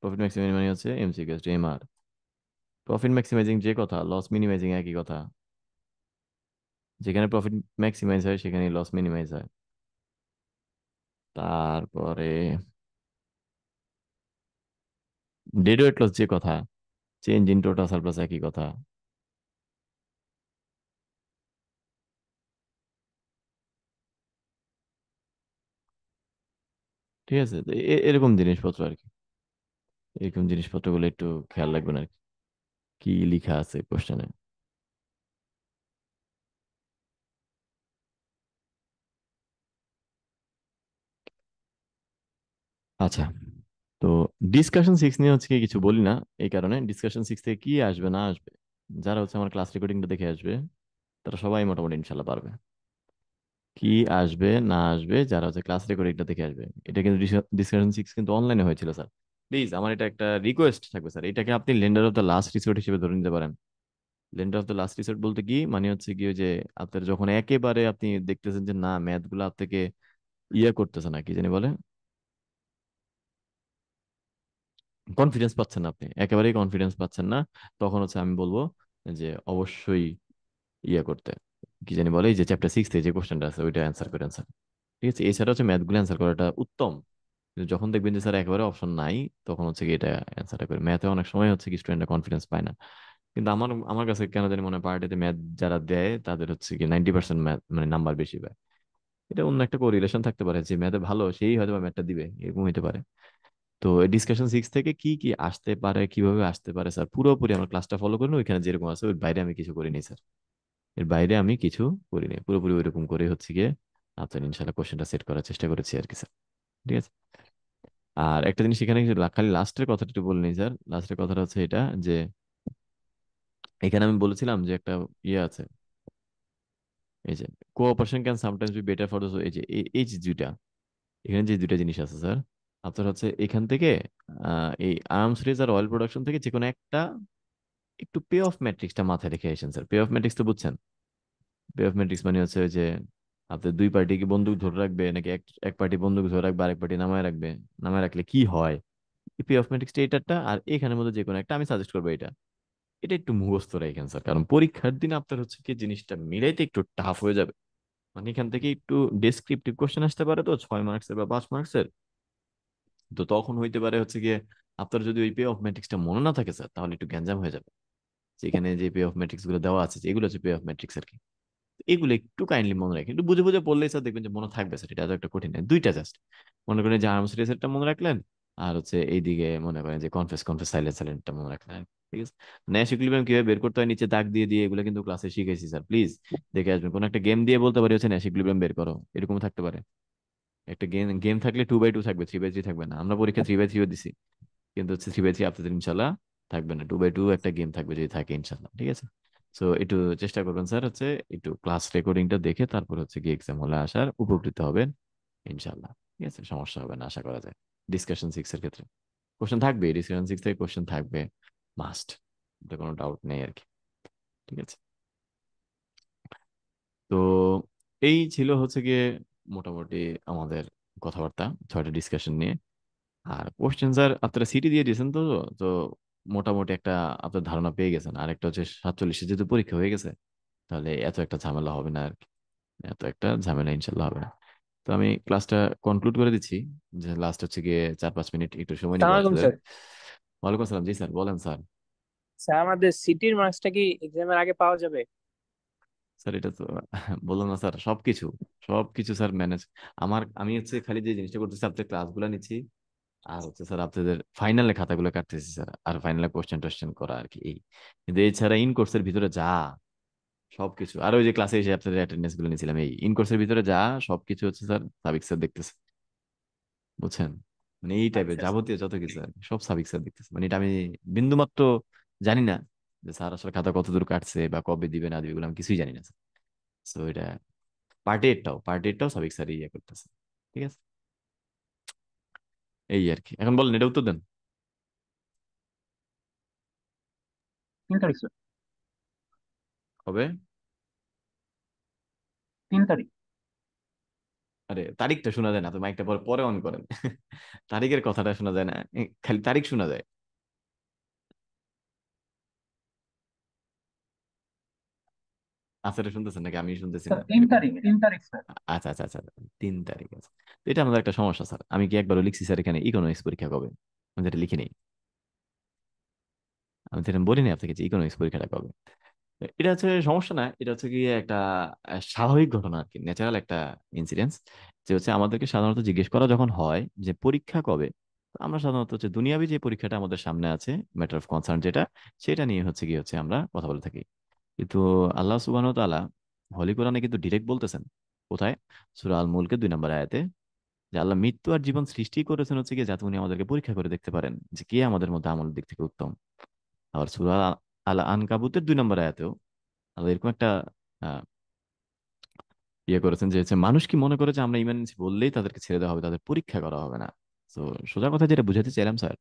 প্রফিট ম্যাক্সিমাইজিং মানে হচ্ছে MC equals to M R. Profit maximising যে কথা, লস মিনিমাইজিং একই কথা, যেখানে প্রফিট ম্যাক্সিমাইজ হয় সেখানে লস মিনিমাইজ হয়। তারপরে ডেড ওয়েট লস যে কথা, চেঞ্জ ইন টোটাল সারপ্লাস একই কথা। ঠিক আছে, তো এরকম জিনিসপত্র আর কি, এরকম জিনিসপত্রগুলো একটু খেয়াল রাখবেন আর কি, কি লিখা আছে কোশ্চেনে। আচ্ছা, তো ডিসকাশন 6 নিয়ে হচ্ছে কি কিছু বলি না, এই কারণে ডিসকাশন 6 থেকে কি আসবে না আসবে, যারা হচ্ছে আমার ক্লাস রেকর্ডিংটা দেখে আসবে তারা সবাই মোটামুটি ইনশাল্লাহ পারবে। কি আসবে না আসবে, যারা হচ্ছে ক্লাস রেকর্ডিংটা দেখে আসবে। এটা কিন্তু ডিসকাশন 6 কিন্তু অনলাইনে হয়েছিল স্যার। প্লিজ আমার এটা একটা রিকোয়েস্ট থাকবে স্যার, এটাকে আপনি lender of the last resort হিসেবে ধরে নিতে পারেন। Lender of the last resort বলতে কি মানে হচ্ছে কি, ওই যে আপনার যখন একেবারে আপনি দেখতেছেন যে না ম্যাথ গুলো আপনাকে ইয়ে করতেছে না, কি জানি বলে, কনফিডেন্স পাচ্ছেন না, আপনি একেবারেই কনফিডেন্স পাচ্ছেন না, তখন হচ্ছে আমি বলবো যে অবশ্যই ইয়ে করতে, কি জানি বলে, এই যে চ্যাপ্টার 6 থেকে যে কোশ্চেনটা আছে ওইটা অ্যান্সার করেন স্যার। ঠিক আছে, এছাড়া হচ্ছে ম্যাথ গুলো অ্যান্সার করাটা উত্তম, কিন্তু যখন দেখবেন যে স্যার একেবারে অপশন নাই, তখন হচ্ছে কি এটা অ্যান্সারটা করে। ম্যাথে অনেক সময় হচ্ছে কি স্টুডেন্টরা কনফিডেন্স পায় না, কিন্তু আমার আমার কাছে কেন জানি মনে হয় পার্টিতে ম্যাথ যারা দেয় তাদের হচ্ছে কি 90% ম্যাথ মানে নাম্বার বেশি পায়। এটা অন্য একটা কোরিলেশন থাকতে পারে, যে ম্যাথে ভালো সেই হয়তো ম্যাথটা দিবে, এরকম হতে পারে। তো ডিসকাশন 6 থেকে কি কি আসতে পারে, কিভাবে আসতে পারে স্যার, পুরোপুরি আমার ক্লাসটা ফলো করুন, ওইখানে যেরকম আছে ওর বাইরে আমি কিছু করিনি স্যার, এর বাইরে আমি কিছু করিনি, পুরোপুরি ওইরকম করে হচ্ছে গিয়ে আপনার ইনশাল্লাহ কোশ্চেনটা সেট করার চেষ্টা করেছি আর কি স্যার। ঠিক আছে, আর একটা জিনিস এখানে খালি লাস্টের কথাটা একটু বলে নিই স্যার, লাস্টের কথাটা হচ্ছে এটা যে এখানে আমি বলেছিলাম যে একটা ইয়ে আছে, এই যে cooperation can sometimes be better for এই যে এই যে দুইটা, এখানে যে দুইটা জিনিস আছে স্যার, আপনার হচ্ছে এখান থেকে এই আর্মস রেজ আর অয়েল প্রোডাকশন থেকে যে কোনো একটা একটু পে অফ ম্যাট্রিক্সটা মাথায় রেখে আসেন স্যার। পে অফ ম্যাট্রিক্স তো বুঝছেন? পে অফ ম্যাট্রিক্স মানে হচ্ছে ওই যে আপনার দুই পার্টি কি বন্দুক ধরে রাখবে, নাকি এক এক পার্টি বন্দুক ধরে রাখবে আরেক পার্টি নামায় রাখবে, নামায় রাখলে কি হয়, এই পে অফ ম্যাট্রিক্সটা এটাটা, আর এখানের মধ্যে যে কোনো একটা আমি সাজেস্ট করবো এটা, এটা একটু মুখস্থ রাখেন স্যার, কারণ পরীক্ষার দিন আপনার হচ্ছে কি জিনিসটা মিলাইতে একটু টাফ হয়ে যাবে, মানে এখান থেকে একটু ডেসক্রিপটিভ কোশ্চেন আসতে পারে, তো 6 মার্কসের বা 5 মার্কসের। তো তখন হইতে পারে হচ্ছে গিয়ে আপনার যদি ওই পে অফ ম্যাট্রিক্সটা মনে না থাকে স্যার, তাহলে একটু গ্যাঞ্জাম হয়ে যাবে। যেখানে যে পে অফ ম্যাট্রিক্স গুলো দেওয়া আছে, এগুলো হচ্ছে পে অফ ম্যাট্রিক্স আর কি। এগুলো একটু কাইন্ডলি মনে রাখেন, একটু বুঝে বুঝে পড়লেই স্যার দেখবেন যে মনে থাকবে স্যার। এটা এত একটা কঠিন নয়, দুইটা জাস্ট মনে করেন যে আর্মস রেসেরটা মনে রাখলেন, আর হচ্ছে এইদিকে মনে করেন যে কনফেস কনফেস সাইলেন্ট সাইলেন্টটা মনে রাখলেন আর কি। ঠিক আছে। ন্যাশ ইকুইলিব্রিয়াম কিভাবে বের করতে হয় নিচে দাগ দিয়ে দিয়ে, এগুলো কিন্তু ক্লাসে শিখেছি স্যার, প্লিজ দেখে আসবেন। কোনো একটা গেম দিয়ে বলতে পারি হচ্ছে ন্যাশ ইকুইলিব্রিয়াম বের করো, এরকম থাকতে পারে। একটা গেম গেম থাকলে 2x2 থাকবে, 3x3 থাকবে না। আমরা পরীক্ষা 3x3 দিছি, কিন্তু হচ্ছে 3x3 আপনাদের ইনশাল্লাহ থাকবে না, 2x2 একটা গেম থাকবে যদি থাকে ইনশাল্লাহ। ঠিক আছে। সো একটু চেষ্টা করবেন স্যার হচ্ছে একটু ক্লাস রেকর্ডিংটা দেখে তারপর হচ্ছে কি এক্সাম হলে আসার উপকৃত হবেন ইনশাল্লাহ। ঠিক আছে, সমস্যা হবে না আশা করা যায়। ডিসকাশন 6 এর ক্ষেত্রে কোশ্চেন থাকবে, ডিসকাশন 6 থেকে কোশ্চেন থাকবে, মাস্ট, এটা কোনো ডাউট নেই আর কি। ঠিক আছে। তো এই ছিল হচ্ছে গিয়ে মোটামুটি আমাদের কথাবার্তা 6টা ডিসকাশন নিয়ে। আর কোশ্চেন স্যার আপনারা সিটি দিয়ে দিয়েছেন তো, তো মোটামুটি একটা আপনার ধারণা পেয়ে গেছেন। আর একটা হচ্ছে 47-এ যেহেতু পরীক্ষা হয়ে গেছে, তাহলে এত একটা ঝামেলা হবে না আর কি। এত একটা ঝামেলা ইনশাল্লাহ হবে না। তো আমি ক্লাসটা কনক্লুড করে দিচ্ছি, যে লাস্ট হচ্ছে গিয়ে 4-5 মিনিট একটু সময় নিবো সালামালাইকুম আপনাদের। স্যার। ওয়ালাইকুম আসসালাম, জি স্যার বলেন স্যার। স্যার আমাদের সিটির মার্কসটা কি এক্সামের আগে পাওয়া যাবে? স্যার এটা তো বললাম না স্যার, সবকিছু সবকিছু স্যার ম্যানেজ। আমি হচ্ছে খালি যে জিনিসটা করতেছি, আপনাদের ক্লাসগুলো নিচ্ছি, আর হচ্ছে স্যার আপনাদের ফাইনালে খাতাগুলো কাটতেছি স্যার, আর ফাইনালে কোশ্চেন টোশ্চেন করা আর কি এই। কিন্তু এছাড়া ইন কোর্সের ভিতরে যা সবকিছু, আর ওই যে ক্লাসে এসে আপনাদের অ্যাটেন্ডেন্স গুলো নিয়েছিলাম, এই ইন কোর্সের ভিতরে যা সবকিছু হচ্ছে স্যার সাবিক স্যার দেখতেছে, বুঝছেন? মানে এই টাইপের আচ্ছা স্যার। যাবতীয় যত কিছু আর কি, সব সাবিক স্যার দেখতেছে। মানে এটা আমি বিন্দুমাত্র জানি না যে স্যার আসলে খাতা কত দূর কাটছে বা কবে দিবে না দিবে, এগুলো আমি কিছুই জানি না। সো এটা পার্টি এরটাও সাবিক স্যারই ইয়ে করতেছে। ঠিক আছে, এই আর কি। এখন বলেন, এটা উত্তর দেন। 3 তারিখ স্যার। হবে। 3 তারিখ। আরে তারিখটা শোনা যায় না তো, মাইকটা পরে পরে অন করেন। তারিখের কথাটা শোনা যায় না, খালি তারিখ শোনা যায়। আচ্ছা, শুনতেছেন নাকি আমি শুনতেছি স্যার না 3 তারিখ, 3 তারিখ স্যার। আচ্ছা আচ্ছা আচ্ছা, 3 তারিখ আছে। তো এটা আমাদের একটা সমস্যা স্যার, আমি কি একবারও লিখছি স্যার এখানে ইকোনমিক্স পরীক্ষা কবে? আমি যেটা লিখি নেই, আমি যেটা বলিনি আপনাকে যে ইকোনমিক্স পরীক্ষাটা কবে। তো এটা হচ্ছে সমস্যা না, এটা হচ্ছে কি একটা স্বাভাবিক ঘটনা আর কি, ন্যাচারাল একটা ইনসিডেন্স। যে হচ্ছে আমাদেরকে সাধারণত জিজ্ঞেস করা যখন হয় যে পরীক্ষা কবে, তো আমরা সাধারণত হচ্ছে দুনিয়াবি যে পরীক্ষাটা আমাদের সামনে আছে, ম্যাটার অফ কনসার্ন যেটা, সেটা নিয়ে হচ্ছে কি হচ্ছে আমরা কথা বলে থাকি। কিন্তু আল্লাহ সুবহানাহু ওয়া তাআলা হলি কোরআনে কিন্তু ডিরেক্ট বলতেছেন, কোথায়? সূরা আল মুলকের 2 নম্বর আয়াতে, যে আল্লাহ মৃত্যু আর জীবন সৃষ্টি করেছেন হচ্ছে কি যাতে উনি আমাদেরকে পরীক্ষা করে দেখতে পারেন যে কে আমাদের মধ্যে আমলের দিক থেকে উত্তম। আবার সূরা আল আনকাবুতের 2 নম্বর আয়াতেও আল্লাহ এরকম একটা আহ, ইয়ে করেছেন যে হচ্ছে মানুষ কি মনে করে যে আমরা ইমান এনেছি বললেই তাদেরকে ছেড়ে দেওয়া হবে, তাদের পরীক্ষা করা হবে না। তো সোজা কথা যেটা বুঝাতে চাইলাম স্যার,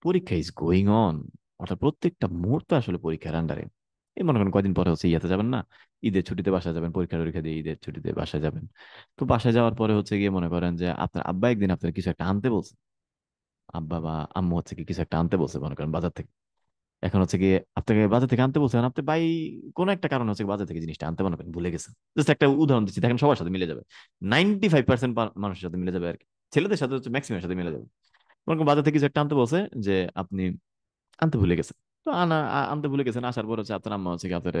পরীক্ষা ইজ গোয়িং অন, অর্থাৎ প্রত্যেকটা মুহূর্ত আসলে পরীক্ষার আন্ডারে। এই মনে করেন কয়দিন পরে হচ্ছে ইয়াতে যাবেন না, ঈদের ছুটিতে বাসায় যাবেন, পরীক্ষা টরীক্ষা দিয়ে ঈদের ছুটিতে বাসায় যাবেন। তো বাসায় যাওয়ার পরে হচ্ছে গিয়ে মনে করেন যে আপনার আব্বা একদিন আপনার কিছু একটা আনতে বলছে, আব্বা বা আম্মু হচ্ছে কি কিছু একটা আনতে বলছে মনে করেন বাজার থেকে। এখন হচ্ছে গিয়ে আপনাকে বাজার থেকে আনতে বলছেন, আপনি বাই কোনো একটা কারণে হচ্ছে বাজার থেকে জিনিসটা আনতে মনে করেন ভুলে গেছেন। জাস্ট একটা উদাহরণ দিচ্ছি, দেখেন সবার সাথে মিলে যাবে, 95% মানুষের সাথে মিলে যাবে আর কি, ছেলেদের সাথে হচ্ছে ম্যাক্সিমাম সাথে মিলে যাবে। মনে করেন বাজার থেকে কিছু একটা আনতে বলছে, যে আপনি আনতে ভুলে গেছেন। তো আনতে ভুলে গেছেন, আসার পর হচ্ছে আপনার আম্মা হচ্ছে কি আপনার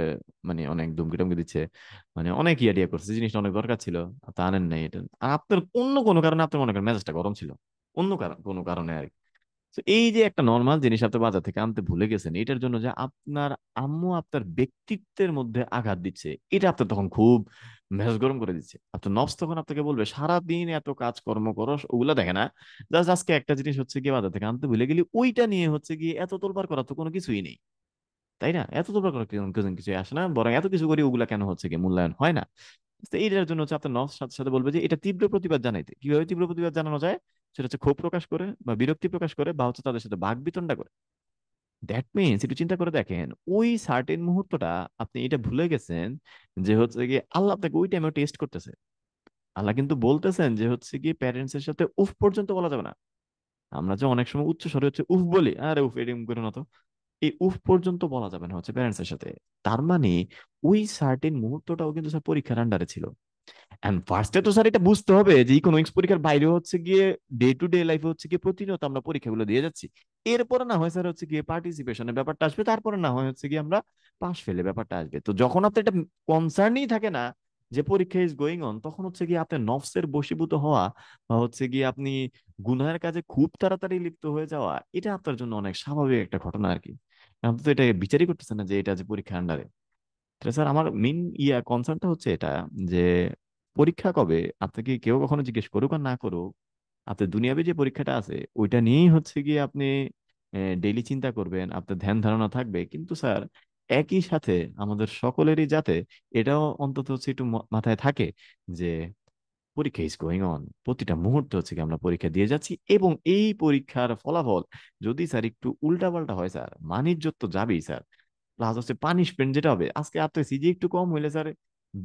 মানে অনেক ধুমকি টমকি দিচ্ছে, মানে অনেক ইয়া টিয়া করছে, জিনিসটা অনেক দরকার ছিল, আপনি আনেন নাই এটা। আর আপনার অন্য কোনো কারণে আপনার মনে করেন মেজাজটা গরম ছিল, অন্য কারণ কোনো কারণে আর কি। তো এই যে একটা নর্মাল জিনিস আপনি বাজার থেকে আনতে ভুলে গেছেন, এটার জন্য যে আপনার আম্মু আপনার ব্যক্তিত্বের মধ্যে আঘাত দিচ্ছে, এটা আপনার তখন খুব মেজাজ গরম করে দিচ্ছে। আপনার নফস তখন আপনাকে বলবে সারাদিন এত কাজকর্ম করো, ওগুলা দেখে না, জাস্ট আজকে একটা জিনিস হচ্ছে গিয়ে বাজার থেকে আনতে ভুলে গেলি, ওইটা নিয়ে হচ্ছে গিয়ে এত তোলপাড় করা তো কোনো কিছুই নেই, তাই না? এত তোলপাড় করা কিছু আসে না, বরং এত কিছু করি ওগুলা কেন হচ্ছে গিয়ে মূল্যায়ন হয় না। তো এইটার জন্য হচ্ছে আপনার নফস সাথে সাথে বলবে যে এটা তীব্র প্রতিবাদ জানাইতে। কিভাবে তীব্র প্রতিবাদ জানানো যায়? সেটা হচ্ছে ক্ষোভ প্রকাশ করে বা বিরক্তি প্রকাশ করে বা হচ্ছে তাদের সাথে বাকবিতণ্ডা করে। দ্যাট মিনস একটু চিন্তা করে দেখেন, ওই সার্টেন মুহূর্তটা আপনি এটা ভুলে গেছেন, যে হচ্ছে কি আল্লাহ আপনাকে ওই টাইমে টেস্ট করতেছে। আল্লাহ কিন্তু বলতেছেন যে হচ্ছে কি প্যারেন্টস এর সাথে উফ পর্যন্ত বলা যাবে না। আমরা যে অনেক সময় উচ্চ স্বরে হচ্ছে উফ বলি, আরে উফ এরকম করো না তো, এই উফ পর্যন্ত বলা যাবে না হচ্ছে প্যারেন্টস এর সাথে। তার মানে ওই সার্টেন মুহূর্তটাও কিন্তু স্যার পরীক্ষার আন্ডারে ছিল। এন্ড ফার্স্টে তো স্যার এটা বুঝতে হবে যে ইকোনমিক্স পরীক্ষার বাইরে হচ্ছে গিয়ে ডে টু ডে লাইফে হচ্ছে গিয়ে প্রতিনিয়ত আমরা পরীক্ষাগুলো দিয়ে যাচ্ছি। এরপরে না হয় স্যার হচ্ছে গিয়ে পার্টিসিপেশনের ব্যাপারটা আসবে, তারপরে না হয় হচ্ছে গিয়ে আমরা পাশ ফেলে ব্যাপারটা আসবে। তো যখন আপনার এটা কনসার্নই থাকে না যে পরীক্ষা ইজ গোয়িং অন, তখন হচ্ছে গিয়ে আপনার নফসের বশীভূত হওয়া বা হচ্ছে গিয়ে আপনি গুনহের কাজে খুব তাড়াতাড়ি লিপ্ত হয়ে যাওয়া, এটা আপনার জন্য অনেক স্বাভাবিক একটা ঘটনা আর কি। আপনি তো এটা বিচারই করতেছেন না যে এটা যে পরীক্ষা আন্ডারে। স্যার আমার মেইন কনসার্নটা হচ্ছে এটা যে পরীক্ষা কবে আপনাকে কেউ কখনো জিজ্ঞেস করুক আর না করুক, আপনার দুনিয়াবী যে পরীক্ষাটা আছে ওইটা নিয়েই হচ্ছে গিয়ে আপনি ডেইলি চিন্তা করবেন, আপনার ধ্যান ধারণা থাকবে। কিন্তু স্যার একই সাথে আমাদের সকলেরই যাতে এটাও অন্তত হচ্ছে একটু মাথায় থাকে যে পরীক্ষা ইজ গোয়িং অন, প্রতিটা মুহূর্তে হচ্ছে কি আমরা পরীক্ষা দিয়ে যাচ্ছি, এবং এই পরীক্ষার ফলাফল যদি স্যার একটু উল্টাপাল্টা হয় স্যার, মানিজ্য তো যাবেই স্যার। প্লাস হচ্ছে পানিশমেন্ট যেটা হবে, আজকে আপনার সিজি একটু কম হইলে স্যার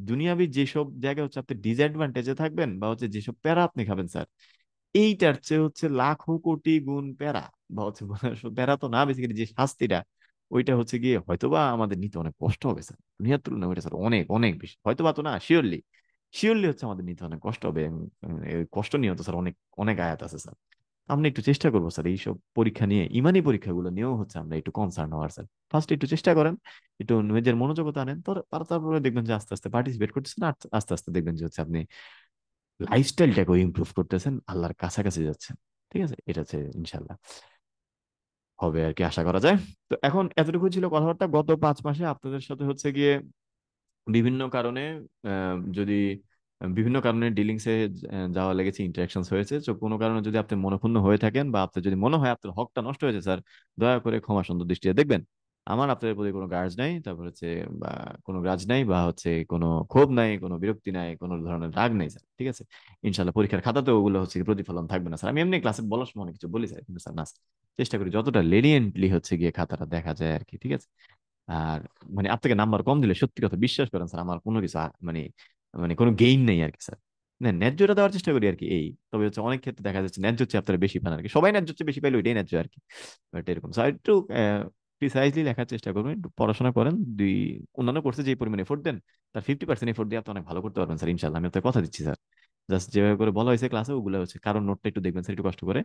দুনিয়াবি যেসব জায়গায় হচ্ছে আপনি ডিসঅ্যাডভান্টেজে থাকবেন বা হচ্ছে যেসব প্যারা আপনি খাবেন স্যার, এইটার চেয়ে হচ্ছে লাখো কোটি গুণ প্যারা, বা হচ্ছে প্যারা তো না, বেসিক্যালি যে শাস্তিটা ওইটা হচ্ছে গিয়ে হয়তোবা আমাদের নিতে অনেক কষ্ট হবে স্যার। দুনিয়ার তুলনায় ওইটা স্যার অনেক অনেক বেশি, হয়তোবা তো না, শিওরলি শিওরলি হচ্ছে আমাদের নিতে অনেক কষ্ট হবে। এবং, এই কষ্ট নিয়েও তো স্যার অনেক অনেক আয়াত আছে স্যার। আমরা একটু চেষ্টা করবো স্যার এইসব পরীক্ষা নিয়ে, ইমানি পরীক্ষাগুলো নিয়েও হচ্ছে আমরা একটু কনসার্ন হওয়ার স্যার। ফার্স্ট একটু চেষ্টা করেন, একটু নিজের মনোযোগতা আনেন, তারপরে দেখবেন যে আস্তে আস্তে পার্টিসিপেট করতেছেন, আর আস্তে আস্তে দেখবেন যে হচ্ছে আপনি লাইফস্টাইলটাকে ইমপ্রুভ করতেছেন, আল্লাহর কাছাকাছি যাচ্ছেন। ঠিক আছে, এটা হচ্ছে ইনশাল্লাহ হবে আর কি, আশা করা যায়। তো এখন এতটুকু ছিল কথাবার্তা। গত 5 মাসে আপনাদের সাথে হচ্ছে গিয়ে বিভিন্ন কারণে যদি বিভিন্ন কারণে ডিলিংসে যাওয়া লেগেছে, ইন্টারাকশনস হয়েছে। তো কোনো কারণে যদি আপনি মনক্ষুণ্ণ হয়ে থাকেন বা আপনার যদি মনে হয় আপনার হকটা নষ্ট হয়েছে স্যার, দয়া করে ক্ষমা সুন্দর দৃষ্টিতে দেখবেন। আমার আপনাদের প্রতি কোনো গার্জ নাই, তারপর হচ্ছে বা কোনো গ্রাজ নাই, বা হচ্ছে কোনো ক্ষোভ নাই, কোনো বিরক্তি নাই, কোনো ধরনের রাগ নাই স্যার। ঠিক আছে, ইনশাল্লাহ পরীক্ষার খাতাতে ওগুলো হচ্ছে কি প্রতিফলন থাকবে না স্যার। আমি এমনি ক্লাসে বলার সময় অনেক কিছু বলি স্যার, কিন্তু স্যার না, চেষ্টা করি যতটা লেনিয়েন্টলি হচ্ছে গিয়ে খাতাটা দেখা যায় আর কি। ঠিক আছে, আর মানে আপনাকে নাম্বার কম দিলে সত্যি কথা বিশ্বাস করেন স্যার, আমার কোনো কিছু মানে মানে কোনো গেইন নেই আর কি স্যার। না, ন্যায্যটা দেওয়ার চেষ্টা করি আর কি এই। তবে হচ্ছে অনেক ক্ষেত্রে দেখা যাচ্ছে ন্যায্য হচ্ছে আপনারা বেশি পান আর কি, সবাই ন্যায্য হচ্ছে বেশি পাইলে ওইটাই ন্যায্য আর কি। বাট এরকম স্যার একটু প্রিসাইজলি লেখার চেষ্টা করবেন, একটু পড়াশোনা করেন। অন্যান্য কোর্সে যে পরিমাণ এফোর্ট দেন তার 50% এফোর্ট দিয়ে আপনি অনেক ভালো করতে পারবেন স্যার ইনশাল্লাহ, আমি আপনাকে কথা দিচ্ছি স্যার। জাস্ট যেভাবে করে বলা হয়েছে ক্লাসে ওগুলো হচ্ছে, কারণ নোটটা একটু দেখবেন স্যার একটু কষ্ট করে।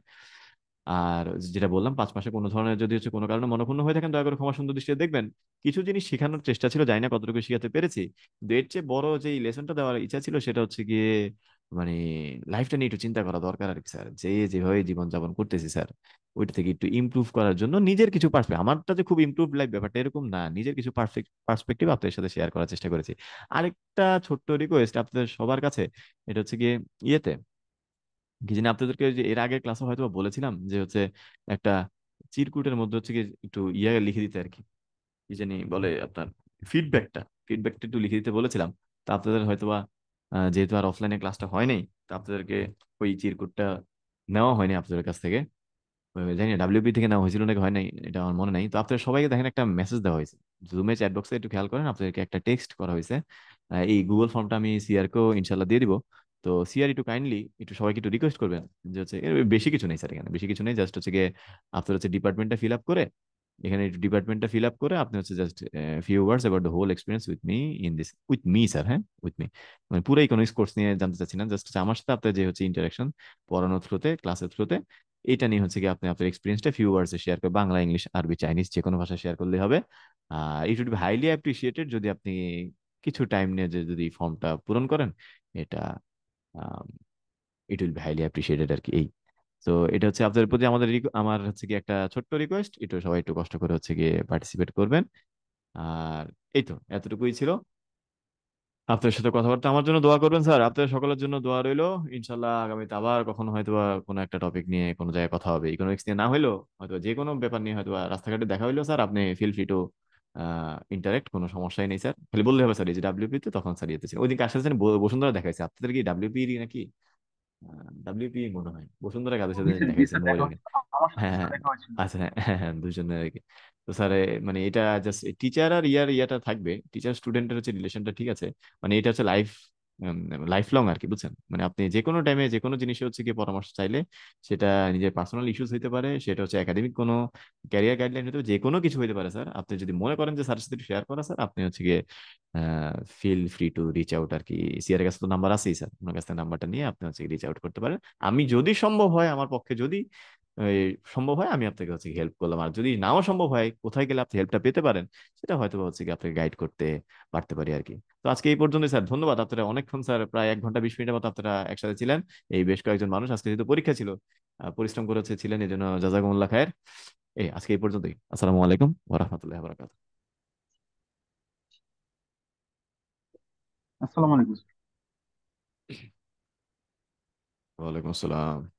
আর যেটা বললাম, 5 মাসে কোনো ধরনের যদি হচ্ছে কোনো কারণে মনক্ষুণ্ণ হয়ে থাকেন, দয়া করে ক্ষমা সুন্দর দৃষ্টিতে দেখবেন। কিছু জিনিস শেখানোর চেষ্টা ছিল, জানি না কতটুকু শিখাতে পেরেছি। কিন্তু এর চেয়ে বড় যে লেসনটা দেওয়ার ইচ্ছা ছিল সেটা হচ্ছে গিয়ে মানে লাইফটা নিয়ে একটু চিন্তা করা দরকার আর কি স্যার, যে যেভাবে জীবনযাপন করতেছি স্যার, ওইটা থেকে একটু ইমপ্রুভ করার জন্য নিজের কিছু পার্সপেক্টিভ, আমারটা যে খুব ইমপ্রুভ লাইফ ব্যাপারটা এরকম না, নিজের কিছু পার্সপেক্টিভ আপনাদের সাথে শেয়ার করার চেষ্টা করেছি। আরেকটা ছোট্ট রিকোয়েস্ট আপনাদের সবার কাছে, এটা হচ্ছে গিয়ে ইয়েতে কি জানি আপনাদেরকে যে এর আগের ক্লাসে হয়তো বা বলেছিলাম যে হচ্ছে একটা চিরকুটের মধ্যে হচ্ছে কি একটু লিখে দিতে আর কি, কি জানি বলে আপনার ফিডব্যাকটা একটু লিখে দিতে বলেছিলাম। তা আপনাদের হয়তোবা যেহেতু আর অফলাইনে ক্লাসটা হয় নাই, তা আপনাদেরকে ওই চিরকুটটা নেওয়া হয়নি আপনাদের কাছ থেকে। জানি না ডাব্লিউপি থেকে নেওয়া হয়েছিল নাকি হয় নাই, এটা আমার মনে নাই। তো আপনাদের সবাইকে দেখেন একটা মেসেজ দেওয়া হয়েছে জুমে চ্যাট বক্সে, একটু খেয়াল করেন, আপনাদেরকে একটা টেক্সট করা হয়েছে। এই গুগল ফর্মটা আমি সিআরকেও ইনশাল্লাহ দিয়ে দিব। তো সিআর একটু কাইন্ডলি একটু সবাইকে একটু রিকোয়েস্ট করবেন যে হচ্ছে বেশি কিছু নেই স্যার, এখানে বেশি কিছু নেই, জাস্ট হচ্ছে গিয়ে আপনার হচ্ছে ডিপার্টমেন্টটা ফিল আপ করে, এখানে ডিপার্টমেন্টটা ফিল আপ করে আপনি হচ্ছে just few words about the whole experience with me in this, with me sir, হ্যাঁ উইথ মি, মানে পুরো ইকোনমিক্স কোর্স নিয়ে জানতে চাচ্ছি না, জাস্ট আমার সাথে আপনার যে হচ্ছে ইন্টারাকশন পড়ানোর থ্রুতে, ক্লাসের থ্রুতে, এটা নিয়ে হচ্ছে কি আপনি আপনার এক্সপিরিয়েন্সটা ফিউ ওয়ার্ডসে শেয়ার করে, বাংলা ইংলিশ আরবি চাইনিজ যে কোনো ভাষা শেয়ার করলে হবে। It would be highly appreciated যদি আপনি কিছু টাইম নিয়ে যে যদি ফর্মটা পূরণ করেন, এটা it will be highly appreciated আর কি এই। তো এটা হচ্ছে আপনাদের প্রতি আমাদের আমার হচ্ছে কি একটা ছোট্ট রিকোয়েস্ট, একটু সবাই একটু কষ্ট করে হচ্ছে গিয়ে পার্টিসিপেট করবেন। আর এই তো এতটুকুই ছিল। আপনার সাথে কথাবার্তা আমার জন্য দোয়া করবেন স্যার, আপনাদের সকলের জন্য দোয়া রইলো। ইনশাল্লাহ আগামীতে আবার কখনো হয়তো বা কোনো একটা টপিক নিয়ে কোনো জায়গায় কথা হবে, ইকোনমিক্স নিয়ে না হইলো হয়তো যে কোনো ব্যাপার নিয়ে হয়তো বা রাস্তাঘাটে দেখা হইলো স্যার, আপনি ফিল ফ্রি টু ইন্টারেক্ট, কোনো সমস্যাই নেই স্যার। খালি বললে হবে স্যার এই যে ডাব্লিউপি তে, তখন স্যার ইয়েতে ছিল ওই দিন কার সাথে বসুন্ধরা দেখাইছে আপনাদের কি ডাব্লিউপি নাকি, ডাব্লিউপি মনে হয় বসুন্ধরা কাদের সাথে জি জি দেখাইছে স্যার, দেখা মোবাইলে। হয়েছিল, আমার সাথে হ্যাঁ স্যার হ্যাঁ, দেখা হয়েছিল। আচ্ছা হ্যাঁ হ্যাঁ হ্যাঁ, দুজনের আর কি। তো স্যার মানে এটা জাস্ট টিচার আর ইয়াটা থাকবে, টিচার স্টুডেন্টের হচ্ছে রিলেশনটা ঠিক আছে, মানে এটা হচ্ছে লাইফ লাইফ লং আর কি, বুঝছেন? মানে আপনি যে কোনো টাইমে যে কোনো জিনিসে হচ্ছে কি পরামর্শ চাইলে, সেটা নিজের পার্সোনাল ইস্যুস হইতে পারে, সেটা হচ্ছে একাডেমিক কোনো ক্যারিয়ার গাইডলাইন হতে পারে, যে কোনো কিছু হইতে পারে স্যার। আপনি যদি মনে করেন যে স্যারের সাথে শেয়ার করা, স্যার আপনি হচ্ছে গিয়ে feel free to reach out আর কি। সিআর কাছে তো নাম্বার আছেই স্যার, ওনার কাছ থেকে নাম্বারটা নিয়ে আপনি হচ্ছে রিচ আউট করতে পারেন। আমি যদি সম্ভব হয়, আমার পক্ষে যদি সম্ভব হয়, আমি আপনাকে হচ্ছে হেল্প করলাম। আর যদি নাও সম্ভব হয়, কোথায় গেলে আপনি হেল্পটা পেতে পারেন, সেটা হয়তো বা হচ্ছে কি আপনাকে গাইড করতে পারতে পারি আর কি। তো আজকে এই পর্যন্ত স্যার, ধন্যবাদ। আপনারা অনেকক্ষণ স্যার, প্রায় 1 ঘন্টা 20 মিনিটের মতো আপনারা একসাথে ছিলেন। এই বেশ কয়েকজন মানুষ আজকে যেহেতু পরীক্ষা ছিল, পরিশ্রম করেছে ছিলেন, এই জন্য জাজাকুমুল্লাহ খায়ের। আজকে এই পর্যন্তই। আসসালামু আলাইকুম ওয়া রাহমাতুল্লাহি ওয়া বারাকাতুহু। আসসালামু আলাইকুম। ওয়ালাইকুম আসসালাম।